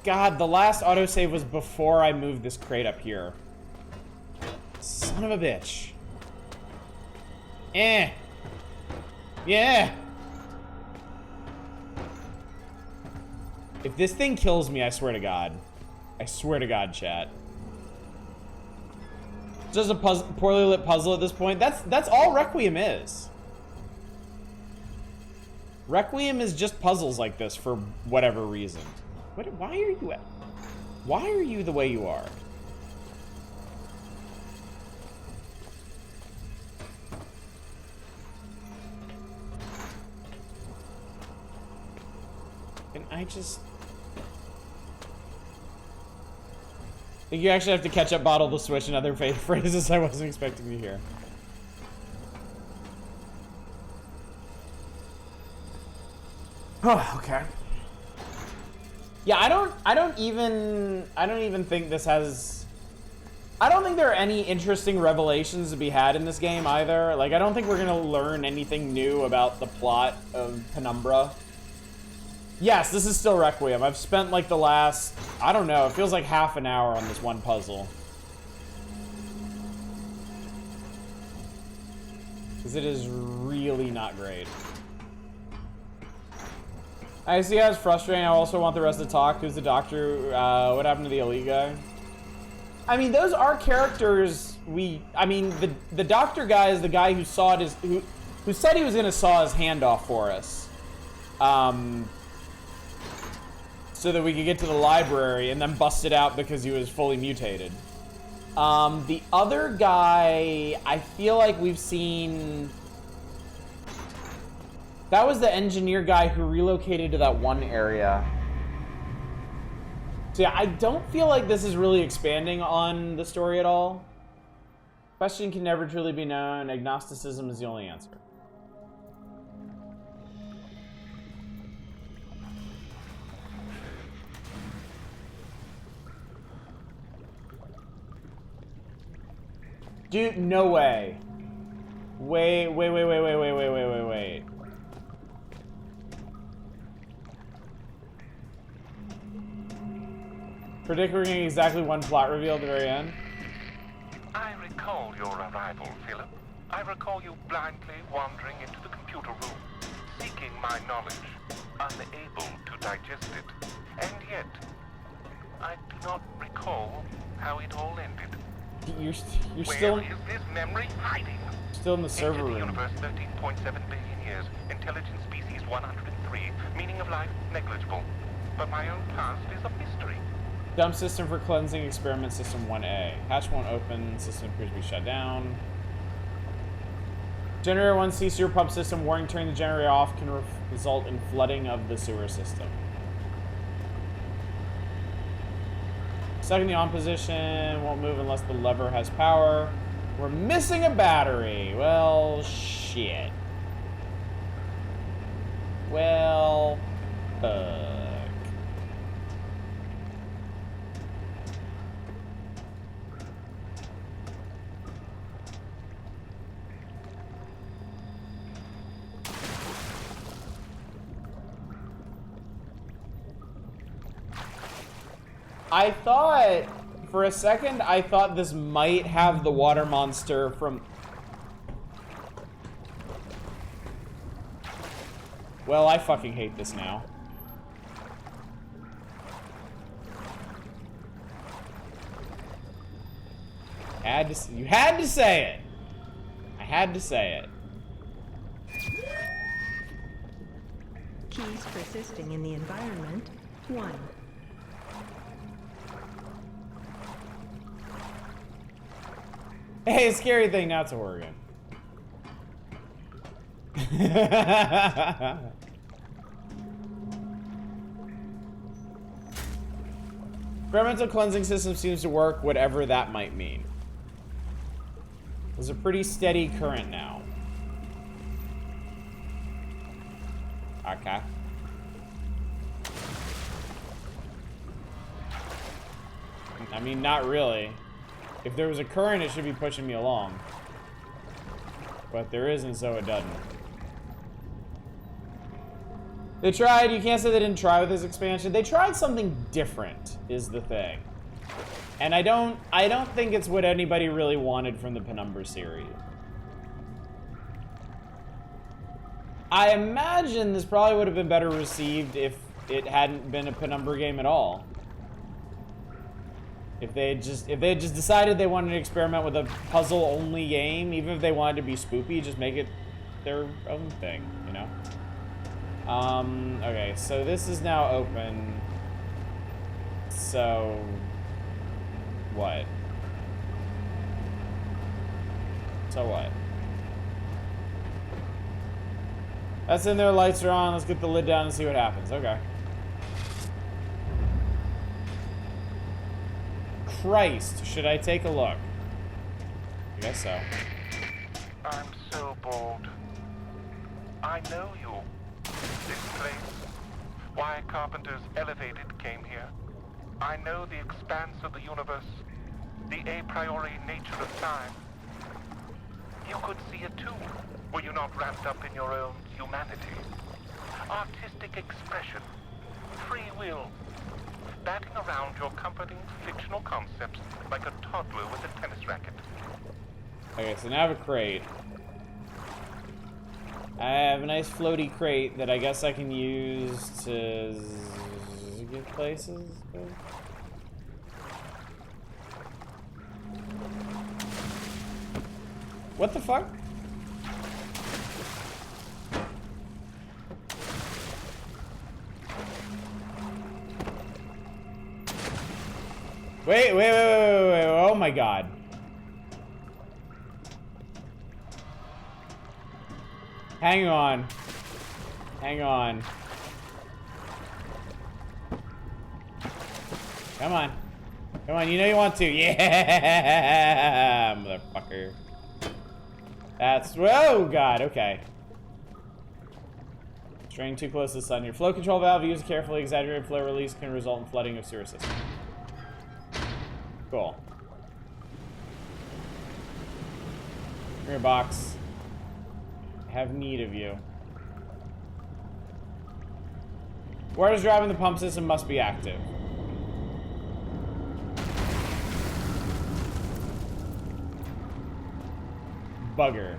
God, the last autosave was before I moved this crate up here. Son of a bitch. Eh. Yeah. If this thing kills me, I swear to God. I swear to God, chat. Just a poorly lit puzzle at this point. That's all Requiem is. Requiem is just puzzles like this for whatever reason. Why are you the way you are? Can I just... I think you actually have to ketchup bottle the switch and other phrases I wasn't expecting to hear. Oh, okay. Yeah, I don't even think this has... I don't think there are any interesting revelations to be had in this game either. Like, I don't think we're gonna learn anything new about the plot of Penumbra. Yes, this is still Requiem. I've spent like the last, I don't know, it feels like half an hour on this one puzzle. Because it is really not great. I see how it's frustrating. I also want the rest to talk. Who's the doctor? What happened to the elite guy? I mean, those are characters I mean, the doctor guy is the guy who sawed his, who said he was gonna saw his hand off for us. So that we could get to the library and then bust it out because he was fully mutated. The other guy, I feel like we've seen... That was the engineer guy who relocated to that one area. So yeah, I don't feel like this is really expanding on the story at all. Question can never truly be known. Agnosticism is the only answer. Dude, no way. Wait. Predict we're getting exactly one plot reveal at the very end. I recall your arrival, Philip. I recall you blindly wandering into the computer room, seeking my knowledge, unable to digest it. And yet, I do not recall how it all ended. You're Where still... is this memory hiding? Still in the server room. Universe, 13.7 billion years. Intelligence species 103. Meaning of life, negligible. But my own past is a mystery. Dump system for cleansing, experiment system 1A. Hatch won't open, system appears to be shut down. Generator 1 C sewer pump system. Warning, turning the generator off can result in flooding of the sewer system. Stuck in the on position, won't move unless the lever has power. We're missing a battery. Well, shit. Well, I thought, for a second, I thought this might have the water monster from... Well, I fucking hate this now. You had to say it. I had to say it. Keys persisting in the environment, 1. Hey, scary thing, now it's a horror game. Experimental cleansing system seems to work, whatever that might mean. There's a pretty steady current now. Okay. I mean, not really. If there was a current, it should be pushing me along. But there isn't, so it doesn't. They tried. You can't say they didn't try with this expansion. They tried something different, is the thing. And I don't think it's what anybody really wanted from the Penumbra series. I imagine this probably would have been better received if it hadn't been a Penumbra game at all. If they had just decided they wanted to experiment with a puzzle-only game, even if they wanted to be spoopy, just make it their own thing, you know? Okay, so this is now open. So... what? So what? That's in there, lights are on, let's get the lid down and see what happens. Okay. Christ, should I take a look? I guess so. I'm so bored. I know you. This place. why Carpenter's Elevated came here. I know the expanse of the universe, the a priori nature of time. You could see it too, were you not wrapped up in your own humanity. Artistic expression, free will, batting around your comforting fictional concepts like a toddler with a tennis racket. Okay, so now I have a crate. I have a nice floaty crate that I guess I can use to get places. What the fuck? Wait, oh my god. Hang on. Hang on. Come on. Come on, you know you want to. Yeah, motherfucker. That's, oh god, okay. Straying too close to the sun. Your flow control valve used carefully, exaggerated flow release can result in flooding of sewer system. Cool. Come here, box. I have need of you. Water's driving the pump system must be active. Bugger.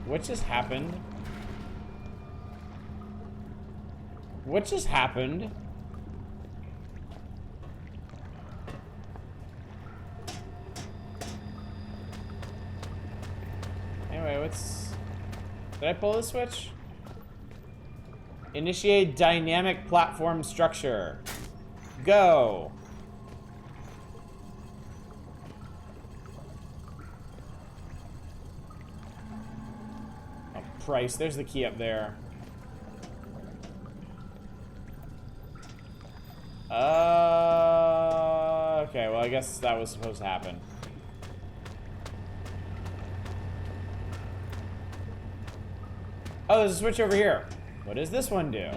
What just happened? What just happened? Anyway, what's... Did I pull the switch? Initiate dynamic platform structure. Go. Oh, Christ, there's the key up there. Okay, well, I guess that was supposed to happen. Oh, there's a switch over here. What does this one do?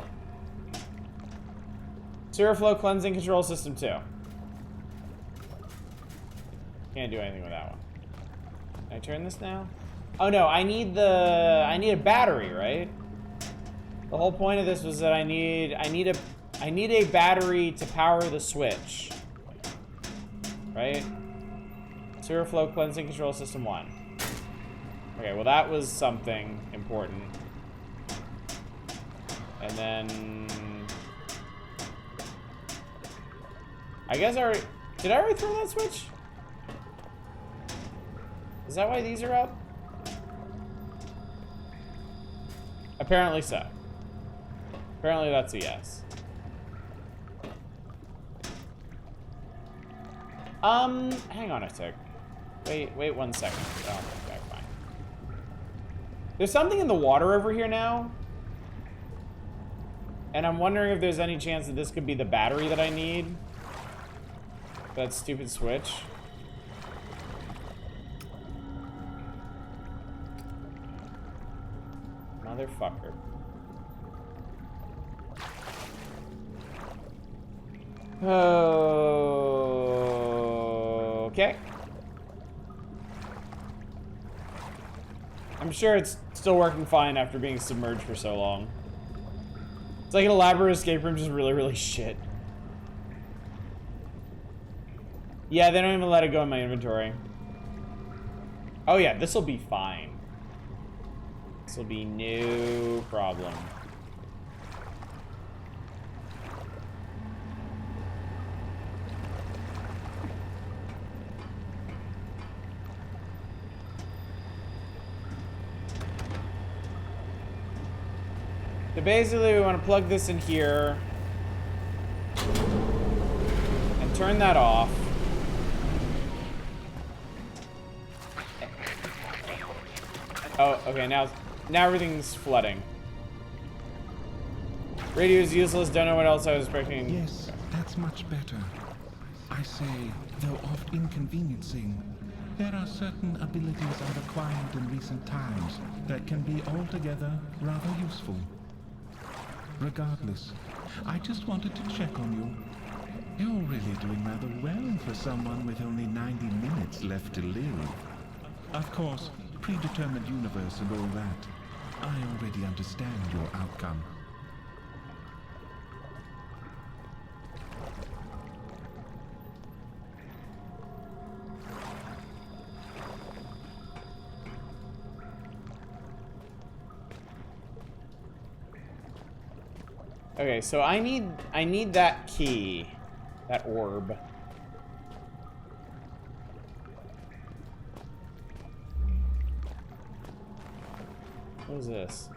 Sewer flow cleansing control system 2. Can't do anything with that one. Can I turn this now? Oh no, I need a battery, right? The whole point of this was that I need a battery to power the switch. Right? Sewer flow cleansing control system 1. Okay, well that was something important. And then... I guess did I already throw that switch? Is that why these are up? Apparently so. Apparently that's a yes. Hang on a sec. Wait 1 second. Oh, okay, fine. There's something in the water over here now. And I'm wondering if there's any chance that this could be the battery that I need. That stupid switch. Motherfucker. Okay. I'm sure it's still working fine after being submerged for so long. It's like an elaborate escape room, just really, really shit. Yeah, they don't even let it go in my inventory. Oh yeah, this will be fine. This will be no problem. So basically, we want to plug this in here and turn that off. Oh, okay, now everything's flooding. Radio is useless, don't know what else I was expecting. Yes, that's much better. I say, though oft inconveniencing, There are certain abilities I've acquired in recent times that can be altogether rather useful. Regardless, I just wanted to check on you. You're really doing rather well for someone with only 90 minutes left to live. Of course, predetermined universe and all that. I already understand your outcome. Okay, so I need that key. That orb. What is this?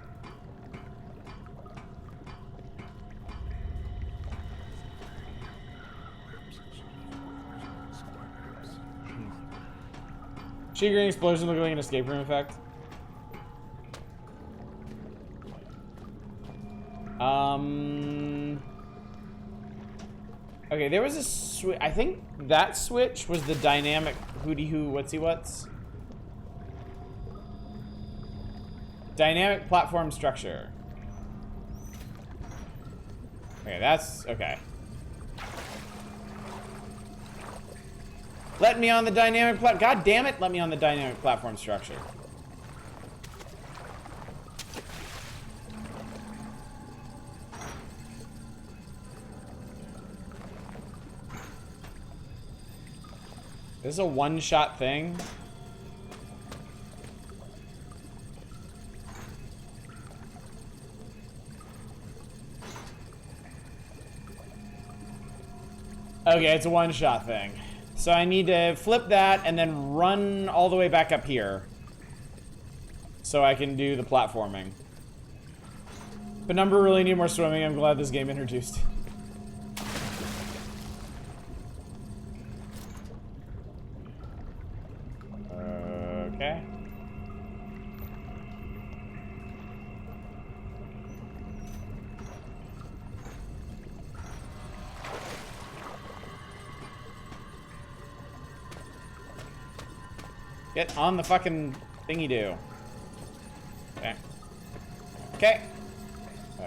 Sugar explosion looking like an escape room effect. Okay, there was a switch. I think that switch was the dynamic hooty hoo whatsy what's. Dynamic platform structure. Okay, that's okay. Let me on the dynamic God damn it, let me on the dynamic platform structure. This is a one-shot thing. Okay, it's a one-shot thing. So I need to flip that and then run all the way back up here. So I can do the platforming. Penumbra really need more swimming. I'm glad this game introduced. Okay. Get on the fucking thingy do. Okay. Okay.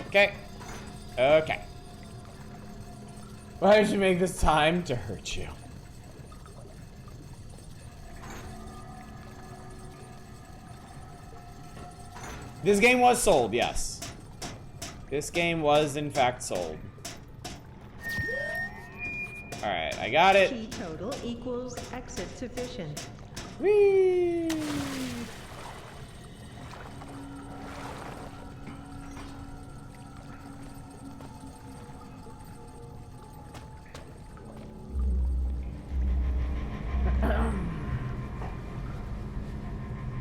Okay. Okay. Why did you make this time to hurt you? This game was sold, yes. This game was, in fact, sold. Alright, I got it. Key total equals exit sufficient. Whee!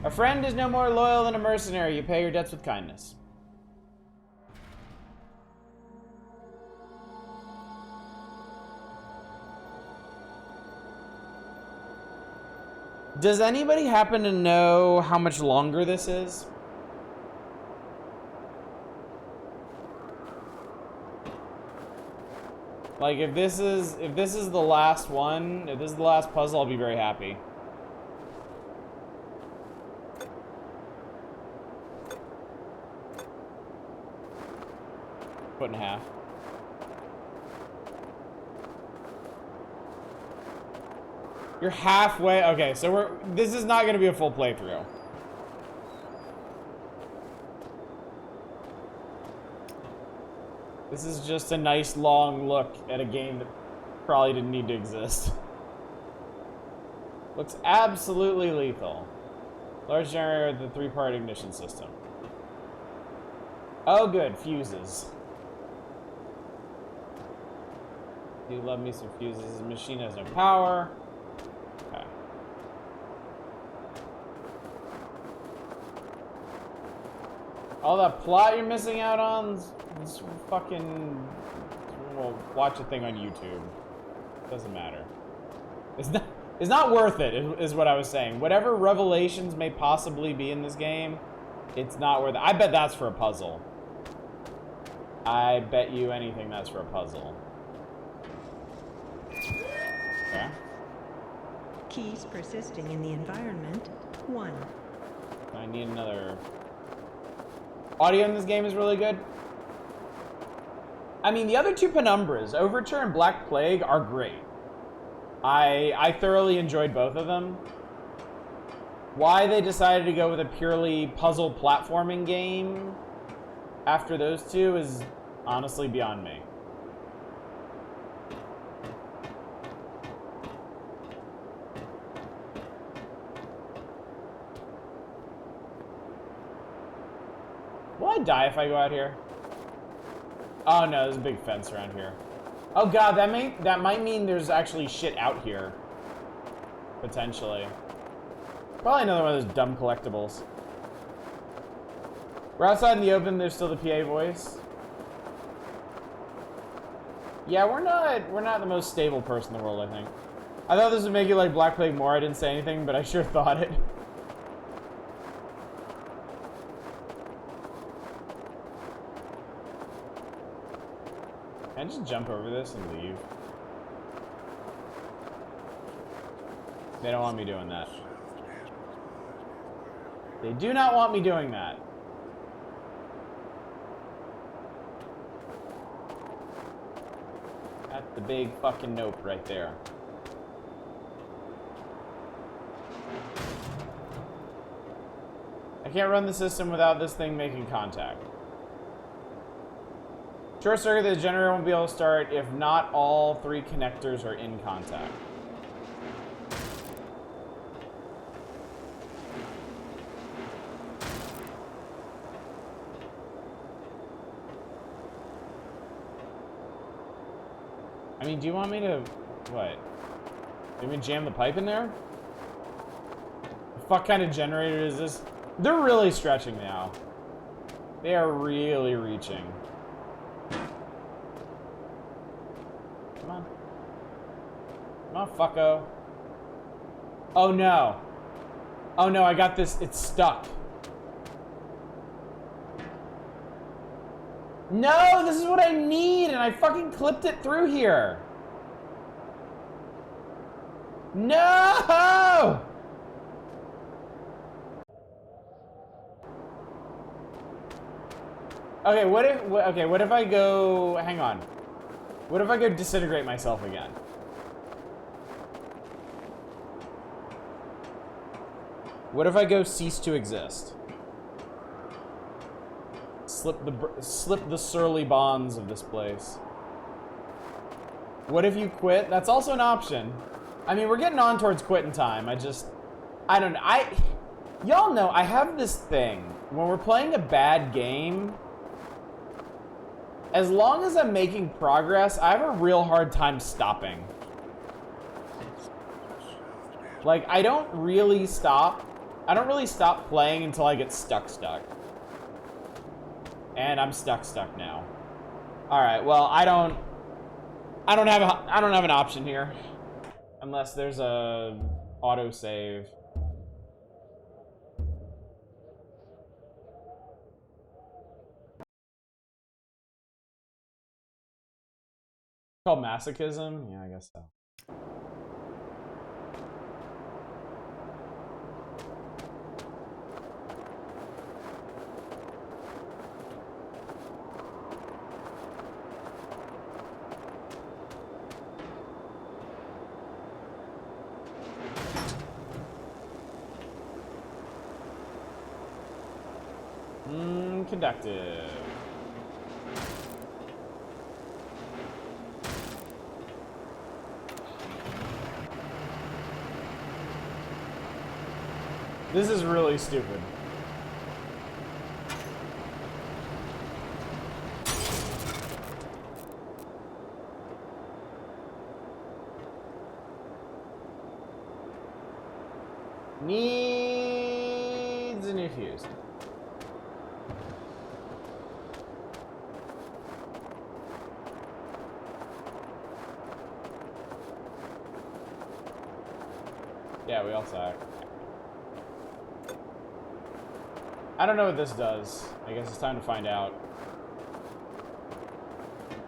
A friend is no more loyal than a mercenary. You pay your debts with kindness. Does anybody happen to know how much longer this is? Like, if this is the last one, if this is the last puzzle, I'll be very happy. Foot and a half. You're halfway. Okay, so this is not going to be a full playthrough. This is just a nice long look at a game that probably didn't need to exist. Looks absolutely lethal. Large generator with the 3-part ignition system. Oh good, fuses. You love me some fuses. This machine has no power. Okay. All that plot you're missing out on, this fucking, well, watch a thing on YouTube. Doesn't matter. It's not worth it, is what I was saying. Whatever revelations may possibly be in this game, it's not worth it. I bet that's for a puzzle. I bet you anything that's for a puzzle. Okay. Keys persisting in the environment, 1. I need another. Audio in this game is really good. I mean, the other two Penumbras, Overture and Black Plague, are great. I thoroughly enjoyed both of them. Why they decided to go with a purely puzzle platforming game after those two is honestly beyond me. Will I die if I go out here? Oh no, there's a big fence around here. Oh god, that might mean there's actually shit out here. Potentially. Probably another one of those dumb collectibles. We're outside in the open, there's still the PA voice. Yeah, we're not the most stable person in the world, I think. I thought this would make you like Black Plague more. I didn't say anything, but I sure thought it. Can I just jump over this and leave? They don't want me doing that. They do not want me doing that. That's the big fucking nope right there. I can't run the system without this thing making contact. Short circuit, the generator won't be able to start if not all 3 connectors are in contact. I mean, do you want me to... what? Do you want me to jam the pipe in there? What fuck kind of generator is this? They're really stretching now. They are really reaching. Come on. Come on, fucko. Oh no. Oh no, I got this. It's stuck. No, this is what I need, and I fucking clipped it through here. No! Okay, what if I go, hang on. What if I go disintegrate myself again? What if I go cease to exist? Slip the surly bonds of this place. What if you quit? That's also an option. I mean, we're getting on towards quitting time. I don't know. Y'all know I have this thing. When we're playing a bad game, as long as I'm making progress, I have a real hard time stopping. Like, I don't really stop playing until I get stuck. And I'm stuck now. All right, well, I don't have an option here. Unless there's a autosave. Called masochism? Yeah, I guess so. Conductive. This is really stupid. Needs a new fuse. Yeah, we all suck. I don't know what this does. I guess it's time to find out.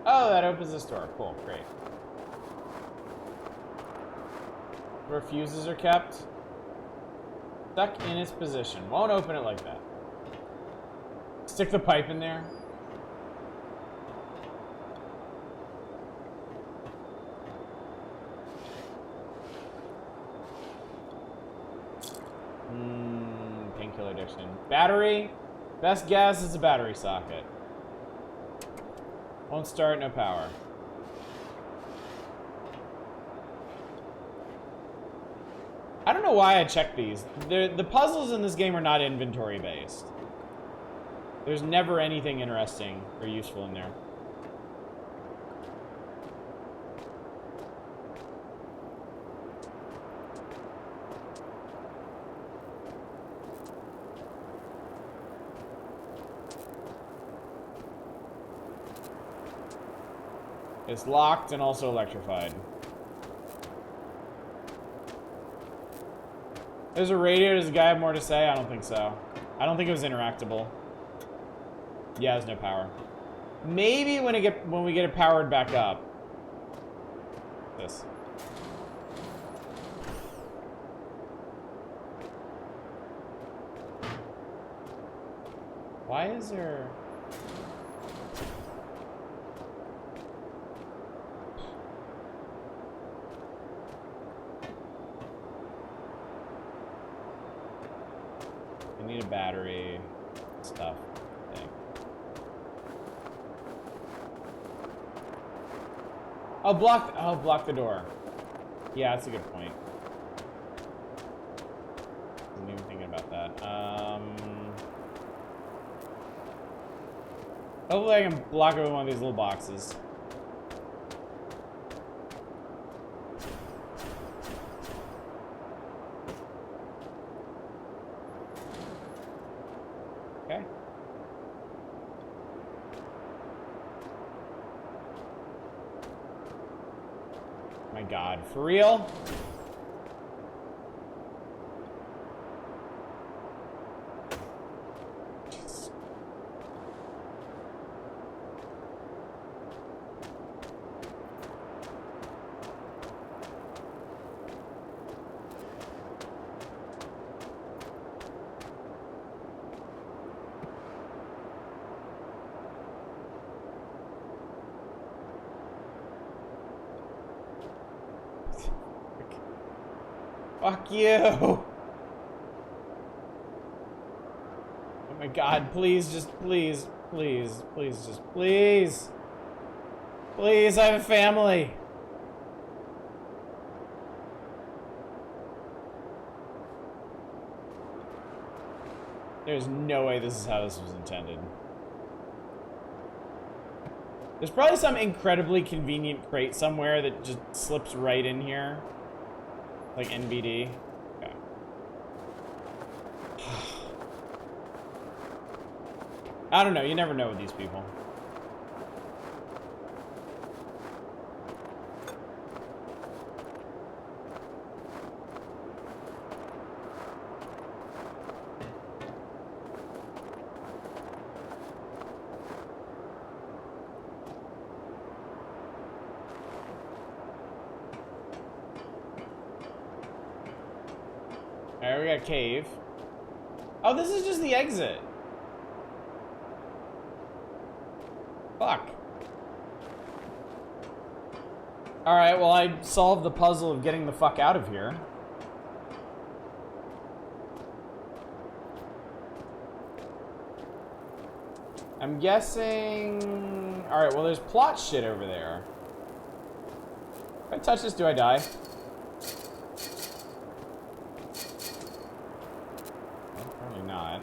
Oh, that opens this door. Cool, great. Where fuses are kept. Stuck in its position. Won't open it like that. Stick the pipe in there. Painkiller addiction. Battery. Best guess is a battery socket. Won't start, no power. I don't know why I checked these. The puzzles in this game are not inventory based. There's never anything interesting or useful in there. It's locked and also electrified. There's a radio. Does the guy have more to say? I don't think so. I don't think it was interactable. Yeah, there's no power. Maybe when we get it powered back up. This. Why is there... I need a battery stuff thing. Oh, block the door. Yeah, that's a good point. Wasn't even thinking about that. Hopefully I can block it with one of these little boxes. Okay. My God, for real? Fuck you! Oh my God, please, just please, please, please, just please. Please, I have a family. There's no way this is how this was intended. There's probably some incredibly convenient crate somewhere that just slips right in here. Like NBD. Okay. I don't know. You never know with these people. Alright, we got a cave. Oh, this is just the exit. Fuck. Alright, well, I solved the puzzle of getting the fuck out of here. I'm guessing... Alright, well, there's plot shit over there. If I touch this, do I die? Not.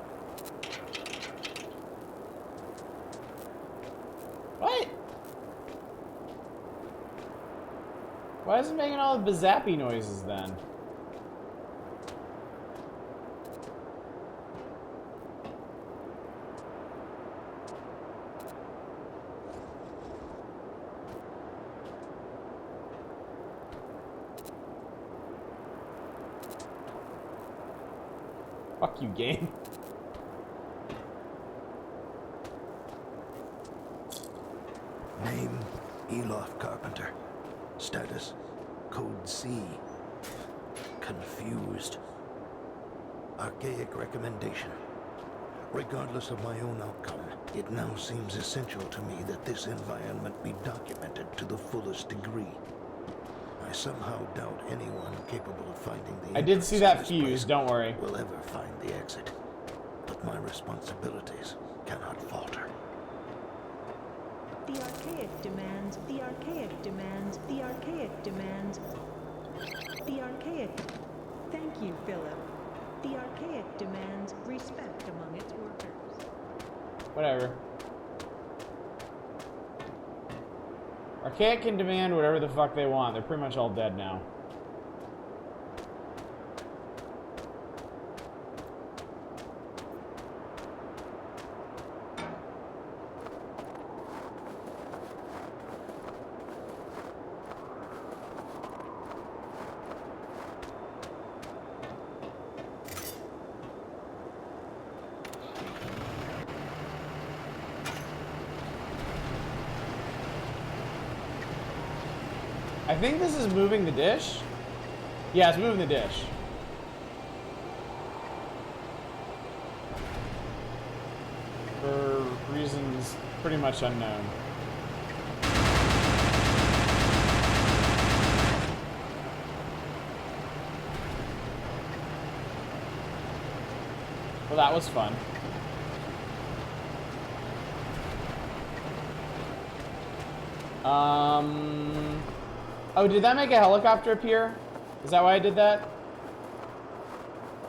What? Why is it making all the zappy noises then? Fuck you, game. Name, Elof Carpenter. Status, Code C. confused. Archaic recommendation. Regardless of my own outcome, it now seems essential to me that this environment be documented to the fullest degree. I somehow doubt anyone capable of finding the I did see entrance to that this fuse, place don't worry. will ever find the exit. But my responsibilities cannot falter. The archaic demands, the archaic demands, the archaic demands. The archaic. Thank you, Philip. The archaic demands respect among its workers. Whatever. Archaic can demand whatever the fuck they want. They're pretty much all dead now. I think this is moving the dish. Yeah, it's moving the dish. For reasons pretty much unknown. Well, that was fun. Oh, did that make a helicopter appear? Is that why I did that?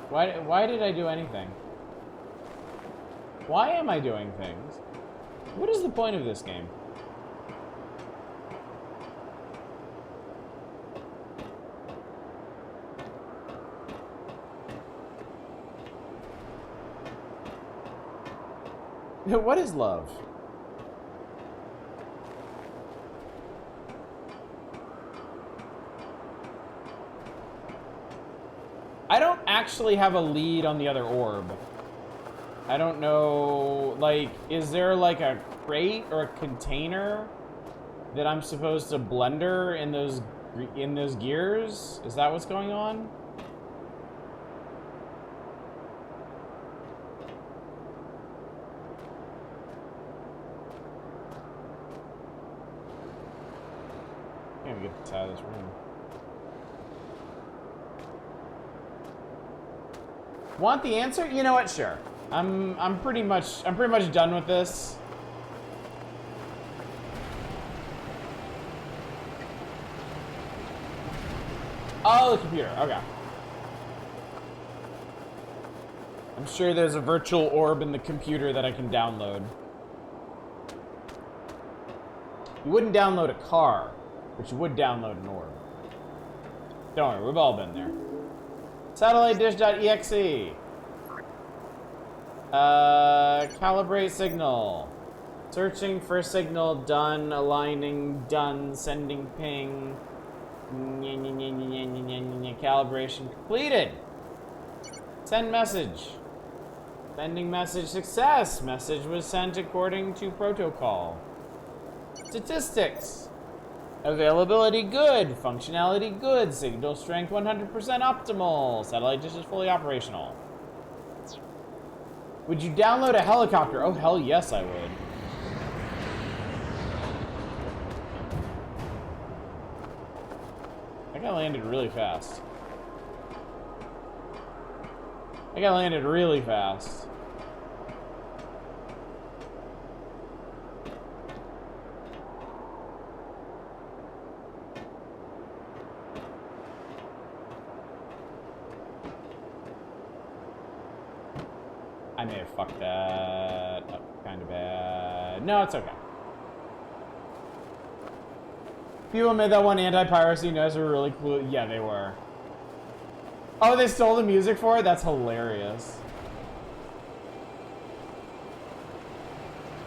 Why did I do anything? Why am I doing things? What is the point of this game? What is love? I don't actually have a lead on the other orb. I don't know, like, is there like a crate or a container that I'm supposed to blender in those gears? Is that what's going on? Can't even get out of this room. Want the answer? You know what? Sure. I'm pretty much done with this. Oh, the computer. Okay. I'm sure there's a virtual orb in the computer that I can download. You wouldn't download a car, but you would download an orb. Don't worry, we've all been there. SatelliteDish.exe. Calibrate signal. Searching for signal, done. Aligning, done. Sending ping. Calibration completed. Send message. Sending message success. Message was sent according to protocol. Statistics. Availability good. Functionality good. Signal strength 100% optimal. Satellite dish is fully operational. Would you download a helicopter? Oh, hell yes, I would. That guy landed really fast. That guy landed really fast. I may have fucked that up kind of bad. No, it's okay. People made that one anti-piracy noise were really cool. Yeah, they were. Oh, they stole the music for it? That's hilarious.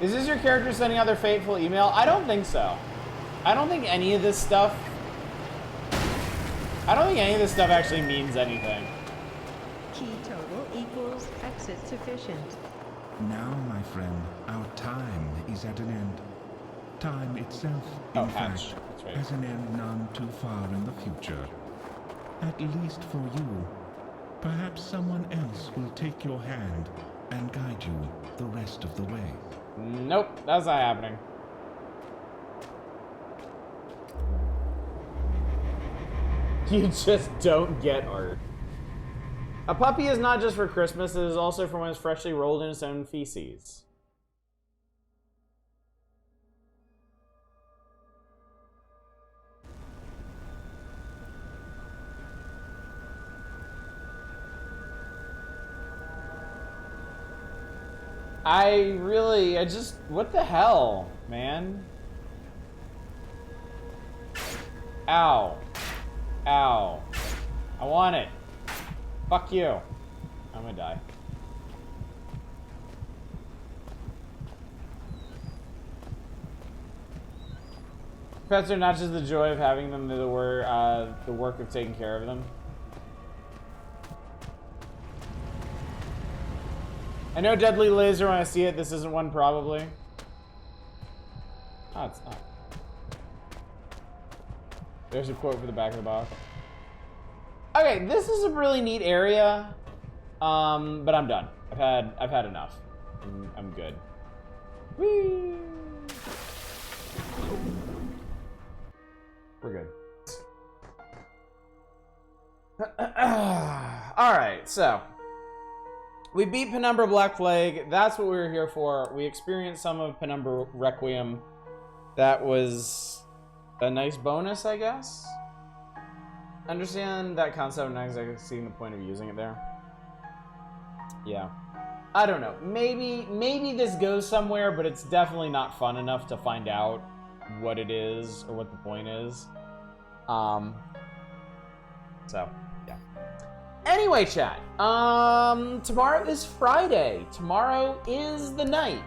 Is this your character sending out their fateful email? I don't think so. I don't think any of this stuff... I don't think any of this stuff actually means anything. Key total equals exit sufficient. Now, my friend, our time is at an end. Time itself, in fact, That's right. has an end none too far in the future. At least for you. Perhaps someone else will take your hand and guide you the rest of the way. Nope, that's not happening. You just don't get art. A puppy is not just for Christmas, it is also for when it's freshly rolled in its own feces. What the hell, man? Ow. Ow. I want it. Fuck you. I'm gonna die. Pets are not just the joy of having them, they're the work of taking care of them. I know Deadly Laser when I see it. This isn't one, probably. Oh, it's not. There's a quote for the back of the box. Okay, this is a really neat area, but I'm done. I've had enough. I'm good. Whee! We're good. All right, so we beat Penumbra Black Plague. That's what we were here for. We experienced some of Penumbra Requiem. That was a nice bonus, I guess. Understand that concept. I'm not exactly seeing the point of using it there. Yeah. I don't know. Maybe this goes somewhere, but it's definitely not fun enough to find out what it is or what the point is. So, yeah. Anyway, chat. Tomorrow is Friday. Tomorrow is the night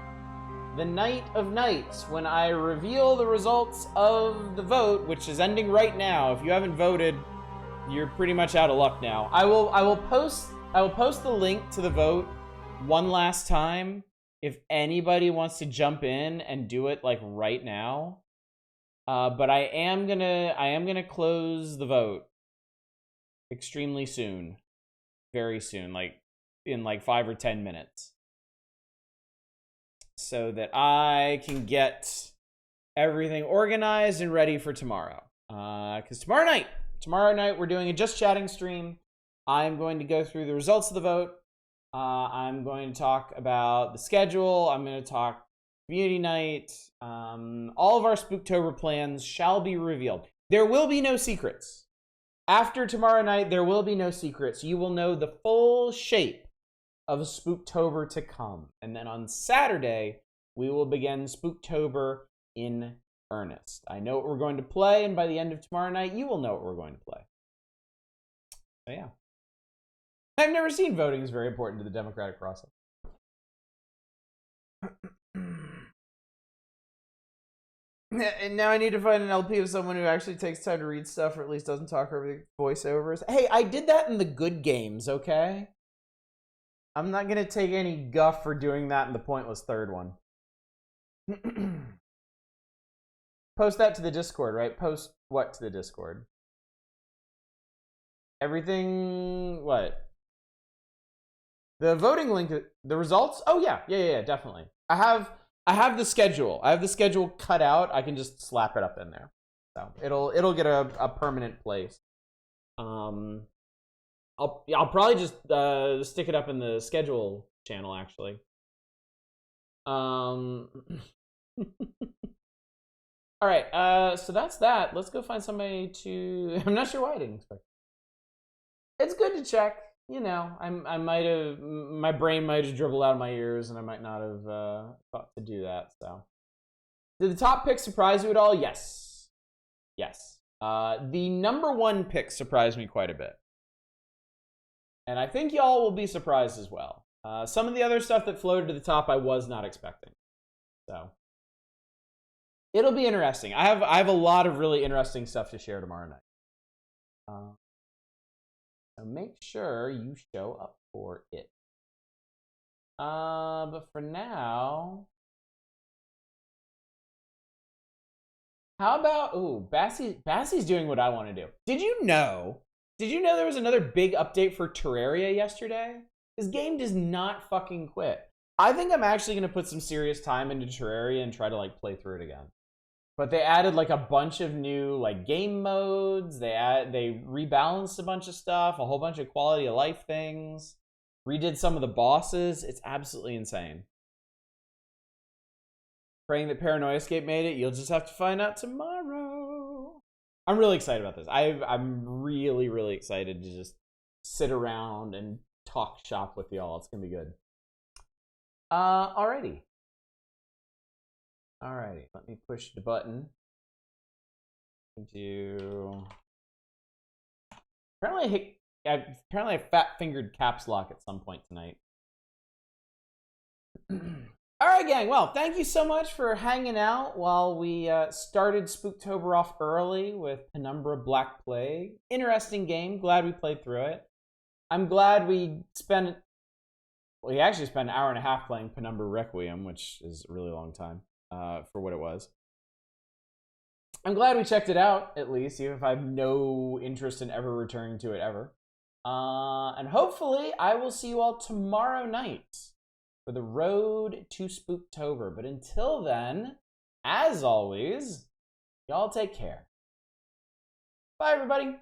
of nights, when I reveal the results of the vote, which is ending right now. If you haven't voted, you're pretty much out of luck now. I will post the link to the vote one last time if anybody wants to jump in and do it like right now. But I am gonna close the vote extremely soon. Very soon, like in like 5 or 10 minutes. So that I can get everything organized and ready for tomorrow. Because tomorrow night we're doing a Just Chatting stream. I'm going to go through the results of the vote. I'm going to talk about the schedule. I'm going to talk community night. All of our Spooktober plans shall be revealed. There will be no secrets. After tomorrow night, there will be no secrets. You will know the full shape of Spooktober to come. And then on Saturday, we will begin Spooktober in earnest. I know what we're going to play, and by the end of tomorrow night, you will know what we're going to play. So yeah. I've never seen voting is very important to the democratic process. And now I need to find an LP of someone who actually takes time to read stuff, or at least doesn't talk over the voiceovers. Hey, I did that in the good games, okay? I'm not gonna take any guff for doing that in the pointless third one. Post that to the Discord, right? Post what to the Discord? Everything, what? The voting link, the results? Oh yeah, definitely. I have the schedule. I have the schedule cut out. I can just slap it up in there. So it'll get a permanent place. I'll probably just stick it up in the schedule channel, actually. All right, so that's that. Let's go find somebody to... I'm not sure why I didn't expect it. It's good to check. You know, I might have... My brain might have dribbled out of my ears, and I might not have thought to do that, so... Did the top pick surprise you at all? Yes. Yes. The number one pick surprised me quite a bit. And I think y'all will be surprised as well. Some of the other stuff that floated to the top I was not expecting. So... It'll be interesting. I have a lot of really interesting stuff to share tomorrow night. So make sure you show up for it. But for now, how about Bassie's doing what I want to do. Did you know Did you know there was another big update for Terraria yesterday? This game does not fucking quit. I think I'm actually going to put some serious time into Terraria and try to like play through it again. But they added like a bunch of new like game modes. They rebalanced a bunch of stuff, a whole bunch of quality of life things. Redid some of the bosses. It's absolutely insane. Praying that Paranoia Escape made it. You'll just have to find out tomorrow. I'm really excited about this. I'm really, really excited to just sit around and talk shop with y'all. It's gonna be good. Alrighty. Let me push the button. Apparently I fat-fingered caps lock at some point tonight. Alright, gang. Well, thank you so much for hanging out while we started Spooktober off early with Penumbra Black Plague. Interesting game. Glad we played through it. I'm glad we actually spent an hour and a half playing Penumbra Requiem, which is a really long time for what it was. I'm glad we checked it out, at least, even if I have no interest in ever returning to it ever. And hopefully, I will see you all tomorrow night for the road to Spooktober. But until then, as always, y'all take care. Bye, everybody.